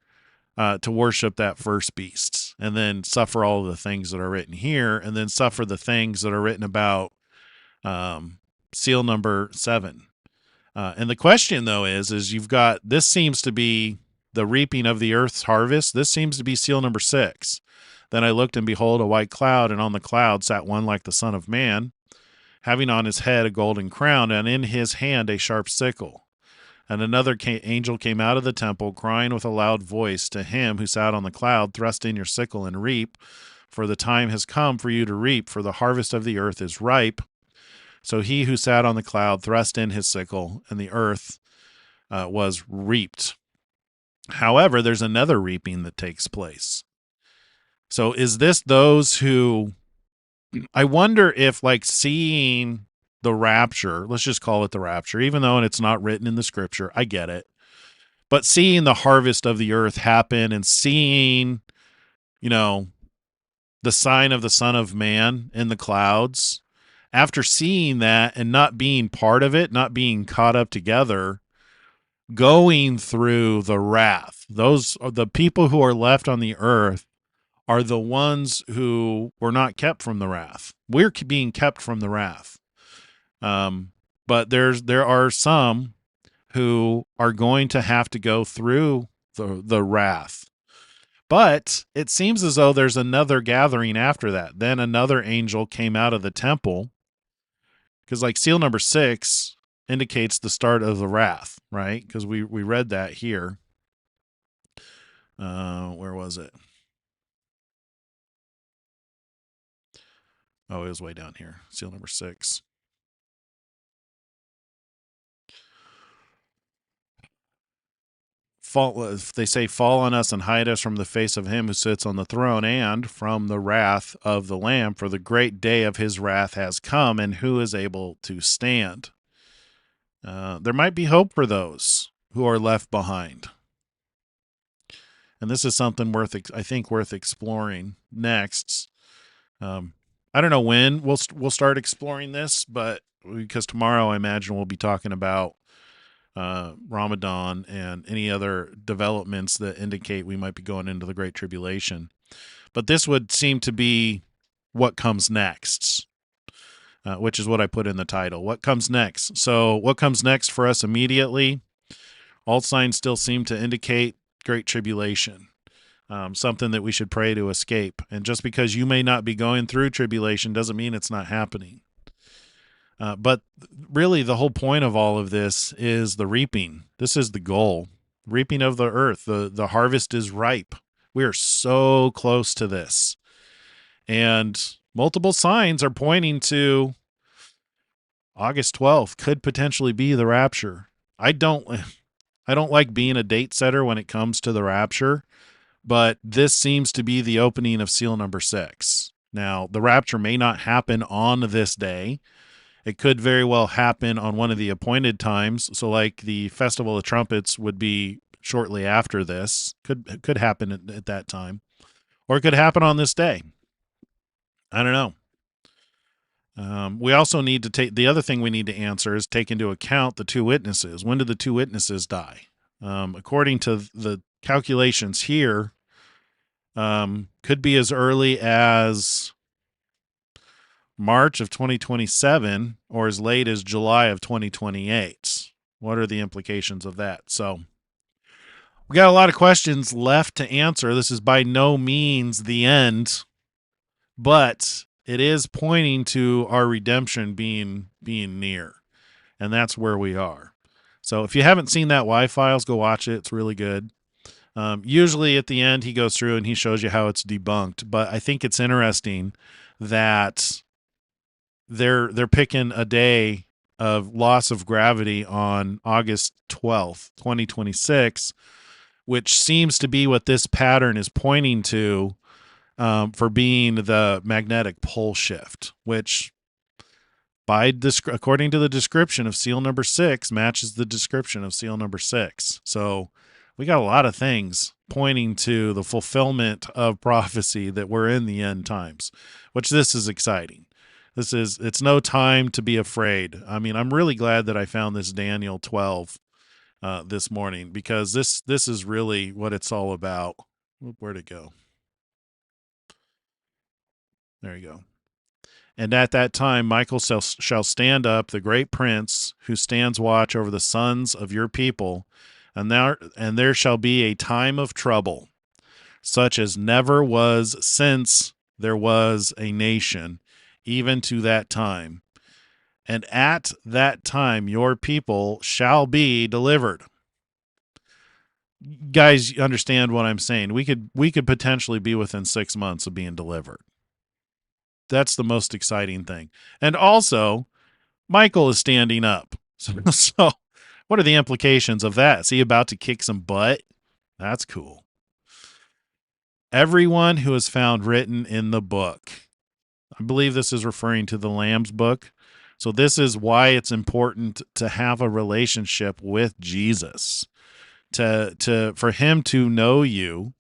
to worship that first beast, and then suffer all of the things that are written here, and then suffer the things that are written about seal number 7. And the question, though, is you've got, this seems to be the reaping of the earth's harvest. This seems to be seal number 6. Then I looked, and behold, a white cloud, and on the cloud sat one like the Son of Man, having on his head a golden crown, and in his hand a sharp sickle. And another angel came out of the temple, crying with a loud voice to him who sat on the cloud, thrust in your sickle and reap, for the time has come for you to reap, for the harvest of the earth is ripe. So he who sat on the cloud thrust in his sickle, and the earth was reaped. However, there's another reaping that takes place. So is this those who, I wonder if, like, seeing the rapture, let's just call it the rapture, even though it's not written in the scripture, I get it. But seeing the harvest of the earth happen, and seeing, the sign of the Son of Man in the clouds, after seeing that and not being part of it, not being caught up together, going through the wrath, those are the people who are left on the earth, are the ones who were not kept from the wrath. We're being kept from the wrath. But there are some who are going to have to go through the wrath. But it seems as though there's another gathering after that. Then another angel came out of the temple, because, like, seal number 6 indicates the start of the wrath, right? Because we read that here. Where was it? Oh, it was way down here. Seal number 6. They say, fall on us and hide us from the face of him who sits on the throne, and from the wrath of the Lamb, for the great day of his wrath has come, and who is able to stand? There might be hope for those who are left behind. And this is something worth exploring next. I don't know when we'll start exploring this, but because tomorrow I imagine we'll be talking about Ramadan and any other developments that indicate we might be going into the Great Tribulation. But this would seem to be what comes next, which is what I put in the title. What comes next? So what comes next for us immediately? All signs still seem to indicate Great Tribulation, something that we should pray to escape. And just because you may not be going through tribulation doesn't mean it's not happening. But really, the whole point of all of this is the reaping. This is the goal. Reaping of the earth. The harvest is ripe. We are so close to this. And multiple signs are pointing to August 12th could potentially be the rapture. I don't like being a date setter when it comes to the rapture, but this seems to be the opening of seal number 6. Now, the rapture may not happen on this day. It could very well happen on one of the appointed times. So, like, the Festival of Trumpets would be shortly after this. Could happen at that time. Or it could happen on this day. I don't know. We also need to take, the other thing we need to answer is take into account the 2 witnesses. When did the 2 witnesses die? According to the calculations here, could be as early as March of 2027 or as late as July of 2028. What are the implications of that? So we got a lot of questions left to answer. This is by no means the end, but it is pointing to our redemption being near, and that's where we are. So if you haven't seen that Y-Files, go watch it. It's really good. Usually at the end, he goes through and he shows you how it's debunked, but I think it's interesting that they're picking a day of loss of gravity on August 12th, 2026, which seems to be what this pattern is pointing to, for being the magnetic pole shift, which according to the description of seal number 6, matches the description of seal number 6. So we got a lot of things pointing to the fulfillment of prophecy that we're in the end times, which this is exciting. It's no time to be afraid. I mean, I'm really glad that I found this Daniel 12 this morning, because this is really what it's all about. Where'd it go? There you go. And at that time, Michael shall stand up, the great prince, who stands watch over the sons of your people, and there shall be a time of trouble, such as never was since there was a nation, even to that time. And at that time, your people shall be delivered. Guys, you understand what I'm saying? We could potentially be within 6 months of being delivered. That's the most exciting thing. And also, Michael is standing up. So what are the implications of that? Is he about to kick some butt? That's cool. Everyone who is found written in the book. I believe this is referring to the Lamb's book. So this is why it's important to have a relationship with Jesus, for him to know you.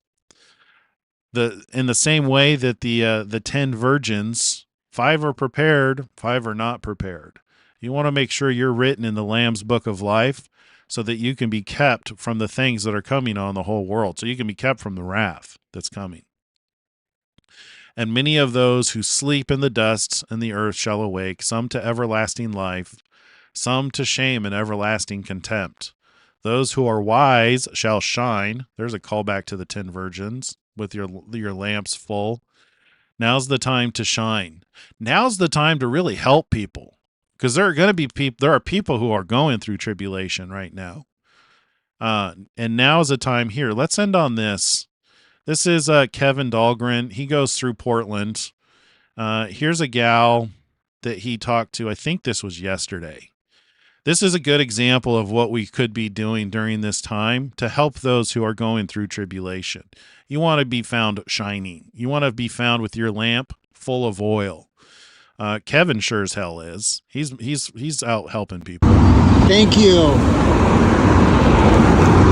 In the same way that the 10 virgins, 5 are prepared, 5 are not prepared. You want to make sure you're written in the Lamb's book of life, so that you can be kept from the things that are coming on the whole world. So you can be kept from the wrath that's coming. And many of those who sleep in the dust and the earth shall awake, some to everlasting life, some to shame and everlasting contempt. Those who are wise shall shine. There's a callback to the 10 virgins with your lamps full. Now's the time to shine. Now's the time to really help people, because there are people who are going through tribulation right now. And now is a time here. Let's end on this. This is Kevin Dahlgren. He goes through Portland. Here's a gal that he talked to. I think this was yesterday. This is a good example of what we could be doing during this time to help those who are going through tribulation. You want to be found shining. You want to be found with your lamp full of oil. Kevin sure as hell is. He's out helping people. Thank you.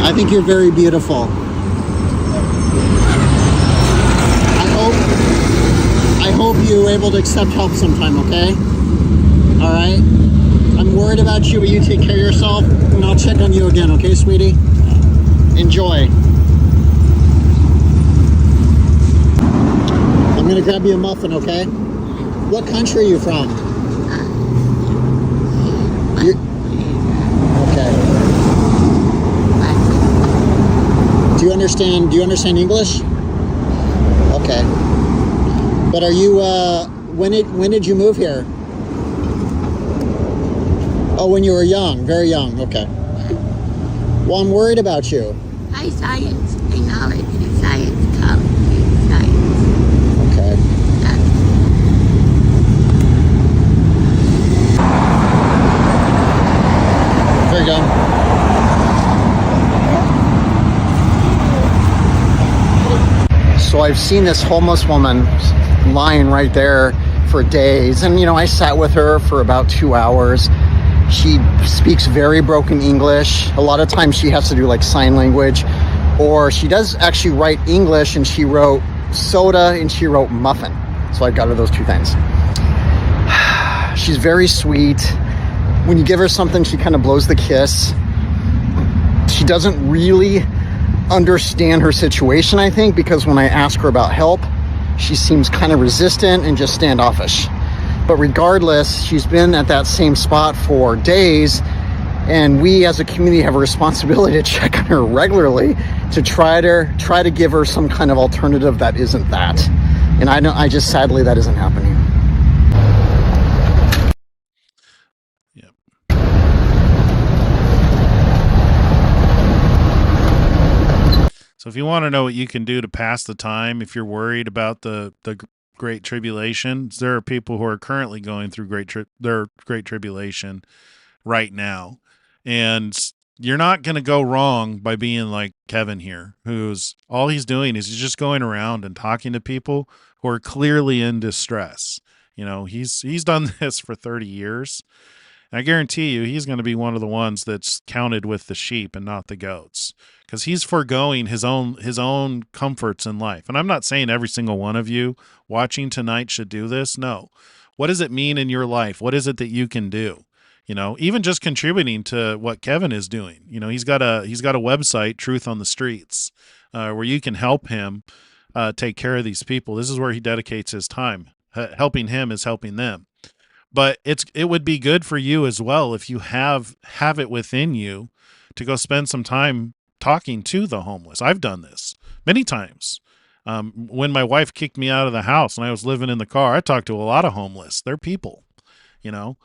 I think you're very beautiful. I hope you're able to accept help sometime, okay? All right? I'm worried about you, but you take care of yourself, and I'll check on you again, okay, sweetie? Enjoy. I'm gonna grab you a muffin, okay? What country are you from? Okay. Do you understand English? Okay. But are you when did you move here? Oh, when you were young, very young. Okay. Well, I'm worried about you. Hi, science. I knowledge. Science. Come. Science. Okay. There you go. So I've seen this homeless woman lying right there for days, and I sat with her for about 2 hours. She speaks very broken English. A lot of times she has to do like sign language, or she does actually write English, and she wrote soda and she wrote muffin. So I got her those 2 things. She's very sweet. When you give her something, she kind of blows the kiss. She doesn't really understand her situation, I think, because when I ask her about help, she seems kind of resistant and just standoffish. But regardless, she's been at that same spot for days, and we as a community have a responsibility to check on her regularly to try to give her some kind of alternative that isn't that. And I just sadly that isn't happening. Yep. So if you want to know what you can do to pass the time, if you're worried about the Great Tribulation, there are people who are currently going through their Great Tribulation right now. And you're not going to go wrong by being like Kevin here, who's all he's doing is he's just going around and talking to people who are clearly in distress. You know, he's done this for 30 years. And I guarantee you he's going to be one of the ones that's counted with the sheep and not the goats, because he's foregoing his own comforts in life. And I'm not saying every single one of you watching tonight should do this. No. What does it mean in your life? What is it that you can do? You know, even just contributing to what Kevin is doing. You know, he's got a website, Truth on the Streets, where you can help him take care of these people. This is where he dedicates his time. Helping him is helping them. But it would be good for you as well if you have it within you to go spend some time talking to the homeless. I've done this many times. When my wife kicked me out of the house and I was living in the car, I talked to a lot of homeless. They're people, you know.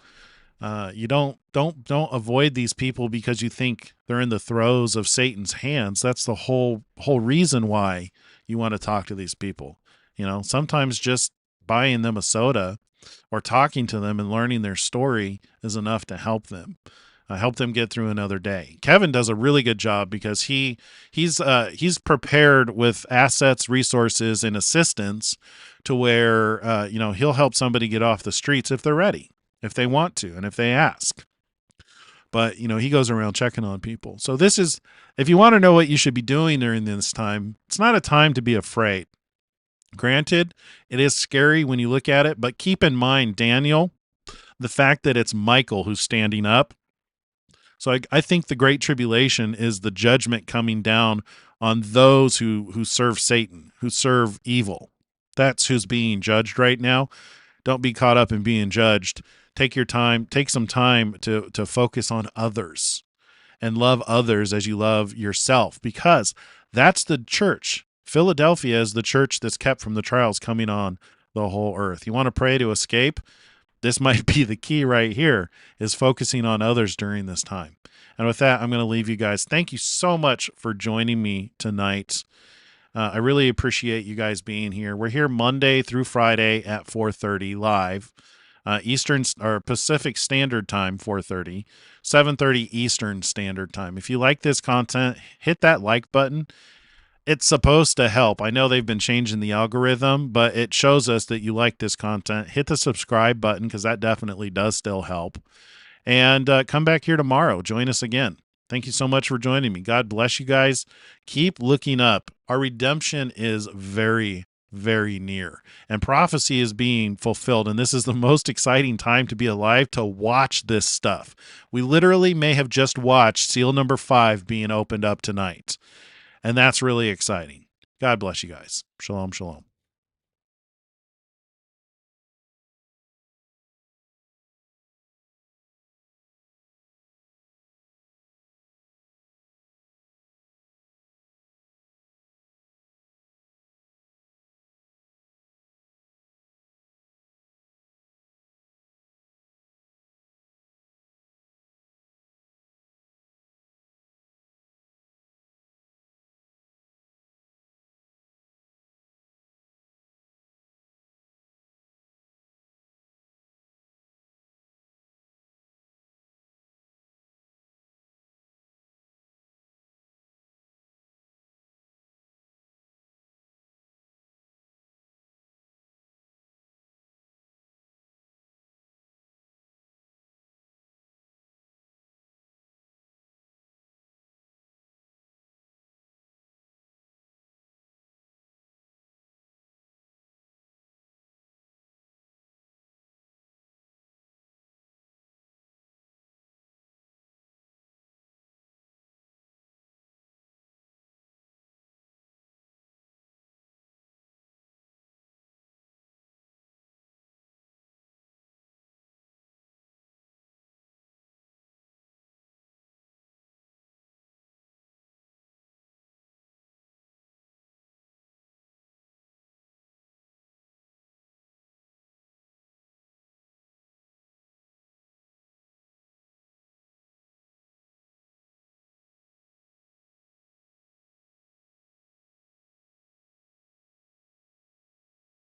You don't avoid these people because you think they're in the throes of Satan's hands. That's the whole reason why you want to talk to these people. You know, sometimes just buying them a soda or talking to them and learning their story is enough to help them get through another day. Kevin does a really good job because he's prepared with assets, resources, and assistance to where you know, he'll help somebody get off the streets if they're ready, if they want to, and if they ask. But, you know, he goes around checking on people. So this is, if you want to know what you should be doing during this time, it's not a time to be afraid. Granted, it is scary when you look at it, but keep in mind, Daniel, the fact that it's Michael who's standing up. So I think the Great Tribulation is the judgment coming down on those who serve Satan, who serve evil. That's who's being judged right now. Don't be caught up in being judged. Take your time, take some time to focus on others and love others as you love yourself, because that's the church. Philadelphia is the church that's kept from the trials coming on the whole earth. You want to pray to escape? This might be the key right here, is focusing on others during this time. And with that, I'm going to leave you guys. Thank you so much for joining me tonight. I really appreciate you guys being here. We're here Monday through Friday at 4:30 live. Eastern or Pacific Standard Time, 4:30, 7:30 Eastern Standard Time. If you like this content, hit that like button. It's supposed to help. I know they've been changing the algorithm, but it shows us that you like this content. Hit the subscribe button, because that definitely does still help. And come back here tomorrow. Join us again. Thank you so much for joining me. God bless you guys. Keep looking up. Our redemption is very, very near, and prophecy is being fulfilled. And this is the most exciting time to be alive, to watch this stuff. We literally may have just watched seal number 5 being opened up tonight. And that's really exciting. God bless you guys. Shalom, shalom.